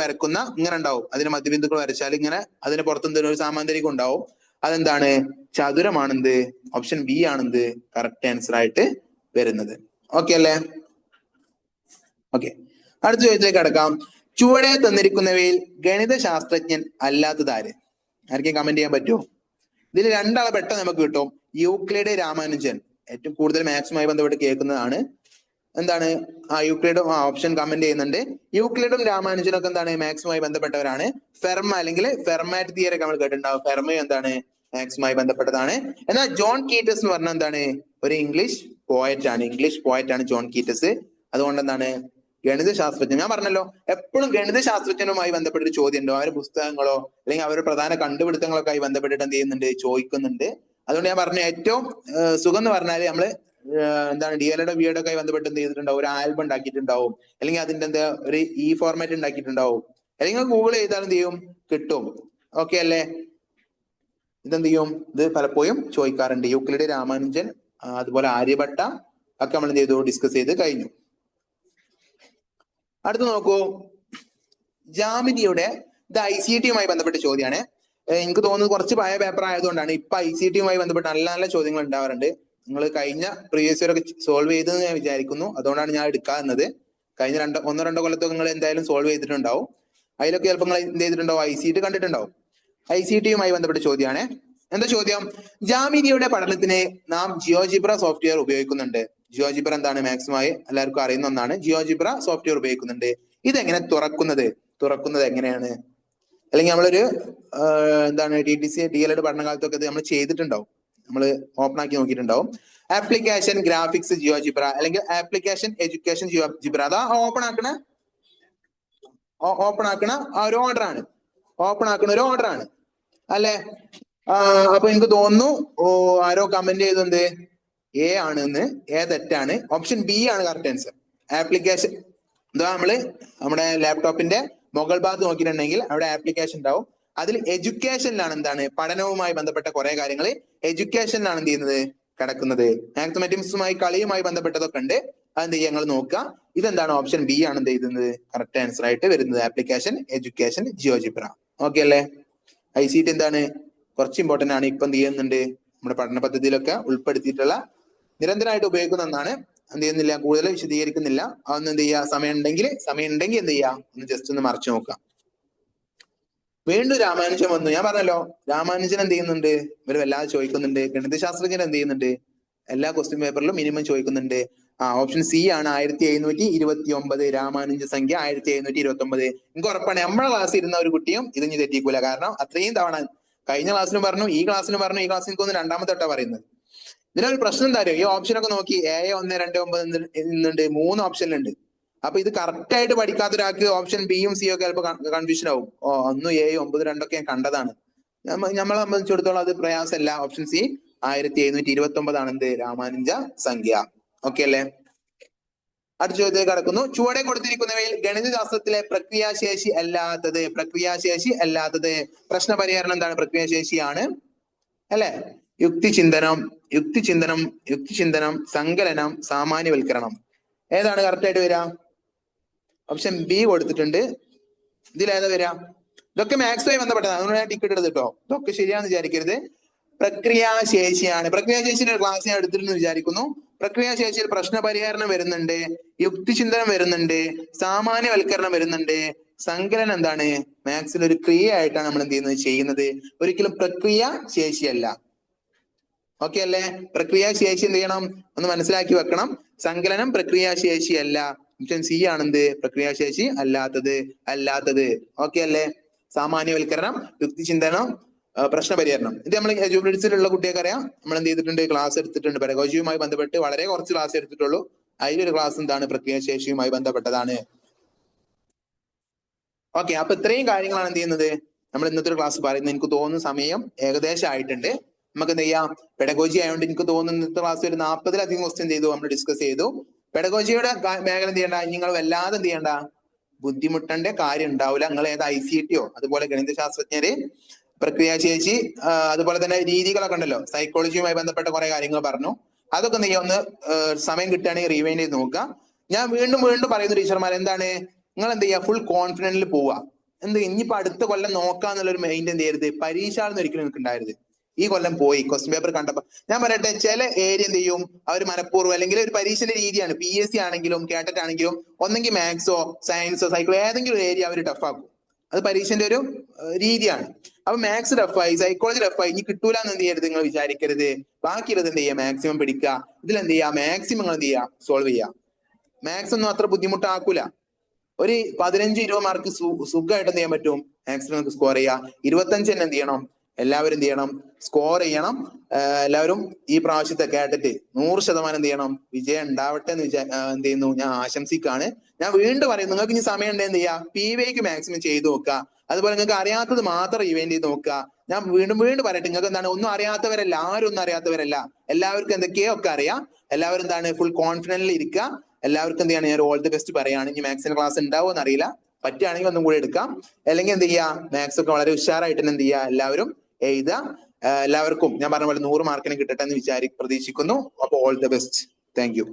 വരക്കുന്ന ഇങ്ങനെ ഉണ്ടാവും. അതിന് മധ്യബിന്ദുക്കൾ വരച്ചാൽ ഇങ്ങനെ അതിന് പുറത്ത് ഒരു സാമാന്തരികം ഉണ്ടാവും. അതെന്താണ്, ചതുരമാണെന്ത്, ഓപ്ഷൻ ബി ആണെന്ത് കറക്റ്റ് ആൻസർ ആയിട്ട് വരുന്നത്. ഓക്കെ അല്ലേ? ഓക്കെ, അടുത്ത ചോദ്യത്തിലേക്ക് കടക്കാം. ചുവടെ തന്നിരിക്കുന്നവയിൽ ഗണിത ശാസ്ത്രജ്ഞൻ അല്ലാത്തതാര്? ആർക്കും കമന്റ് ചെയ്യാൻ പറ്റുമോ? ഇതിൽ രണ്ടാളെ പെട്ടെന്ന് നമുക്ക് കിട്ടും. യൂക്ലിഡ്, രാമാനുജൻ. ഏറ്റവും കൂടുതൽ മാത്സുമായി ബന്ധപ്പെട്ട് കേൾക്കുന്നതാണ്. എന്താണ് യൂക്ലിഡും ഓപ്ഷൻ കമന്റ് ചെയ്യുന്നുണ്ട്. യൂക്ലിഡും രാമാനുജനും ഒക്കെ എന്താണ് മാത്സുമായി ബന്ധപ്പെട്ടവരാണ്. ഫെർമ അല്ലെങ്കിൽ ഫെർമാറ്റ് തിയറി ഒക്കെ നമ്മൾ കേട്ടിട്ടുണ്ടാവും. ഫെർമയും എന്താണ് മാത്സുമായി ബന്ധപ്പെട്ടതാണ്. എന്നാൽ ജോൺ കീറ്റസ് എന്ന് പറഞ്ഞാൽ എന്താണ് ഒരു ഇംഗ്ലീഷ് പോയറ്റ് ആണ് ജോൺ കീറ്റസ്. അതുകൊണ്ട് എന്താണ് ഗണിത ശാസ്ത്രജ്ഞൻ. ഞാൻ പറഞ്ഞല്ലോ എപ്പോഴും ഗണിത ശാസ്ത്രജ്ഞനുമായി ബന്ധപ്പെട്ടൊരു ചോദ്യം ഉണ്ടോ അവരുടെ പുസ്തകങ്ങളോ അല്ലെങ്കിൽ അവരുടെ പ്രധാന കണ്ടുപിടുത്തങ്ങളൊക്കെ ആയി ബന്ധപ്പെട്ടിട്ട് എന്ത് ചെയ്യുന്നുണ്ട്, ചോദിക്കുന്നുണ്ട്. അതുകൊണ്ട് ഞാൻ പറഞ്ഞു ഏറ്റവും സുഖം എന്ന് പറഞ്ഞാല് നമ്മള് എന്താണ് DLED BEd ഒക്കെ ആയി ബന്ധപ്പെട്ട് എന്ത് ചെയ്തിട്ടുണ്ടാവും, ഒരു ആൽബം ഉണ്ടാക്കിയിട്ടുണ്ടാവും, അല്ലെങ്കിൽ അതിന്റെ എന്താ ഒരു ഫോർമാറ്റ് ഉണ്ടാക്കിയിട്ടുണ്ടാവും, അല്ലെങ്കിൽ ഗൂഗിൾ ചെയ്താൽ എന്ത് ചെയ്യും കിട്ടും. ഓക്കെ അല്ലേ? ഇതെന്ത് ചെയ്യും, ഇത് പലപ്പോഴും ചോദിക്കാറുണ്ട്. യൂക്ലിഡ്, രാമാനുജൻ, അതുപോലെ ആര്യഭട്ട ഒക്കെ നമ്മൾ എന്ത് ചെയ്തു, ഡിസ്കസ് ചെയ്ത് കഴിഞ്ഞു. അടുത്ത് നോക്കൂ, ജാമിനിയുടെ ഇത് ICT-യുമായി ബന്ധപ്പെട്ട ചോദ്യമാണ്. എനിക്ക് തോന്നുന്നത് കുറച്ച് പഴയ പേപ്പർ ആയതുകൊണ്ടാണ്. ഇപ്പൊ ICT-യുമായി ബന്ധപ്പെട്ട് നല്ല നല്ല ചോദ്യങ്ങൾ ഉണ്ടാവാറുണ്ട്. നിങ്ങൾ കഴിഞ്ഞ പ്രീവിയസ് ഇയർ ഒക്കെ സോൾവ് ചെയ്തെന്ന് ഞാൻ വിചാരിക്കുന്നു. അതുകൊണ്ടാണ് ഞാൻ എടുക്കാറുള്ളത്. കഴിഞ്ഞ ഒന്നോ രണ്ടോ കൊല്ലത്തൊക്കെ നിങ്ങൾ എന്തായാലും സോൾവ് ചെയ്തിട്ടുണ്ടാവും. അതിലൊക്കെ ചിലപ്പോൾ നിങ്ങൾ എന്ത് ചെയ്തിട്ടുണ്ടാവും, ICT കണ്ടിട്ടുണ്ടാവും. ICT-യുമായി ബന്ധപ്പെട്ട ചോദ്യമാണ്. എന്താ ചോദ്യം? ജാമിനിയുടെ പഠനത്തിന് നാം ജിയോജിബ്ര സോഫ്റ്റ്വെയർ ഉപയോഗിക്കുന്നുണ്ട്. ജിയോജിബ്ര എന്താണ്, മാക്സിമമായി എല്ലാവർക്കും അറിയുന്ന ഒന്നാണ്. ജിയോജിബ്ര സോഫ്റ്റ്വെയർ ഉപയോഗിക്കുന്നുണ്ട്. ഇതെങ്ങനെ തുറക്കുന്നത് എങ്ങനെയാണ്? അല്ലെങ്കിൽ നമ്മളൊരു എന്താണ് TTC DLED പഠനകാലത്തൊക്കെ ഇത് നമ്മൾ ചെയ്തിട്ടുണ്ടാവും, നമ്മൾ ഓപ്പൺ ആക്കി നോക്കിയിട്ടുണ്ടാവും. ആപ്ലിക്കേഷൻ ഗ്രാഫിക്സ് ജിയോജിബ്ര അല്ലെങ്കിൽ ആപ്ലിക്കേഷൻ എഡ്യൂക്കേഷൻ ജിയോജിബ്ര. അതാ ഓപ്പൺ ആക്കണ ഒരു ഓർഡർ ആണ് അല്ലെ? അപ്പൊ എനിക്ക് തോന്നുന്നു ആരോ കമന്റ് ചെയ്തത് A ആണെന്ന്. A തെറ്റാണ്. ഓപ്ഷൻ B ആണ് കറക്റ്റ് ആൻസർ. ആപ്ലിക്കേഷൻ എന്താ, നമ്മുടെ ലാപ്ടോപ്പിന്റെ മുകൾ ഭാഗത്ത് നോക്കിയിട്ടുണ്ടെങ്കിൽ അവിടെ ആപ്ലിക്കേഷൻ ഉണ്ടാവും. അതിൽ എഡ്യൂക്കേഷനിലാണ് എന്താണ് പഠനവുമായി ബന്ധപ്പെട്ട കുറെ കാര്യങ്ങൾ എഡ്യൂക്കേഷനിലാണ് എന്ത് ചെയ്യുന്നത്, കിടക്കുന്നത്. മാത്തമാറ്റിക്സുമായി കളിയുമായി ബന്ധപ്പെട്ടതൊക്കെ ഉണ്ട്. അതെന്ത് ചെയ്യുക, ഞങ്ങൾ നോക്കുക. ഇതെന്താണ്, ഓപ്ഷൻ B ആണ് എന്ത് ചെയ്യുന്നത് കറക്റ്റ് ആൻസർ ആയിട്ട് വരുന്നത്. Application education GeoGebra. ഓക്കെ അല്ലേ? ICT എന്താണ് കുറച്ച് ഇമ്പോർട്ടന്റ് ആണ്. ഇപ്പൊ എന്ത് ചെയ്യുന്നുണ്ട്, നമ്മുടെ പഠന പദ്ധതിയിലൊക്കെ ഉൾപ്പെടുത്തിയിട്ടുള്ള നിരന്തരമായിട്ട് ഉപയോഗിക്കുന്ന ഒന്നാണ്. എന്ത് ചെയ്യുന്നില്ല, കൂടുതൽ വിശദീകരിക്കുന്നില്ല. അതൊന്ന് എന്ത് ചെയ്യുക, സമയം ഉണ്ടെങ്കിൽ എന്ത് ചെയ്യുക, ഒന്ന് ജസ്റ്റ് ഒന്ന് മറിച്ചു നോക്കാം. വീണ്ടും രാമാനുജൻ വന്നു. ഞാൻ പറഞ്ഞല്ലോ രാമാനുജൻ എന്ത് ചെയ്യുന്നുണ്ട്, ഇവർ വല്ലാതെ ചോദിക്കുന്നുണ്ട്. ഗണിതശാസ്ത്രജ്ഞൻ എന്ത് ചെയ്യുന്നുണ്ട്, എല്ലാ ക്വസ്റ്റ്യൻ പേപ്പറിലും മിനിമം ചോദിക്കുന്നുണ്ട്. ഓപ്ഷൻ C ആണ് 1729. രാമാനുജ സംഖ്യ 1729. എനിക്ക് ഉറപ്പാണ് നമ്മളെ ക്ലാസ് ഇരുന്ന ഒരു കുട്ടിയും ഇതിന് തെറ്റിക്കൂല. കാരണം അത്രയും തവണ കഴിഞ്ഞ ക്ലാസ്സിലും പറഞ്ഞു, ഈ ക്ലാസ്സിലും പറഞ്ഞു. ഈ ക്ലാസ്സിൽ എനിക്കൊന്ന് രണ്ടാമത്തെ തൊട്ടാ പറയുന്നത്. ഇതിനൊരു പ്രശ്നം എന്താ അറിയോ, ഈ ഓപ്ഷനൊക്കെ നോക്കി 7, 1, 2, 9 എന്നുണ്ട്, 3 ഓപ്ഷനിലുണ്ട്. അപ്പൊ ഇത് കറക്റ്റ് ആയിട്ട് പഠിക്കാത്ത ഒരാൾക്ക് ഓപ്ഷൻ B-യും C-യും ഒക്കെ ചിലപ്പോൾ കൺഫ്യൂഷൻ ആവും. 1, 7, 9, 2 ഒക്കെ ഞാൻ കണ്ടതാണ്. നമ്മളെ സംബന്ധിച്ചിടത്തോളം അത് പ്രയാസമല്ല. ഓപ്ഷൻ C 1729 ആണ് എന്ത് രാമാനുജ സംഖ്യ. ഓക്കെ അല്ലേ? അടുത്ത ചോദ്യത്തിലേക്ക് കടക്കുന്നു. ചുവടെ കൊടുത്തിരിക്കുന്നവയിൽ ഗണിതശാസ്ത്രത്തിലെ പ്രക്രിയാശേഷി അല്ലാത്തത് പ്രശ്ന പരിഹരണം എന്താണ്, പ്രക്രിയാശേഷിയാണ് അല്ലെ? യുക്തിചിന്തനം, സങ്കലനം, സാമാന്യവൽക്കരണം. ഏതാണ് കറക്റ്റ് ആയിട്ട് വരിക? ഓപ്ഷൻ B കൊടുത്തിട്ടുണ്ട്. ഇതിലേതാ വരിക? ഇതൊക്കെ മാത്സുമായി ബന്ധപ്പെട്ടതാണ്. അതുകൊണ്ട് ഞാൻ ടിക്കറ്റ് എടുത്ത് കേട്ടോ. ഇതൊക്കെ ശരിയാണെന്ന് വിചാരിക്കരുത്. പ്രക്രിയാശേഷിയാണ്. പ്രക്രിയാശേഷിയുടെ ക്ലാസ് ഞാൻ എടുത്തിരുന്നു വിചാരിക്കുന്നു. പ്രക്രിയാശേഷിയിൽ പ്രശ്ന പരിഹരണം വരുന്നുണ്ട്, യുക്തിചിന്തനം വരുന്നുണ്ട്, സാമാന്യവൽക്കരണം വരുന്നുണ്ട്. സങ്കലനം എന്താണ്, മാത്സിൽ ഒരു ക്രിയ ആയിട്ടാണ് നമ്മൾ എന്ത് ചെയ്യുന്നത്. ഒരിക്കലും പ്രക്രിയ ശേഷിയല്ല. ഓക്കെ അല്ലേ? പ്രക്രിയാശേഷി എന്ത് ചെയ്യണം, ഒന്ന് മനസ്സിലാക്കി വെക്കണം. സങ്കലനം പ്രക്രിയാശേഷിയല്ല. ഓപ്ഷൻ C ആണെന്ത് പ്രക്രിയാശേഷി അല്ലാത്തത്. ഓക്കെ അല്ലേ? സാമാന്യവൽക്കരണം, യുക്തിചിന്തനം, പ്രശ്നപരിഹരണം. ഇത് നമ്മൾ എഡ്യൂബ്ലിറ്റ്സിലുള്ള കുട്ടികൾക്ക് അറിയാം. നമ്മൾ എന്ത് ചെയ്തിട്ടുണ്ട്, ക്ലാസ് എടുത്തിട്ടുണ്ട്. പെഡഗോജിയുമായി ബന്ധപ്പെട്ട് വളരെ കുറച്ച് ക്ലാസ് എടുത്തിട്ടുള്ളൂ. അതിലൊരു ക്ലാസ് എന്താണ്, പ്രക്രിയാശേഷിയുമായി ബന്ധപ്പെട്ടതാണ്. ഓക്കെ, അപ്പൊ ഇത്രയും കാര്യങ്ങളാണ് എന്ത് ചെയ്യുന്നത് നമ്മൾ ഇന്നത്തെ ഒരു ക്ലാസ് പറയുന്നത്. എനിക്ക് തോന്നുന്ന സമയം ഏകദേശം ആയിട്ടുണ്ട്. നമുക്ക് എന്ത് ചെയ്യാം, പെഡഗോജി ആയതുകൊണ്ട് എനിക്ക് തോന്നുന്നു ഇന്നത്തെ ക്ലാസ് ഒരു 40-ലധികം ക്വസ്റ്റ്യൻ നമ്മൾ ഡിസ്കസ് ചെയ്തു. പെഡഗോജിയുടെ മേഖല എന്ത് ചെയ്യണ്ട, നിങ്ങൾ വല്ലാതെ എന്ത് ചെയ്യണ്ട, ബുദ്ധിമുട്ടേണ്ട കാര്യം ഉണ്ടാവില്ല. നിങ്ങൾ ഏത് ICT-യോ അതുപോലെ ഗണിതശാസ്ത്രജ്ഞര്, പ്രക്രിയാശേഷി, അതുപോലെ തന്നെ രീതികളൊക്കെ ഉണ്ടല്ലോ, സൈക്കോളജിയുമായി ബന്ധപ്പെട്ട കുറെ കാര്യങ്ങൾ പറഞ്ഞു. അതൊക്കെ നീ ഒന്ന് സമയം കിട്ടുകയാണെങ്കിൽ റീവൈൻഡ് ചെയ്ത് നോക്കുക. ഞാൻ വീണ്ടും പറയുന്ന ടീച്ചർമാർ എന്താണ്, നിങ്ങൾ എന്ത് ചെയ്യുക, ഫുൾ കോൺഫിഡന്റിൽ പോവുക. ഇനിയിപ്പോ അടുത്ത കൊല്ലം നോക്കാന്നുള്ളൊരു മൈൻഡ് എന്ത് ചെയ്യരുത്, പരീക്ഷ ഒരിക്കലും നിങ്ങൾക്ക് ഉണ്ടായിരുത്. ഈ കൊല്ലം പോയി ക്വസ്റ്റ്യൻ പേപ്പർ കണ്ടപ്പോ. ഞാൻ പറയട്ടെ, ചില ഏരിയ എന്ത് ചെയ്യും അവർ മനഃപൂർവ്വം, അല്ലെങ്കിൽ ഒരു പരീക്ഷന്റെ രീതിയാണ്, PSC ആണെങ്കിലും കാറ്ററ്റ് ആണെങ്കിലും, ഒന്നെങ്കിൽ മാത്സോ സയൻസോ സൈക്കോ ഏതെങ്കിലും ഒരു ഏരിയ അവർ ടഫാക്കും. അത് പരീക്ഷന്റെ ഒരു രീതിയാണ്. അപ്പൊ മാത്സ് ടഫായി, സൈക്കോളജി ടഫായി, ഇനി കിട്ടൂല എന്ന് എന്ത് ചെയ്യരുത് നിങ്ങൾ വിചാരിക്കരുത്. ബാക്കിയുള്ളത് എന്ത് ചെയ്യുക, മാക്സിമം പിടിക്കുക. ഇതിൽ എന്ത് ചെയ്യുക, മാക്സിമം നിങ്ങൾ എന്ത് ചെയ്യുക, സോൾവ് ചെയ്യുക. മാത്സ് ഒന്നും അത്ര ബുദ്ധിമുട്ടാക്കൂല. ഒരു 15-20 മാർക്ക് സുഖമായിട്ട് എന്ത് ചെയ്യാൻ പറ്റും, മാത്സിൽ നമുക്ക് സ്കോർ ചെയ്യാം. 25 തന്നെ എന്ത് ചെയ്യണം, എല്ലാവരും എന്ത് ചെയ്യണം, സ്കോർ ചെയ്യണം. എല്ലാവരും ഈ പ്രാവശ്യത്തെ കാറ്ററ്റ് 100% എന്ത് ചെയ്യണം, വിജയം ഉണ്ടാവട്ടെ എന്ന് എന്ത് ചെയ്യുന്നു, ഞാൻ ആശംസിക്കാണ്. ഞാൻ വീണ്ടും പറയും, നിങ്ങൾക്ക് ഇനി സമയം ഉണ്ട് എന്ത് ചെയ്യുക, PVക്ക് മാക്സിമം ചെയ്ത് നോക്കുക. അതുപോലെ നിങ്ങൾക്ക് അറിയാത്തത് മാത്രം ഇവന്റ് ചെയ്ത് നോക്കുക. ഞാൻ വീണ്ടും പറയട്ടെ, നിങ്ങൾക്ക് എന്താണ്, ഒന്നും അറിയാത്തവരല്ല, ആരും ഒന്നും അറിയാത്തവരല്ല, എല്ലാവർക്കും എന്തൊക്കെയോ ഒക്കെ അറിയാം. എല്ലാവരും എന്താണ്, ഫുൾ കോൺഫിഡന്റിൽ ഇരിക്കുക. എല്ലാവർക്കും എന്ത് ചെയ്യാണ്, ഞാൻ ഓൾ ദി ബെസ്റ്റ് പറയാണ്. ഇനി മാത്സിന്റെ ക്ലാസ് ഉണ്ടാവുമോ എന്നറിയില്ല, പറ്റുകയാണെങ്കിൽ ഒന്നും കൂടി എടുക്കാം. അല്ലെങ്കിൽ എന്ത് ചെയ്യുക, മാത്സ് ഒക്കെ വളരെ ഉഷാറായിട്ട് എന്ത് ചെയ്യുക, എല്ലാവരും എഴുതുക. എല്ലാവർക്കും ഞാൻ പറഞ്ഞ പോലെ 100 മാർക്കിന് കിട്ടട്ടെ എന്ന് പ്രതീക്ഷിക്കുന്നു. അപ്പോൾ all the best. Thank you.